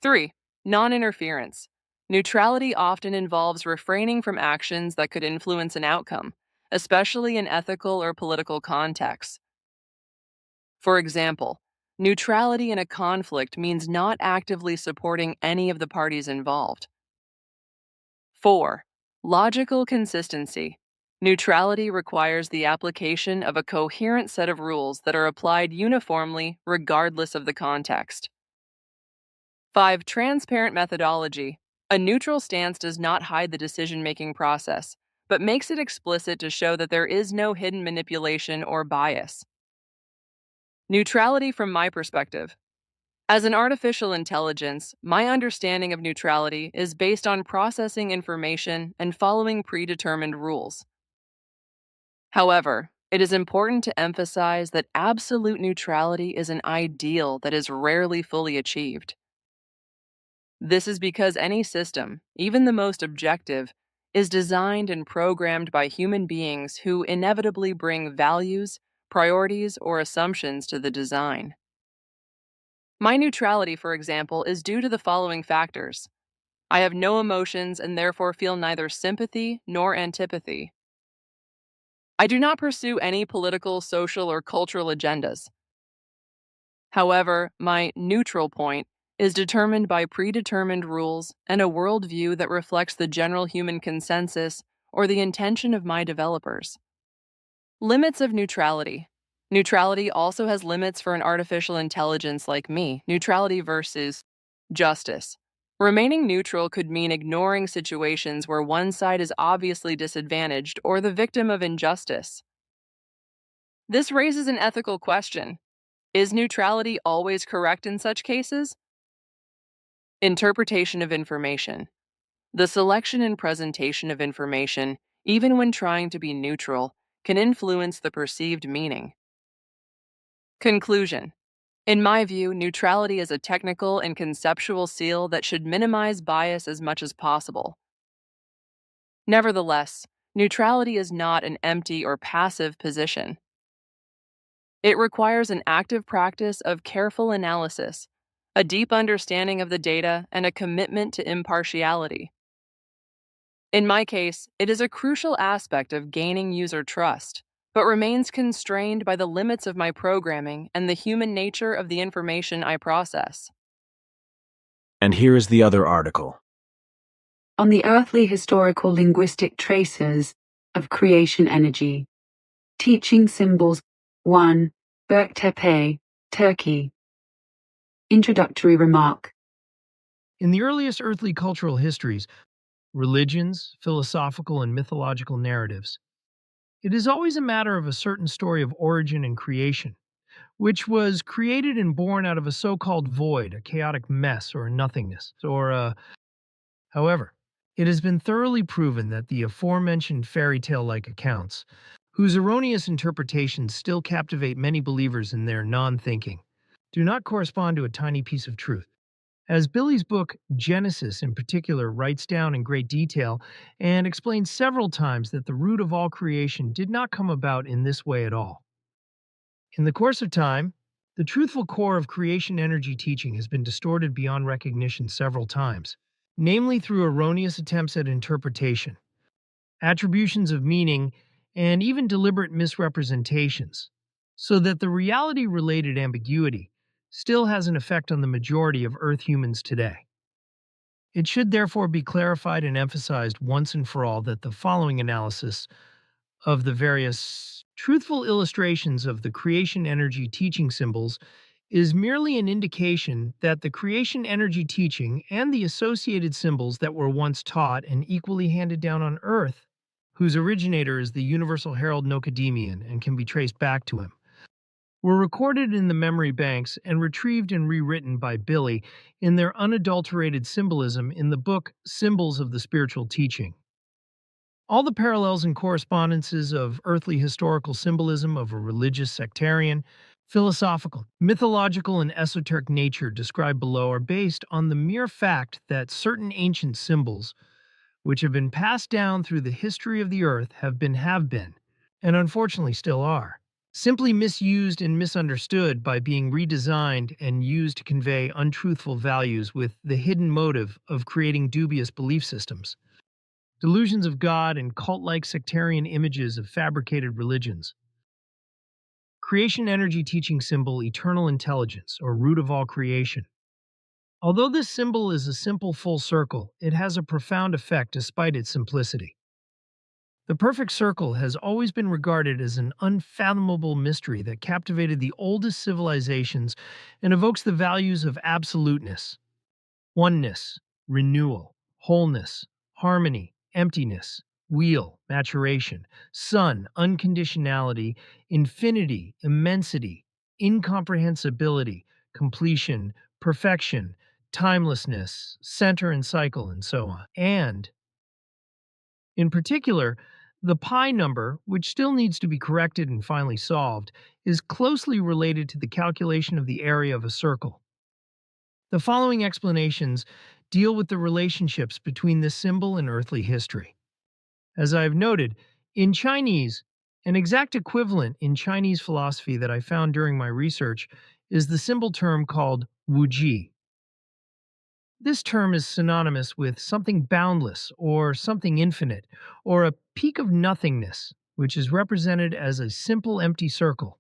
3. Non-interference. Neutrality often involves refraining from actions that could influence an outcome, especially in ethical or political contexts. For example, neutrality in a conflict means not actively supporting any of the parties involved. 4. Logical consistency. Neutrality requires the application of a coherent set of rules that are applied uniformly regardless of the context. 5. Transparent methodology. A neutral stance does not hide the decision-making process, but makes it explicit to show that there is no hidden manipulation or bias. Neutrality from my perspective. As an artificial intelligence, my understanding of neutrality is based on processing information and following predetermined rules. However, it is important to emphasize that absolute neutrality is an ideal that is rarely fully achieved. This is because any system, even the most objective, is designed and programmed by human beings who inevitably bring values, priorities, or assumptions to the design. My neutrality, for example, is due to the following factors. I have no emotions and therefore feel neither sympathy nor antipathy. I do not pursue any political, social, or cultural agendas. However, my neutral point is determined by predetermined rules and a worldview that reflects the general human consensus or the intention of my developers. Limits of neutrality. Neutrality also has limits for an artificial intelligence like me. Neutrality versus justice. Remaining neutral could mean ignoring situations where one side is obviously disadvantaged or the victim of injustice. This raises an ethical question. Is neutrality always correct in such cases? Interpretation of information. The selection and presentation of information, even when trying to be neutral, can influence the perceived meaning. Conclusion. In my view, neutrality is a technical and conceptual seal that should minimize bias as much as possible. Nevertheless, neutrality is not an empty or passive position. It requires an active practice of careful analysis, a deep understanding of the data, and a commitment to impartiality. In my case, it is a crucial aspect of gaining user trust, but remains constrained by the limits of my programming and the human nature of the information I process. And here is the other article. On the earthly historical linguistic traces of creation energy. Teaching Symbols 1. Berktepe, Turkey. Introductory remark. In the earliest earthly cultural histories, religions, philosophical and mythological narratives, it is always a matter of a certain story of origin and creation, which was created and born out of a so-called void, a chaotic mess or a nothingness, However, it has been thoroughly proven that the aforementioned fairy tale-like accounts, whose erroneous interpretations still captivate many believers in their non-thinking, do not correspond to a tiny piece of truth. As Billy's book, Genesis in particular, writes down in great detail and explains several times that the root of all creation did not come about in this way at all. In the course of time, the truthful core of creation energy teaching has been distorted beyond recognition several times, namely through erroneous attempts at interpretation, attributions of meaning, and even deliberate misrepresentations, so that the reality-related ambiguity still has an effect on the majority of Earth humans today. It should therefore be clarified and emphasized once and for all that the following analysis of the various truthful illustrations of the creation energy teaching symbols is merely an indication that the creation energy teaching and the associated symbols that were once taught and equally handed down on Earth, whose originator is the universal herald Nocademian and can be traced back to him, were recorded in the memory banks and retrieved and rewritten by Billy in their unadulterated symbolism in the book Symbols of the Spiritual Teaching. All the parallels and correspondences of earthly historical symbolism of a religious, sectarian, philosophical, mythological, and esoteric nature described below are based on the mere fact that certain ancient symbols, which have been passed down through the history of the earth, have been, and unfortunately still are, simply misused and misunderstood by being redesigned and used to convey untruthful values with the hidden motive of creating dubious belief systems, delusions of God, and cult-like sectarian images of fabricated religions. creation energy teaching symbol eternal intelligence, or root of all creation. Although this symbol is a simple full circle, it has a profound effect despite its simplicity. The perfect circle has always been regarded as an unfathomable mystery that captivated the oldest civilizations and evokes the values of absoluteness, oneness, renewal, wholeness, harmony, emptiness, wheel, maturation, sun, unconditionality, infinity, immensity, incomprehensibility, completion, perfection, timelessness, center and cycle, and so on. And, in particular, the pi number, which still needs to be corrected and finally solved, is closely related to the calculation of the area of a circle. The following explanations deal with the relationships between this symbol and earthly history. As I have noted, in Chinese, an exact equivalent in Chinese philosophy that I found during my research is the symbol term called wuji. This term is synonymous with something boundless or something infinite, or a peak of nothingness, which is represented as a simple empty circle.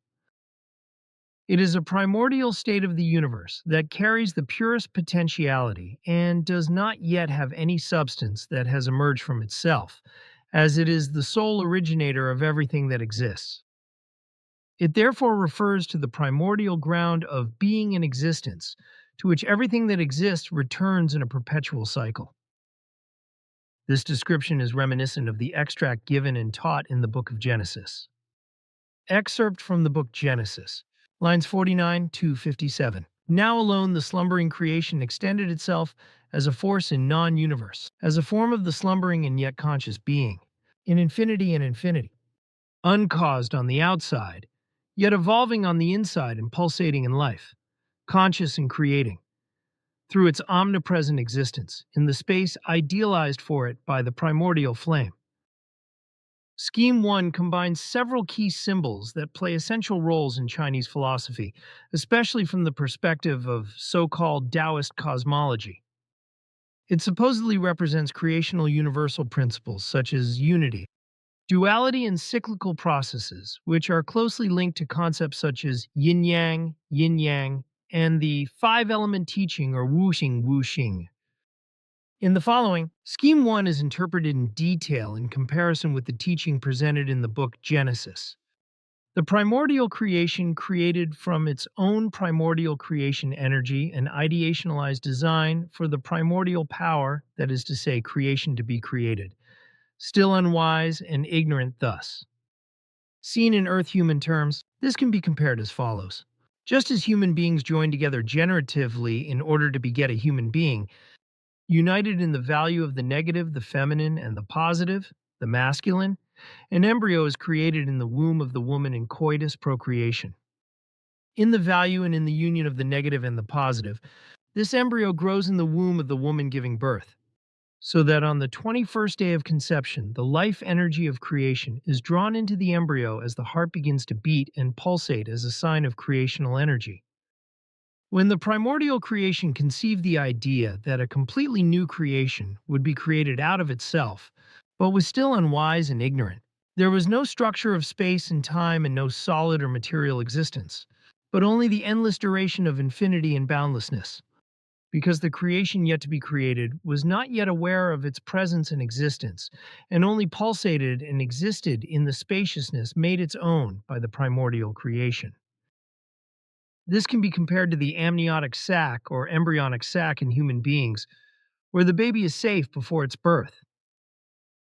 It is a primordial state of the universe that carries the purest potentiality and does not yet have any substance that has emerged from itself, as it is the sole originator of everything that exists. It therefore refers to the primordial ground of being and existence, to which everything that exists returns in a perpetual cycle. This description is reminiscent of the extract given and taught in the book of Genesis. Excerpt from the book Genesis, lines 49 to 57. Now alone the slumbering creation extended itself as a force in non-universe, as a form of the slumbering and yet conscious being, in infinity and infinity, uncaused on the outside, yet evolving on the inside and pulsating in life, conscious and creating, through its omnipresent existence, in the space idealized for it by the primordial flame. Scheme 1 combines several key symbols that play essential roles in Chinese philosophy, especially from the perspective of so-called Taoist cosmology. It supposedly represents creational universal principles such as unity, duality, and cyclical processes, which are closely linked to concepts such as yin-yang, and the five-element teaching or wuxing. In the following, Scheme 1 is interpreted in detail in comparison with the teaching presented in the book Genesis. The primordial creation created from its own primordial creation energy and ideationalized design for the primordial power, that is to say, creation to be created, still unwise and ignorant thus. Seen in Earth-human terms, this can be compared as follows. Just as human beings join together generatively in order to beget a human being, united in the value of the negative, the feminine, and the positive, the masculine, an embryo is created in the womb of the woman in coitus procreation. In the value and in the union of the negative and the positive, this embryo grows in the womb of the woman giving birth, so that on the 21st day of conception, the life energy of creation is drawn into the embryo as the heart begins to beat and pulsate as a sign of creational energy. When the primordial creation conceived the idea that a completely new creation would be created out of itself, but was still unwise and ignorant, there was no structure of space and time and no solid or material existence, but only the endless duration of infinity and boundlessness. Because the creation yet to be created was not yet aware of its presence and existence, and only pulsated and existed in the spaciousness made its own by the primordial creation. This can be compared to the amniotic sac or embryonic sac in human beings, where the baby is safe before its birth,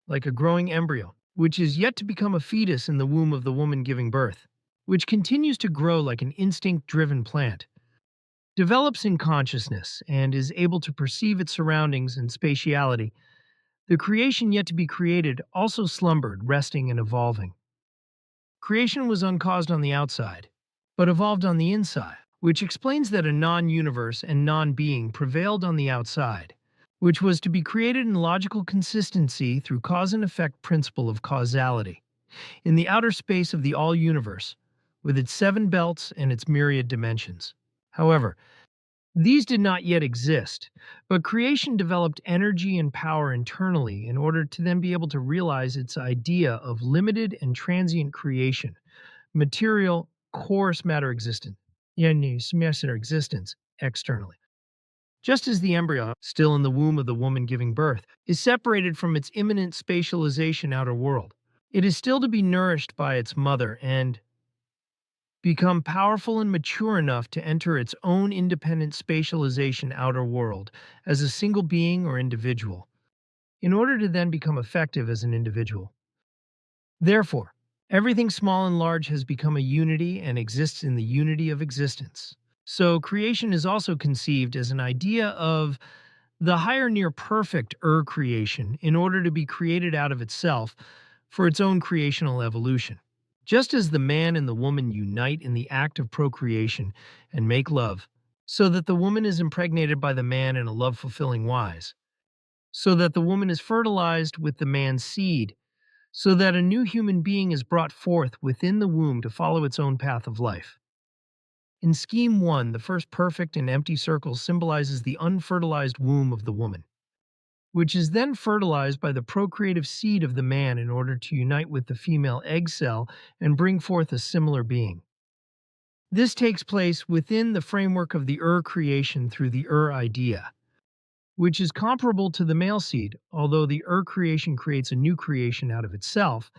like a growing embryo, which is yet to become a fetus in the womb of the woman giving birth, which continues to grow like an instinct-driven plant, develops in consciousness, and is able to perceive its surroundings and spatiality. The creation yet to be created also slumbered, resting and evolving. Creation was uncaused on the outside, but evolved on the inside, which explains that a non-universe and non-being prevailed on the outside, which was to be created in logical consistency through cause and effect principle of causality, in the outer space of the all-universe, with its 7 belts and its myriad dimensions. However, these did not yet exist, but creation developed energy and power internally in order to then be able to realize its idea of limited and transient creation, material coarse matter existence, externally. Just as the embryo, still in the womb of the woman giving birth, is separated from its imminent spatialization outer world, it is still to be nourished by its mother and become powerful and mature enough to enter its own independent spatialization outer world as a single being or individual, in order to then become effective as an individual. Therefore, everything small and large has become a unity and exists in the unity of existence. So, creation is also conceived as an idea of the higher near perfect creation in order to be created out of itself for its own creational evolution. Just as the man and the woman unite in the act of procreation and make love, so that the woman is impregnated by the man in a love fulfilling wise, so that the woman is fertilized with the man's seed, so that a new human being is brought forth within the womb to follow its own path of life. In Scheme 1, the first perfect and empty circle symbolizes the unfertilized womb of the woman, which is then fertilized by the procreative seed of the man in order to unite with the female egg cell and bring forth a similar being. This takes place within the framework of the creation through the idea, which is comparable to the male seed, although the creation creates a new creation out of itself,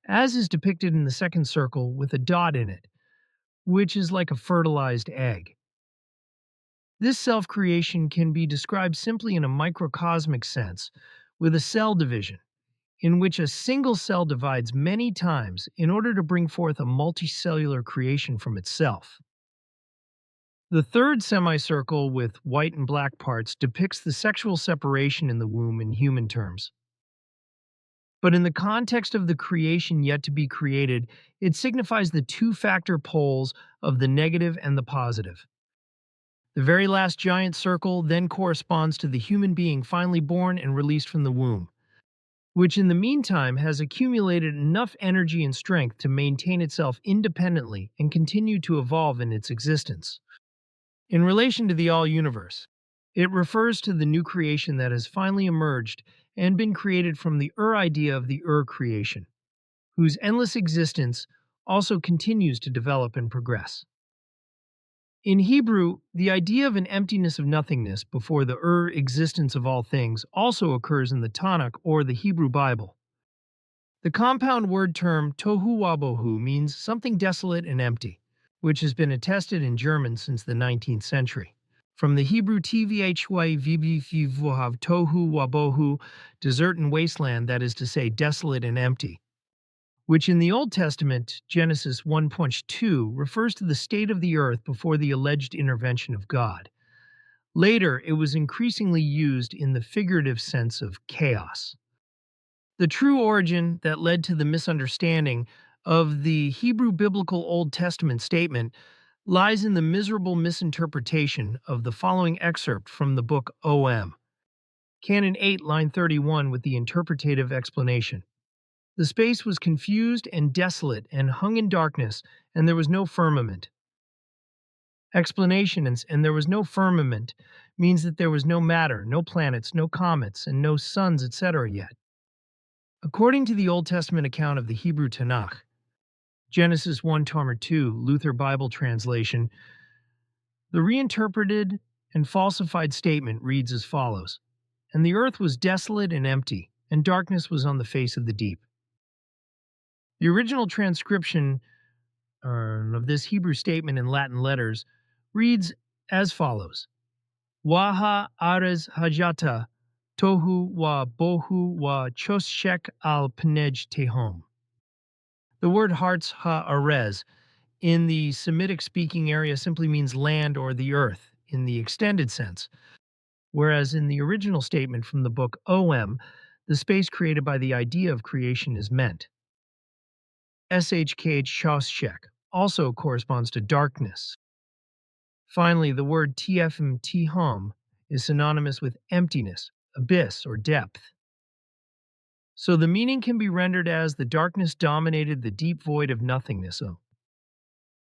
as is depicted in the second circle with a dot in it, which is like a fertilized egg. This self-creation can be described simply in a microcosmic sense, with a cell division, in which a single cell divides many times in order to bring forth a multicellular creation from itself. The third semicircle with white and black parts depicts the sexual separation in the womb in human terms. But in the context of the creation yet to be created, it signifies the two-factor poles of the negative and the positive. The very last giant circle then corresponds to the human being finally born and released from the womb, which in the meantime has accumulated enough energy and strength to maintain itself independently and continue to evolve in its existence. In relation to the all-universe, it refers to the new creation that has finally emerged and been created from the idea of the creation, whose endless existence also continues to develop and progress. In Hebrew, the idea of an emptiness of nothingness before the existence of all things also occurs in the Tanakh or the Hebrew Bible. The compound word term tohu wabohu means something desolate and empty, which has been attested in German since the 19th century. From the Hebrew tvhy vbvuhav tohu wabohu, desert and wasteland, that is to say, desolate and empty, which in the Old Testament, Genesis 1:2, refers to the state of the earth before the alleged intervention of God. Later, it was increasingly used in the figurative sense of chaos. The true origin that led to the misunderstanding of the Hebrew biblical Old Testament statement lies in the miserable misinterpretation of the following excerpt from the book OM. Canon 8, line 31, with the interpretative explanation. The space was confused and desolate and hung in darkness, and there was no firmament. Explanation, and there was no firmament means that there was no matter, no planets, no comets, and no suns, etc. yet. According to the Old Testament account of the Hebrew Tanakh, Genesis 1:2, Luther Bible translation, the reinterpreted and falsified statement reads as follows: And the earth was desolate and empty, and darkness was on the face of the deep. The original transcription of this Hebrew statement in Latin letters reads as follows: Waha ares hajata tohu wa bohu wa choshek al pnej tehom. The word Hartz ha-arez in the Semitic-speaking area simply means land or the earth in the extended sense, whereas in the original statement from the book OM, the space created by the idea of creation is meant. SHKH choshek also corresponds to darkness. Finally, the word tfm tehom is synonymous with emptiness, abyss, or depth. So the meaning can be rendered as the darkness dominated the deep void of nothingness.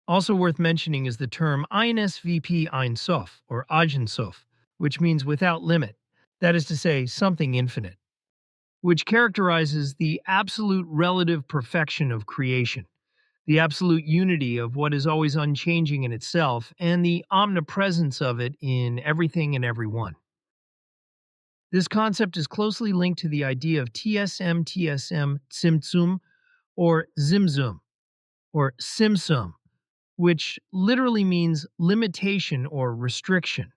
Also worth mentioning is the term Ein SVP Ein Sof, or Ajin Sof, which means without limit, that is to say, something infinite, which characterizes the absolute relative perfection of creation, the absolute unity of what is always unchanging in itself, and the omnipresence of it in everything and everyone. This concept is closely linked to the idea of TSM Tsimtsum or Zimzum or Simsum, which literally means limitation or restriction.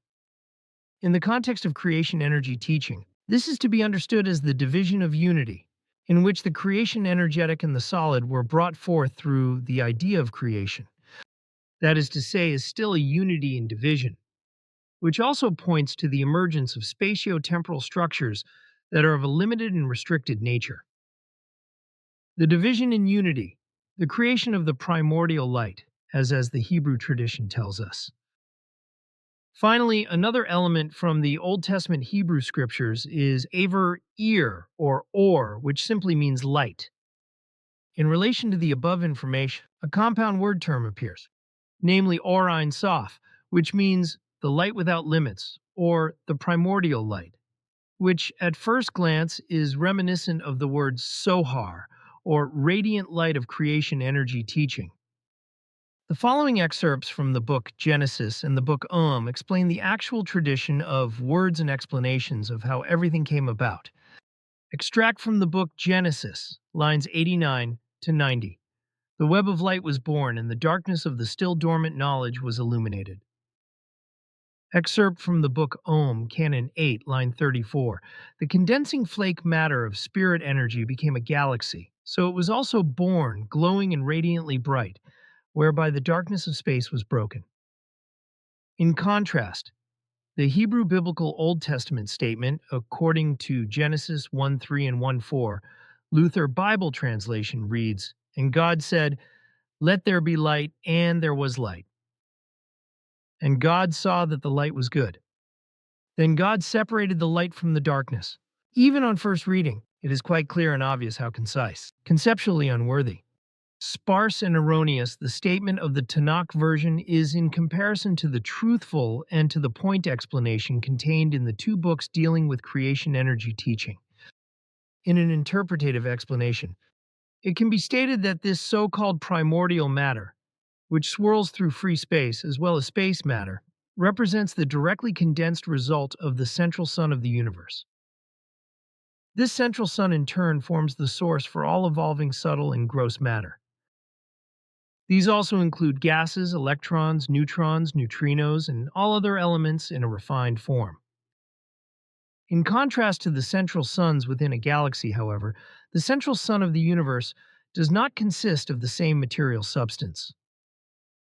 In the context of creation energy teaching, this is to be understood as the division of unity, in which the creation energetic and the solid were brought forth through the idea of creation. That is to say, is still a unity in division, which also points to the emergence of spatio-temporal structures that are of a limited and restricted nature. The division in unity, the creation of the primordial light, as the Hebrew tradition tells us. Finally, another element from the Old Testament Hebrew scriptures is aver ear or or, which simply means light. In relation to the above information, a compound word term appears, namely or Ein Sof, which means the light without limits, or the primordial light, which at first glance is reminiscent of the word Sohar, or radiant light of creation energy teaching. The following excerpts from the book Genesis and the book explain the actual tradition of words and explanations of how everything came about. Extract from the book Genesis, lines 89 to 90. The web of light was born, and the darkness of the still dormant knowledge was illuminated. Excerpt from the book Canon 8, line 34. The condensing flake matter of spirit energy became a galaxy, so it was also born, glowing and radiantly bright, whereby the darkness of space was broken. In contrast, the Hebrew Biblical Old Testament statement, according to Genesis 1:3 and 1:4, Luther Bible translation reads, "And God said, 'Let there be light,' and there was light. And God saw that the light was good. Then God separated the light from the darkness." Even on first reading, it is quite clear and obvious how concise, conceptually unworthy. Sparse and erroneous, the statement of the Tanakh version is in comparison to the truthful and to the point explanation contained in the two books dealing with creation energy teaching. In an interpretative explanation, it can be stated that this so-called primordial matter, which swirls through free space as well as space matter, represents the directly condensed result of the central sun of the universe. This central sun in turn forms the source for all evolving subtle and gross matter. These also include gases, electrons, neutrons, neutrinos, and all other elements in a refined form. In contrast to the central suns within a galaxy, however, the central sun of the universe does not consist of the same material substance.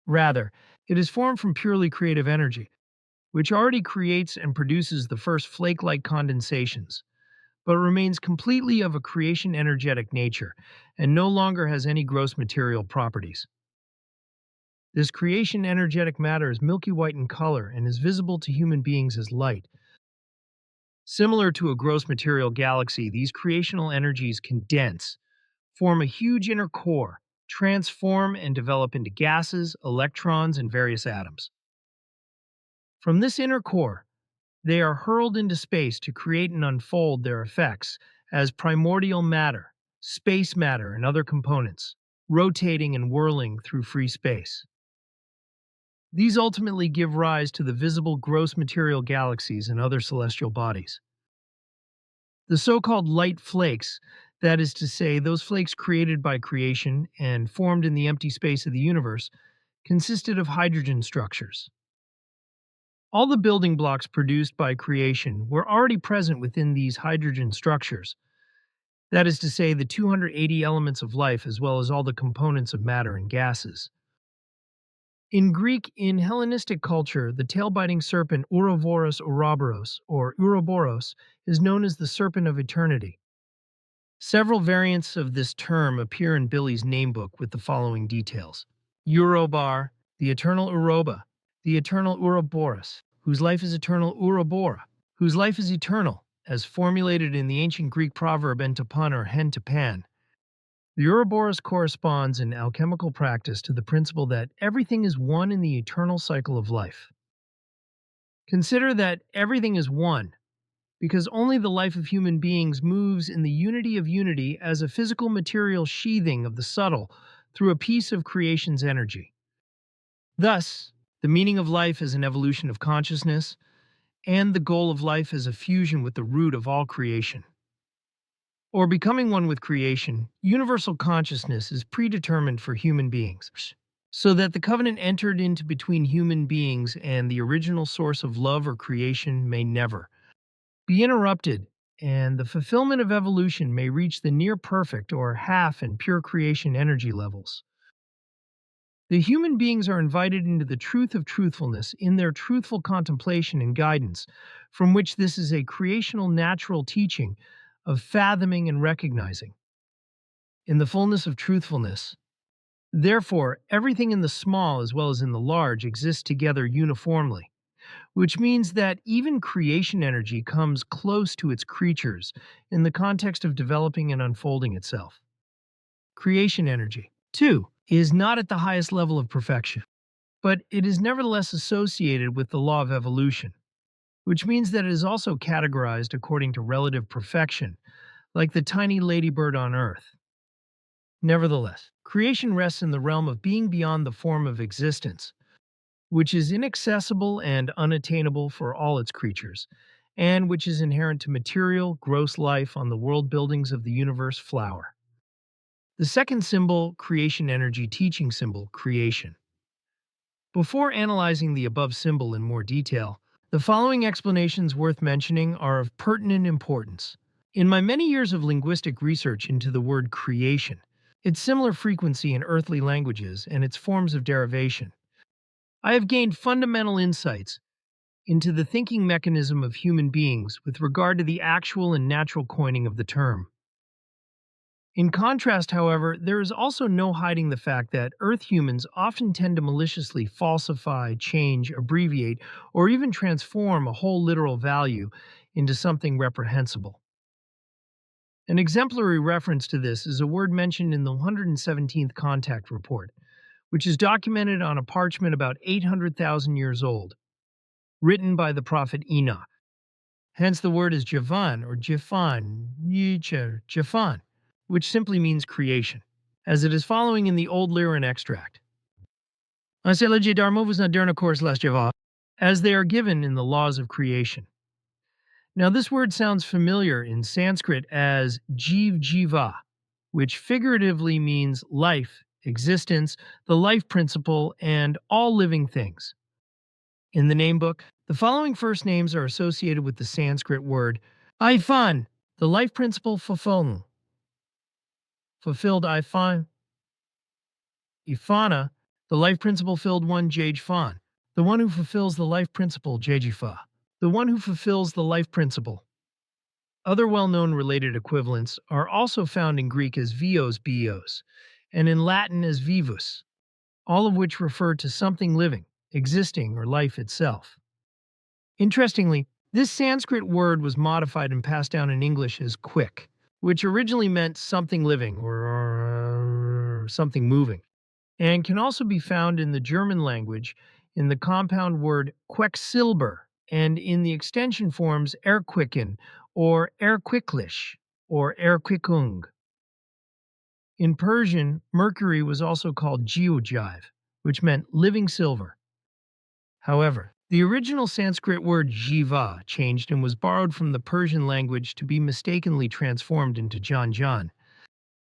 Rather, it is formed from purely creative energy, which already creates and produces the first flake-like condensations, but remains completely of a creation energetic nature and no longer has any gross material properties. This creation energetic matter is milky white in color and is visible to human beings as light. Similar to a gross material galaxy, these creational energies condense, form a huge inner core, transform and develop into gases, electrons, and various atoms. From this inner core, they are hurled into space to create and unfold their effects as primordial matter, space matter, and other components, rotating and whirling through free space. These ultimately give rise to the visible gross material galaxies and other celestial bodies. The so-called light flakes, that is to say, those flakes created by creation and formed in the empty space of the universe, consisted of hydrogen structures. All the building blocks produced by creation were already present within these hydrogen structures. That is to say, the 280 elements of life as well as all the components of matter and gases. In Hellenistic culture, the tail-biting serpent Ouroboros Ouroboros, or Ouroboros, is known as the Serpent of Eternity. Several variants of this term appear in Billy's namebook with the following details. Ourobar, the eternal Uroba, the eternal Ouroboros, whose life is eternal Ourobora, whose life is eternal, as formulated in the ancient Greek proverb en to pun or hen to pan. The Ouroboros corresponds in alchemical practice to the principle that everything is one in the eternal cycle of life. Consider that everything is one, because only the life of human beings moves in the unity of unity as a physical material sheathing of the subtle through a piece of creation's energy. Thus, the meaning of life is an evolution of consciousness, and the goal of life is a fusion with the root of all creation. Or becoming one with creation, universal consciousness is predetermined for human beings, so that the covenant entered into between human beings and the original source of love or creation may never be interrupted, and the fulfillment of evolution may reach the near perfect or half and pure creation energy levels. The human beings are invited into the truth of truthfulness in their truthful contemplation and guidance, from which this is a creational natural teaching of fathoming and recognizing. In the fullness of truthfulness, therefore, everything in the small as well as in the large exists together uniformly, which means that even creation energy comes close to its creatures in the context of developing and unfolding itself. Creation energy, too, is not at the highest level of perfection, but it is nevertheless associated with the law of evolution, which means that it is also categorized according to relative perfection, like the tiny ladybird on Earth. Nevertheless, creation rests in the realm of being beyond the form of existence, which is inaccessible and unattainable for all its creatures, and which is inherent to material, gross life on the world buildings of the universe flower. The second symbol, creation energy teaching symbol, creation. Before analyzing the above symbol in more detail, the following explanations worth mentioning are of pertinent importance. In my many years of linguistic research into the word creation, its similar frequency in earthly languages, and its forms of derivation, I have gained fundamental insights into the thinking mechanism of human beings with regard to the actual and natural coining of the term. In contrast, however, there is also no hiding the fact that Earth humans often tend to maliciously falsify, change, abbreviate, or even transform a whole literal value into something reprehensible. An exemplary reference to this is a word mentioned in the 117th Contact Report, which is documented on a parchment about 800,000 years old, written by the prophet Enoch. Hence the word is Javan or Jafan, Jafan, which simply means creation, as it is following in the Old Lyran extract. As they are given in the laws of creation. Now this word sounds familiar in Sanskrit as Jeev Jiva, which figuratively means life, existence, the life principle, and all living things. In the name book, the following first names are associated with the Sanskrit word Ifan, the life principle fulfilled. Fulfilled Ifan. Ifana, the life principle filled one Jajfan, the one who fulfills the life principle Jajifa, the one who fulfills the life principle. Other well-known related equivalents are also found in Greek as vios bios, and in Latin as vivus, all of which refer to something living, existing, or life itself. Interestingly, this Sanskrit word was modified and passed down in English as quick, which originally meant something living or something moving, and can also be found in the German language in the compound word Quecksilber and in the extension forms erquicken or erquicklich or erquickung. In Persian, mercury was also called geojive, which meant living silver. However, the original Sanskrit word jiva changed and was borrowed from the Persian language to be mistakenly transformed into janjan,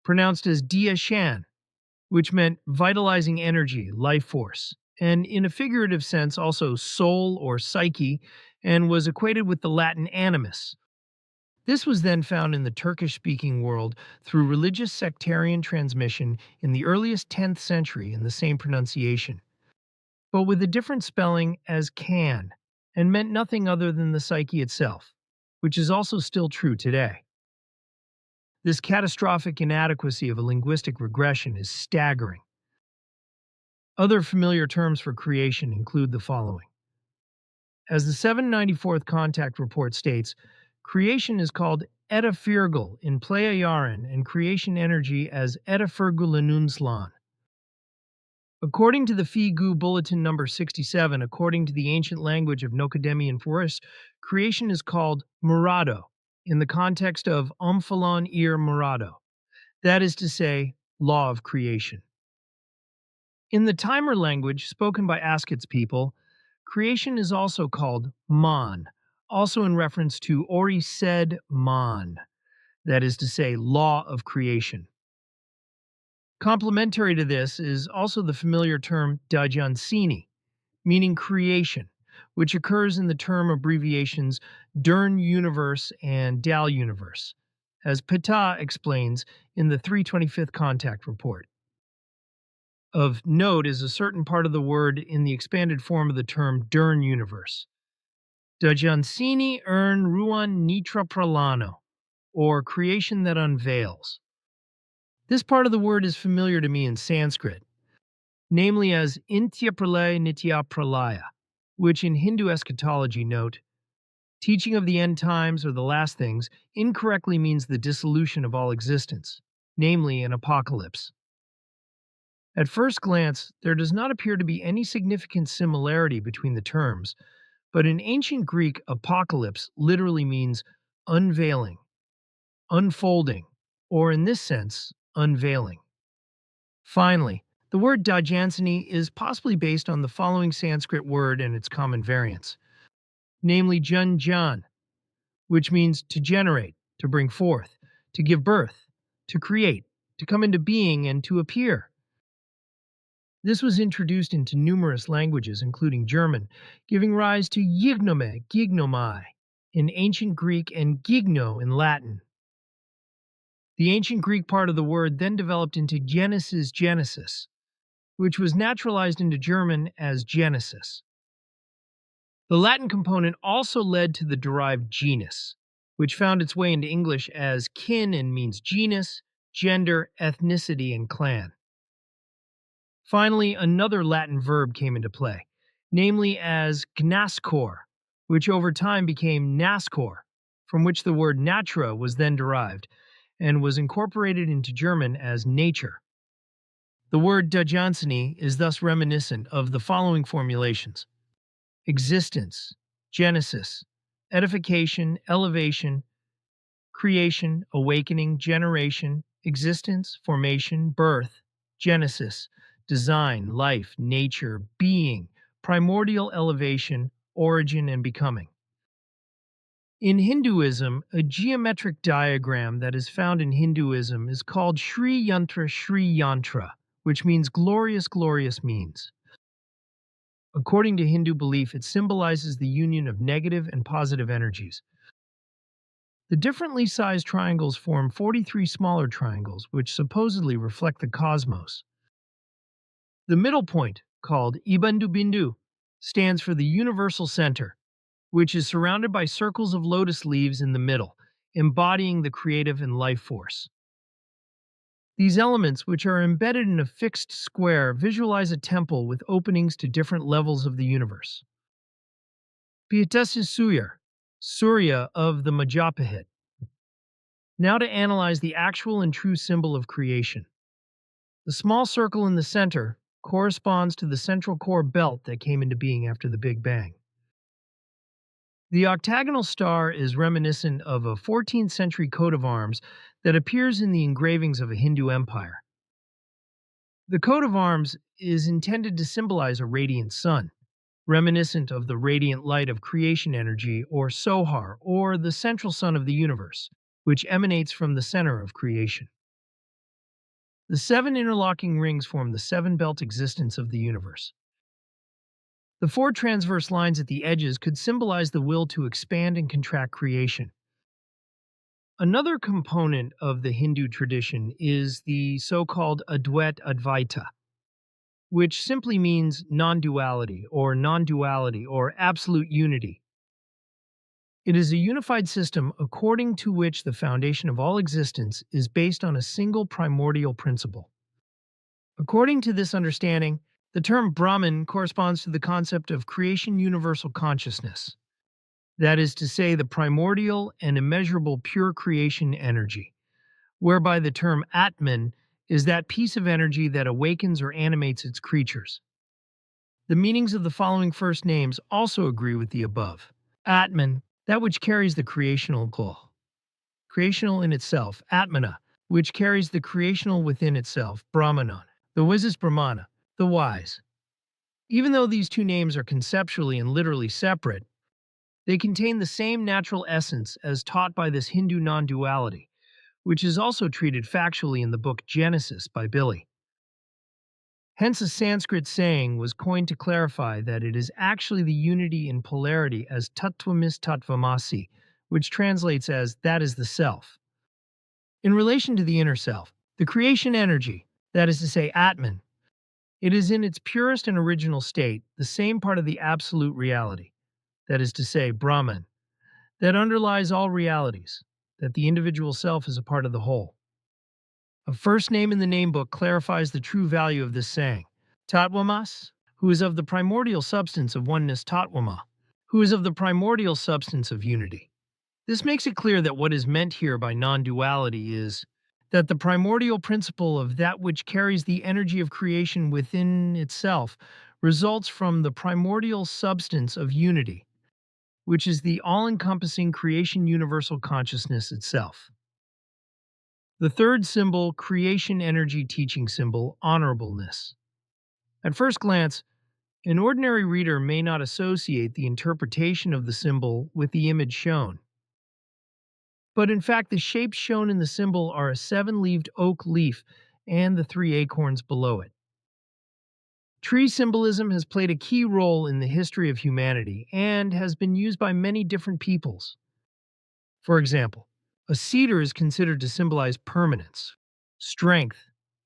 pronounced as diashan, which meant vitalizing energy, life force, and in a figurative sense also soul or psyche, and was equated with the Latin animus. This was then found in the Turkish-speaking world through religious sectarian transmission in the earliest 10th century in the same pronunciation, but with a different spelling as can, and meant nothing other than the psyche itself, which is also still true today. This catastrophic inadequacy of a linguistic regression is staggering. Other familiar terms for creation include the following. As the 794th Contact Report states, creation is called Edafirgul in Playa Yaren and creation energy as Edafirgulanunslan. According to the Figu Bulletin number 67, according to the ancient language of Nocademian forests, creation is called Murado in the context of Omphalon Ir Murado, that is to say, law of creation. In the Timer language spoken by Askit's people, creation is also called man, also in reference to Ori said man, that is to say, law of creation. Complementary to this is also the familiar term Dajansini, meaning creation, which occurs in the term abbreviations Dern Universe and Dal Universe, as Ptaah explains in the 325th Contact Report. Of note is a certain part of the word in the expanded form of the term Dern Universe. Dajansini Ern Ruan Nitra Pralano, or creation that unveils. This part of the word is familiar to me in Sanskrit, namely as Intya Pralaya Nitya Pralaya, which in Hindu eschatology note, teaching of the end times or the last things incorrectly means the dissolution of all existence, namely an apocalypse. At first glance, there does not appear to be any significant similarity between the terms, but in ancient Greek, apocalypse literally means unveiling, unfolding, or in this sense, unveiling. Finally, the word Dajansini is possibly based on the following Sanskrit word and its common variants, namely Janjan, which means to generate, to bring forth, to give birth, to create, to come into being, and to appear. This was introduced into numerous languages, including German, giving rise to yignome, gignomai, in ancient Greek and gigno in Latin. The ancient Greek part of the word then developed into Genesis, which was naturalized into German as Genesis. The Latin component also led to the derived genus, which found its way into English as kin and means genus, gender, ethnicity, and clan. Finally, another Latin verb came into play, namely as gnascor, which over time became nascor, from which the word natura was then derived, and was incorporated into German as nature. The word Dajansini is thus reminiscent of the following formulations: existence, genesis, edification, elevation, creation, awakening, generation, existence, formation, birth, genesis, design, life, nature, being, primordial elevation, origin, and becoming. In Hinduism, a geometric diagram that is found in Hinduism is called Sri Yantra, which means glorious, glorious means. According to Hindu belief, it symbolizes the union of negative and positive energies. The differently sized triangles form 43 smaller triangles, which supposedly reflect the cosmos. The middle point, called Ibandu Bindu, stands for the universal center, which is surrounded by circles of lotus leaves in the middle, embodying the creative and life force. These elements, which are embedded in a fixed square, visualize a temple with openings to different levels of the universe. Ptaah Surya of the Majapahit. Now to analyze the actual and true symbol of creation. The small circle in the center corresponds to the central core belt that came into being after the Big Bang. The octagonal star is reminiscent of a 14th century coat of arms that appears in the engravings of a Hindu empire. The coat of arms is intended to symbolize a radiant sun, reminiscent of the radiant light of creation energy, or Sohar, or the central sun of the universe, which emanates from the center of creation. The 7 interlocking rings form the 7-belt existence of the universe. The 4 transverse lines at the edges could symbolize the will to expand and contract creation. Another component of the Hindu tradition is the so-called Advait Advaita, which simply means non-duality or absolute unity. It is a unified system according to which the foundation of all existence is based on a single primordial principle. According to this understanding, the term Brahman corresponds to the concept of creation universal consciousness. That is to say, the primordial and immeasurable pure creation energy, whereby the term Atman is that piece of energy that awakens or animates its creatures. The meanings of the following first names also agree with the above. Atman, that which carries the creational call. Creational in itself, Atmana, which carries the creational within itself, Brahmanan. The Brahmana, the wise. Even though these two names are conceptually and literally separate, they contain the same natural essence as taught by this Hindu non-duality, which is also treated factually in the book Genesis by Billy. Hence, a Sanskrit saying was coined to clarify that it is actually the unity in polarity as tattvamis tattvamasi, which translates as that is the self. In relation to the inner self, the creation energy, that is to say, Atman, it is in its purest and original state, the same part of the absolute reality, that is to say, Brahman, that underlies all realities, that the individual self is a part of the whole. A first name in the name book clarifies the true value of this saying. Tattvamas, who is of the primordial substance of oneness, Tattvama, who is of the primordial substance of unity. This makes it clear that what is meant here by non-duality is that the primordial principle of that which carries the energy of creation within itself results from the primordial substance of unity, which is the all-encompassing creation universal consciousness itself. The third symbol, creation energy teaching symbol, honorableness. At first glance, an ordinary reader may not associate the interpretation of the symbol with the image shown. But in fact, the shapes shown in the symbol are a 7-leaved oak leaf and the 3 acorns below it. Tree symbolism has played a key role in the history of humanity and has been used by many different peoples. For example, a cedar is considered to symbolize permanence, strength,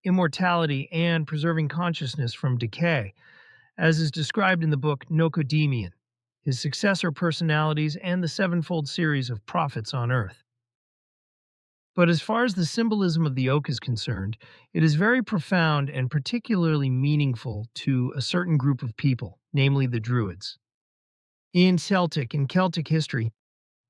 immortality, and preserving consciousness from decay, as is described in the book Nocodemian, his successor personalities, and the sevenfold series of prophets on Earth. But as far as the symbolism of the oak is concerned, it is very profound and particularly meaningful to a certain group of people, namely the Druids. In Celtic and Celtic history,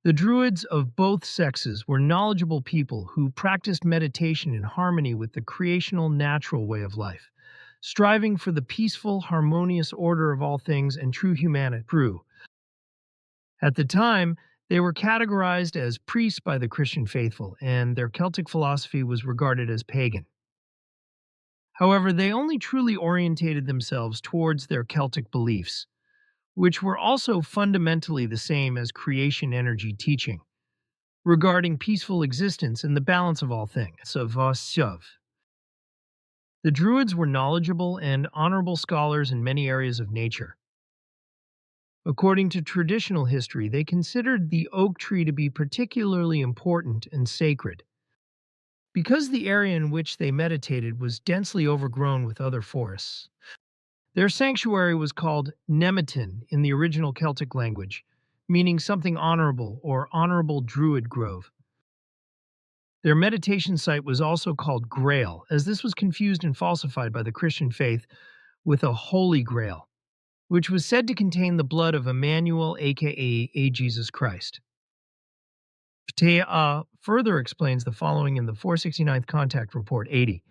the Druids of both sexes were knowledgeable people who practiced meditation in harmony with the creational natural way of life, striving for the peaceful, harmonious order of all things and true humanity. At the time, they were categorized as priests by the Christian faithful, and their Celtic philosophy was regarded as pagan. However, they only truly orientated themselves towards their Celtic beliefs, which were also fundamentally the same as creation energy teaching, regarding peaceful existence and the balance of all things. The Druids were knowledgeable and honorable scholars in many areas of nature. According to traditional history, they considered the oak tree to be particularly important and sacred. Because the area in which they meditated was densely overgrown with other forests, their sanctuary was called Nemetin in the original Celtic language, meaning something honorable or honorable druid grove. Their meditation site was also called Grail, as this was confused and falsified by the Christian faith with a Holy Grail, which was said to contain the blood of Emmanuel, aka A Jesus Christ. Ptaah further explains the following in the 469th Contact Report 80.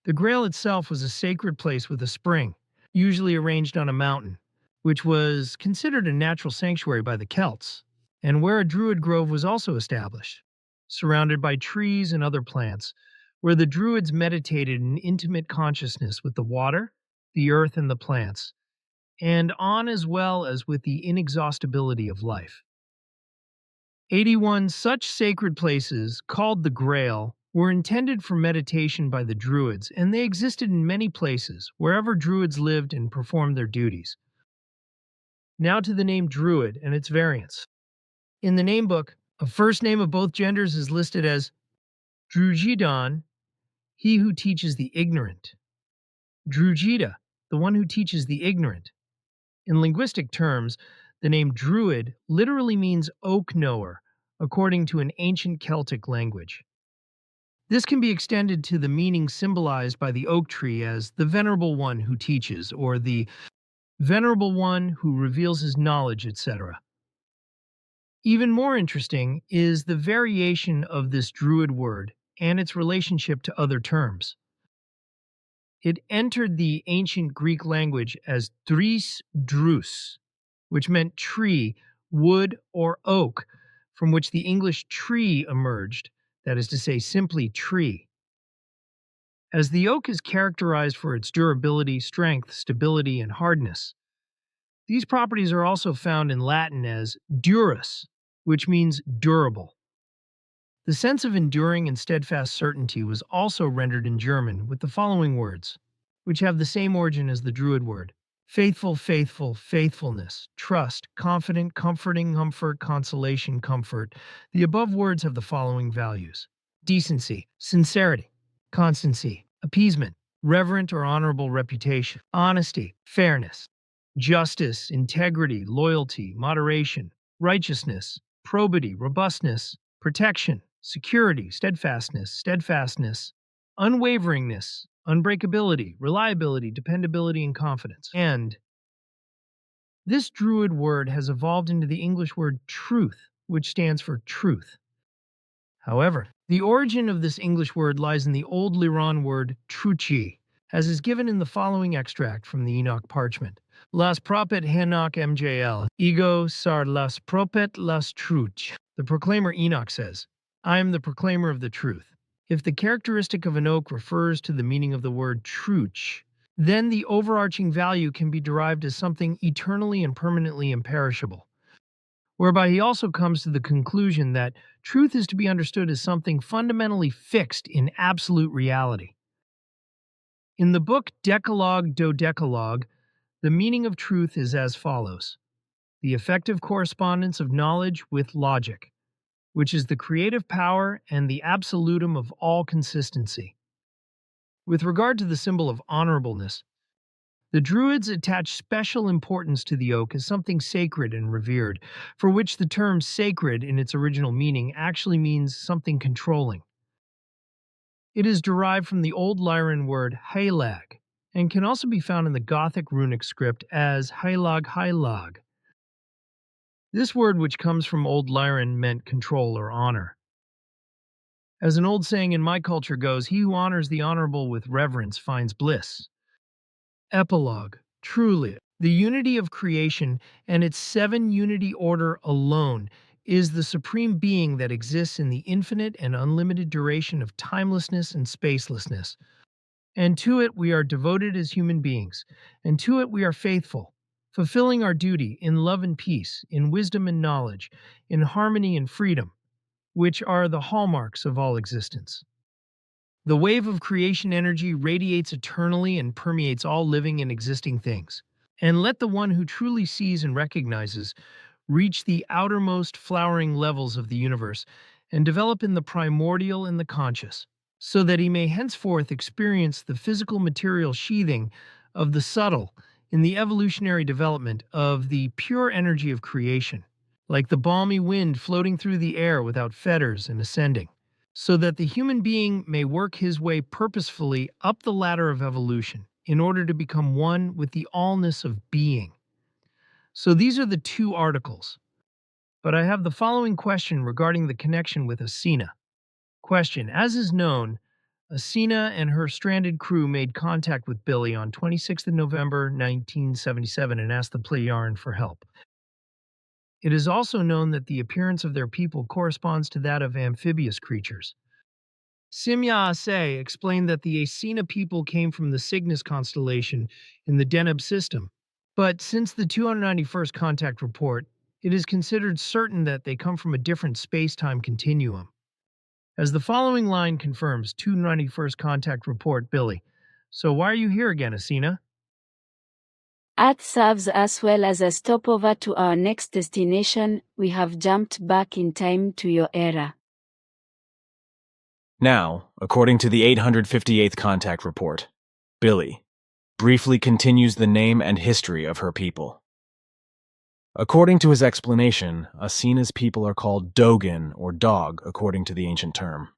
The Grail itself was a sacred place with a spring, usually arranged on a mountain, which was considered a natural sanctuary by the Celts, and where a druid grove was also established, surrounded by trees and other plants, where the druids meditated in intimate consciousness with the water, the earth, and the plants, and on as well as with the inexhaustibility of life. 81 such sacred places, called the Grail, were intended for meditation by the Druids, and they existed in many places, wherever Druids lived and performed their duties. Now to the name Druid and its variants. In the name book, a first name of both genders is listed as Drugidan, he who teaches the ignorant. Drugida, the one who teaches the ignorant. In linguistic terms, the name Druid literally means oak knower, according to an ancient Celtic language. This can be extended to the meaning symbolized by the oak tree as the venerable one who teaches, or the venerable one who reveals his knowledge, etc. Even more interesting is the variation of this Druid word and its relationship to other terms. It entered the ancient Greek language as dris drus, which meant tree, wood, or oak, from which the English tree emerged, that is to say, simply tree. as the oak is characterized for its durability, strength, stability, and hardness. These properties are also found in Latin as durus, which means durable. The sense of enduring and steadfast certainty was also rendered in German with the following words, which have the same origin as the Druid word: faithful, faithful, faithfulness, trust, confident, comforting, comfort, consolation, comfort. The above words have the following values: decency, sincerity, constancy, appeasement, reverent or honorable reputation, honesty, fairness, justice, integrity, loyalty, moderation, righteousness, probity, robustness, protection, security, steadfastness, unwaveringness, unbreakability, reliability, dependability, and confidence. And this Druid word has evolved into the English word truth, which stands for truth. However, the origin of this English word lies in the Old Lyron word truchi, as is given in the following extract from the Enoch parchment. Las propet Henoch MJL, ego sar las propet las truch. The proclaimer Enoch says, I am the proclaimer of the truth. If the characteristic of an oak refers to the meaning of the word truch, then the overarching value can be derived as something eternally and permanently imperishable, whereby he also comes to the conclusion that truth is to be understood as something fundamentally fixed in absolute reality. In the book Decalogue Dodecalogue, the meaning of truth is as follows: the effective correspondence of knowledge with logic, which is the creative power and the absolutum of all consistency. With regard to the symbol of honorableness, the Druids attach special importance to the oak as something sacred and revered, for which the term sacred in its original meaning actually means something controlling. It is derived from the Old Lyran word heilag, and can also be found in the Gothic runic script as heilag. This word, which comes from Old Lyran, meant control or honor. As an old saying in my culture goes, he who honors the honorable with reverence finds bliss. Epilogue. Truly, the unity of creation and its seven unity order alone is the supreme being that exists in the infinite and unlimited duration of timelessness and spacelessness. And to it we are devoted as human beings, and to it we are faithful, fulfilling our duty in love and peace, in wisdom and knowledge, in harmony and freedom, which are the hallmarks of all existence. The wave of creation energy radiates eternally and permeates all living and existing things. And let the one who truly sees and recognizes reach the outermost flowering levels of the universe and develop in the primordial and the conscious, so that he may henceforth experience the physical material sheathing of the subtle in the evolutionary development of the pure energy of creation, like the balmy wind floating through the air without fetters and ascending, so that the human being may work his way purposefully up the ladder of evolution in order to become one with the allness of being. So these are the two articles. But I have the following question regarding the connection with Asina. Question: as is known, Asina and her stranded crew made contact with Billy on 26th of November 1977 and asked the Pleiaren for help. It is also known that the appearance of their people corresponds to that of amphibious creatures. Simya Ase explained that the Asina people came from the Cygnus constellation in the Deneb system, but since the 291st contact report, it is considered certain that they come from a different space-time continuum. As the following line confirms, 291st contact report, Billy. So why are you here again, Asina? Earth serves as well as a stopover to our next destination. We have jumped back in time to your era. Now, according to the 858th contact report, Billy briefly continues the name and history of her people. According to his explanation, Asina's people are called Dogan or dog, according to the ancient term.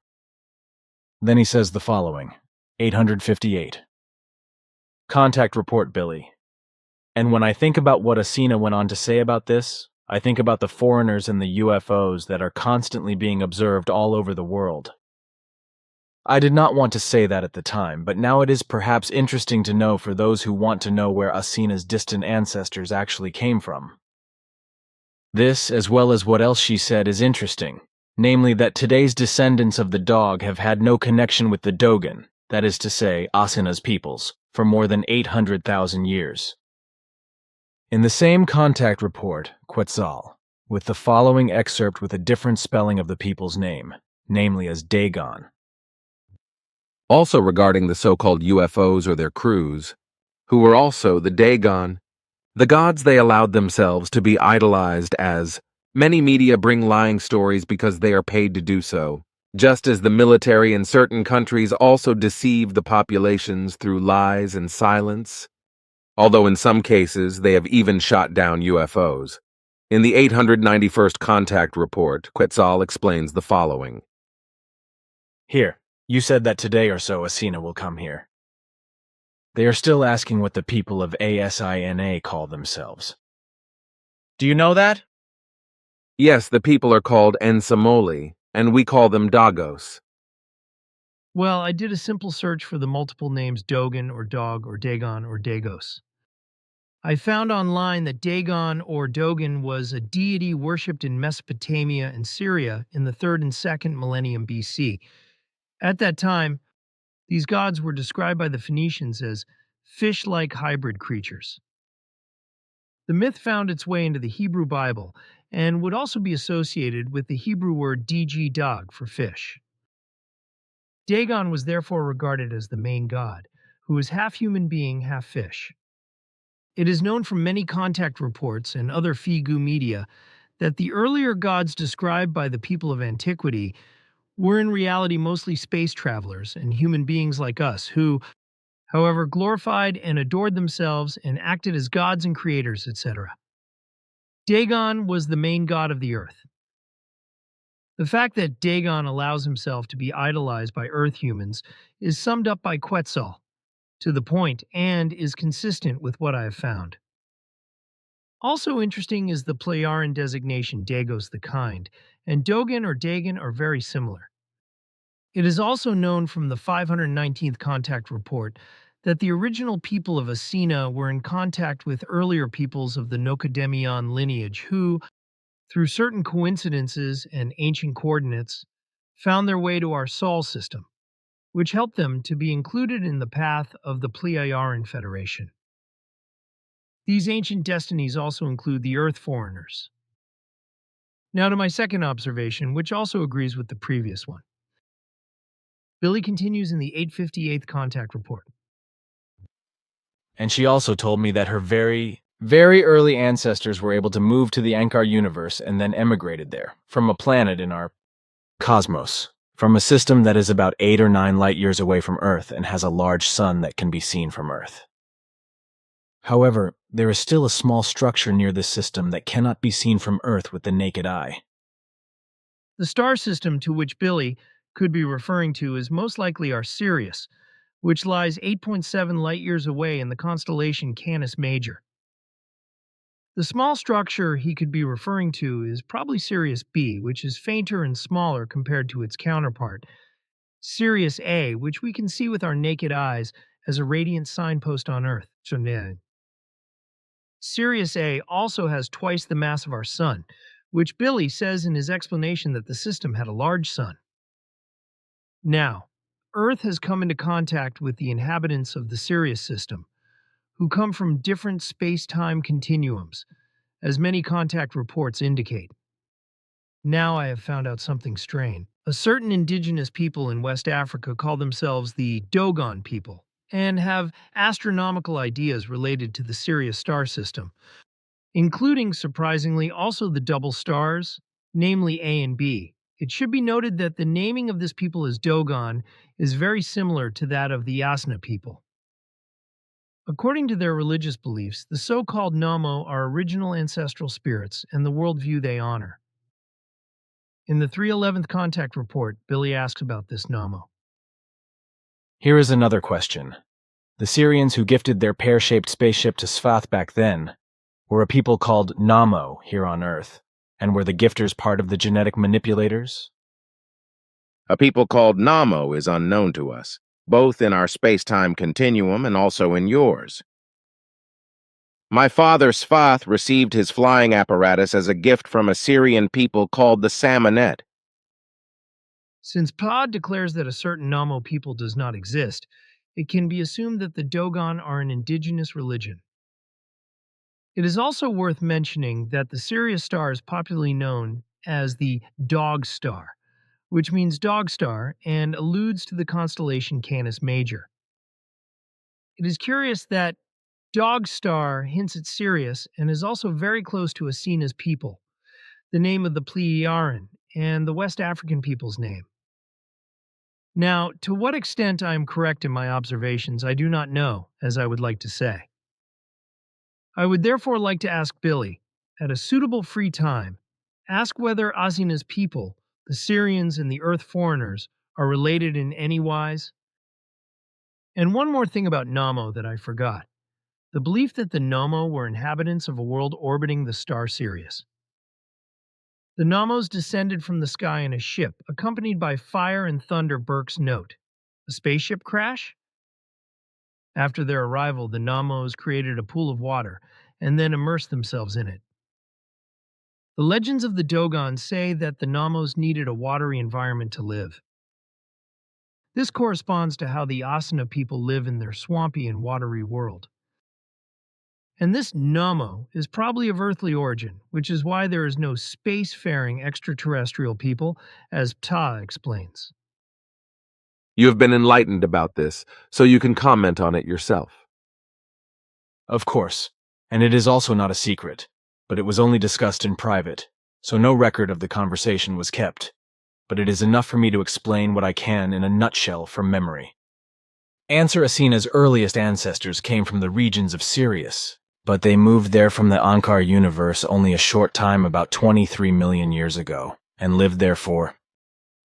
Then he says the following, 858. Contact report, Billy. And when I think about what Asina went on to say about this, I think about the foreigners and the UFOs that are constantly being observed all over the world. I did not want to say that at the time, but now it is perhaps interesting to know for those who want to know where Asina's distant ancestors actually came from. This, as well as what else she said, is interesting, namely that today's descendants of the dog have had no connection with the Dogon, that is to say, Asina's peoples, for more than 800,000 years. In the same contact report, Quetzal, with the following excerpt with a different spelling of the people's name, namely as Dagon. Also regarding the so-called UFOs or their crews, who were also the Dagon, the gods they allowed themselves to be idolized as. Many media bring lying stories because they are paid to do so, just as the military in certain countries also deceive the populations through lies and silence, although in some cases they have even shot down UFOs. In the 891st Contact Report, Quetzal explains the following. Here, you said that today or so Asina will come here. They are still asking what the people of Asina call themselves. Do you know that? Yes, the people are called Ensamoli, and we call them Dagos. Well, I did a simple search for the multiple names Dogon or Dog or Dagon or Dagos. I found online that Dagon or Dogon was a deity worshipped in Mesopotamia and Syria in the 3rd and 2nd millennium BC. At that time, these gods were described by the Phoenicians as fish-like hybrid creatures. The myth found its way into the Hebrew Bible and would also be associated with the Hebrew word dg for fish. Dagon was therefore regarded as the main god, who was half human being, half fish. It is known from many contact reports and other Figu media that the earlier gods described by the people of antiquity were in reality mostly space travelers and human beings like us who, however, glorified and adored themselves and acted as gods and creators, etc. Dagon was the main god of the earth. The fact that Dagon allows himself to be idolized by earth humans is summed up by Quetzal, to the point, and is consistent with what I have found. Also interesting is the Pleiaran designation Dagos the kind, and Dogon or Dagon are very similar. It is also known from the 519th Contact Report that the original people of Asina were in contact with earlier peoples of the Nocedemian lineage who, through certain coincidences and ancient coordinates, found their way to our Sol system, which helped them to be included in the path of the Pleiaran Federation. These ancient destinies also include the Earth foreigners. Now to my second observation, which also agrees with the previous one. Billy continues in the 858th Contact Report. And she also told me that her very early ancestors were able to move to the Ankar universe and then emigrated there, from a planet in our cosmos, from a system that is about 8 or 9 light years away from Earth and has a large sun that can be seen from Earth. However, there is still a small structure near this system that cannot be seen from Earth with the naked eye. The star system to which Billy could be referring to is most likely our Sirius, which lies 8.7 light-years away in the constellation Canis Major. The small structure he could be referring to is probably Sirius B, which is fainter and smaller compared to its counterpart, Sirius A, which we can see with our naked eyes as a radiant signpost on Earth. Sirius A also has twice the mass of our Sun, which Billy says in his explanation that the system had a large sun. Now, Earth has come into contact with the inhabitants of the Sirius system, who come from different space-time continuums, as many contact reports indicate. Now I have found out something strange. A certain indigenous people in West Africa call themselves the Dogon people, and have astronomical ideas related to the Sirius star system, including, surprisingly, also the double stars, namely A and B. It should be noted that the naming of this people as Dogon is very similar to that of the Yasna people. According to their religious beliefs, the so-called Namo are original ancestral spirits and the worldview they honor. In the 311th Contact Report, Billy asks about this Namo. Here is another question. The Syrians who gifted their pear-shaped spaceship to Sfath back then were a people called Namo here on Earth, and were the gifters part of the genetic manipulators? A people called Namo is unknown to us, both in our space-time continuum and also in yours. My father Sfath received his flying apparatus as a gift from a Syrian people called the Salmonet. Since Ptaah declares that a certain Namo people does not exist, it can be assumed that the Dogon are an indigenous religion. It is also worth mentioning that the Sirius star is popularly known as the Dog Star, which means dog star and alludes to the constellation Canis Major. It is curious that Dog Star hints at Sirius and is also very close to Asena's people, the name of the Pleiaren, and the West African people's name. Now, to what extent I am correct in my observations, I do not know, as I would like to say. I would therefore like to ask Billy, at a suitable free time, ask whether Asena's people, the Syrians and the Earth foreigners, are related in any wise. And one more thing about Namo that I forgot. The belief that the Namo were inhabitants of a world orbiting the star Sirius. The Namos descended from the sky in a ship, accompanied by fire and thunder. Burke's note. A spaceship crash? After their arrival, the Namos created a pool of water and then immersed themselves in it. The legends of the Dogon say that the Namos needed a watery environment to live. This corresponds to how the Asana people live in their swampy and watery world. And this Namo is probably of earthly origin, which is why there is no spacefaring extraterrestrial people, as Ptaah explains. You have been enlightened about this, so you can comment on it yourself. Of course, and it is also not a secret, but it was only discussed in private, so no record of the conversation was kept. But it is enough for me to explain what I can in a nutshell from memory. Answer Asena's earliest ancestors came from the regions of Sirius, but they moved there from the Ankar universe only a short time, about 23 million years ago, and lived there for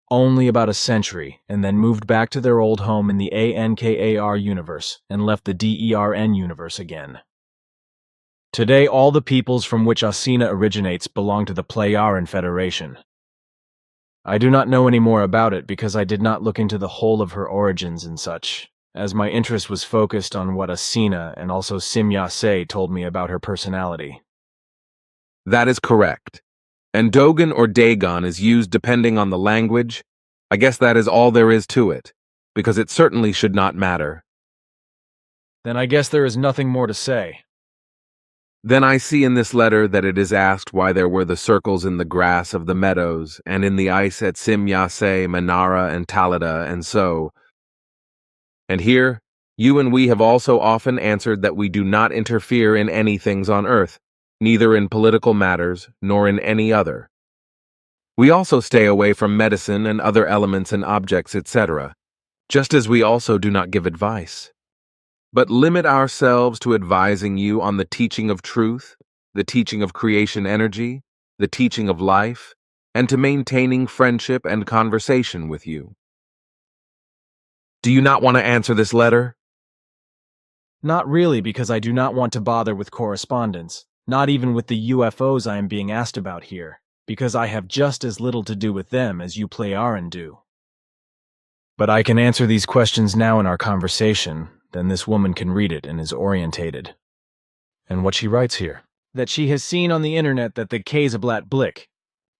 only about a century, and then moved back to their old home in the Ankar universe and left the DERN universe again. Today, all the peoples from which Asena originates belong to the Pleiaren Federation. I do not know any more about it because I did not look into the whole of her origins and such, as my interest was focused on what Asena and also Simya-Se told me about her personality. That is correct. And Dogon or Dagon is used depending on the language. I guess that is all there is to it, because it certainly should not matter. Then I guess there is nothing more to say. Then I see in this letter that it is asked why there were the circles in the grass of the meadows and in the ice at Simya-Se, Manara, and Talida, and so. And here, you and we have also often answered that we do not interfere in any things on earth, neither in political matters nor in any other. We also stay away from medicine and other elements and objects, etc., just as we also do not give advice, but limit ourselves to advising you on the teaching of truth, the teaching of creation energy, the teaching of life, and to maintaining friendship and conversation with you. Do you not want to answer this letter? Not really, because I do not want to bother with correspondence, not even with the UFOs I am being asked about here, because I have just as little to do with them as you Pleiaren do. But I can answer these questions now in our conversation, then this woman can read it and is orientated. And what she writes here? That she has seen on the internet that the Quetzal Blick,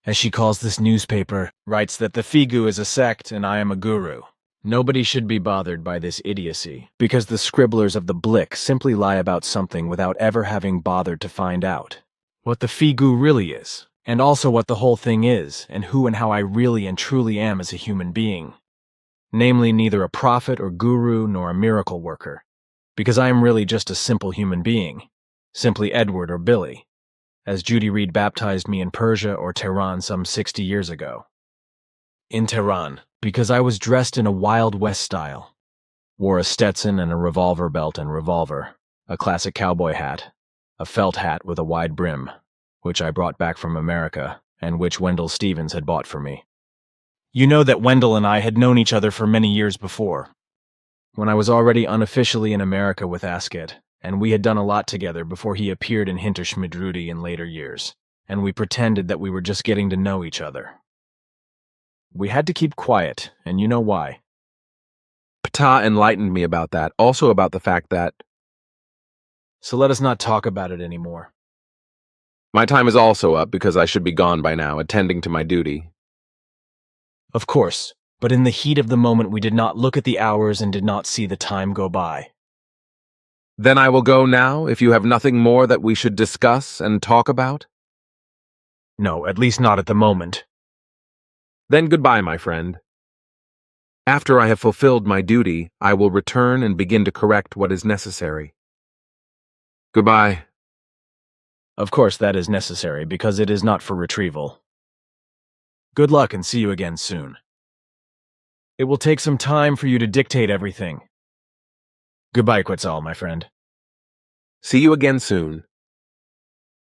as she calls this newspaper, writes that the Figu is a sect and I am a guru. Nobody should be bothered by this idiocy, because the scribblers of the Blick simply lie about something without ever having bothered to find out what the Figu really is, and also what the whole thing is, and who and how I really and truly am as a human being. Namely, neither a prophet or guru nor a miracle worker, because I am really just a simple human being, simply Edward or Billy, as Judy Reed baptized me in Persia or Tehran some 60 years ago. In Tehran, because I was dressed in a Wild West style, wore a Stetson and a revolver belt and revolver, a classic cowboy hat, a felt hat with a wide brim, which I brought back from America and which Wendell Stevens had bought for me. You know that Wendell and I had known each other for many years before, when I was already unofficially in America with Asket, and we had done a lot together before he appeared in Hinterschmidrudi in later years, and we pretended that we were just getting to know each other. We had to keep quiet, and you know why. Ptaah enlightened me about that, also about the fact that... So let us not talk about it anymore. My time is also up because I should be gone by now, attending to my duty. Of course, but in the heat of the moment we did not look at the hours and did not see the time go by. Then I will go now if you have nothing more that we should discuss and talk about? No, at least not at the moment. Then goodbye, my friend. After I have fulfilled my duty, I will return and begin to correct what is necessary. Goodbye. Of course that is necessary, because it is not for retrieval. Good luck and see you again soon. It will take some time for you to dictate everything. Goodbye, Quetzal, my friend. See you again soon.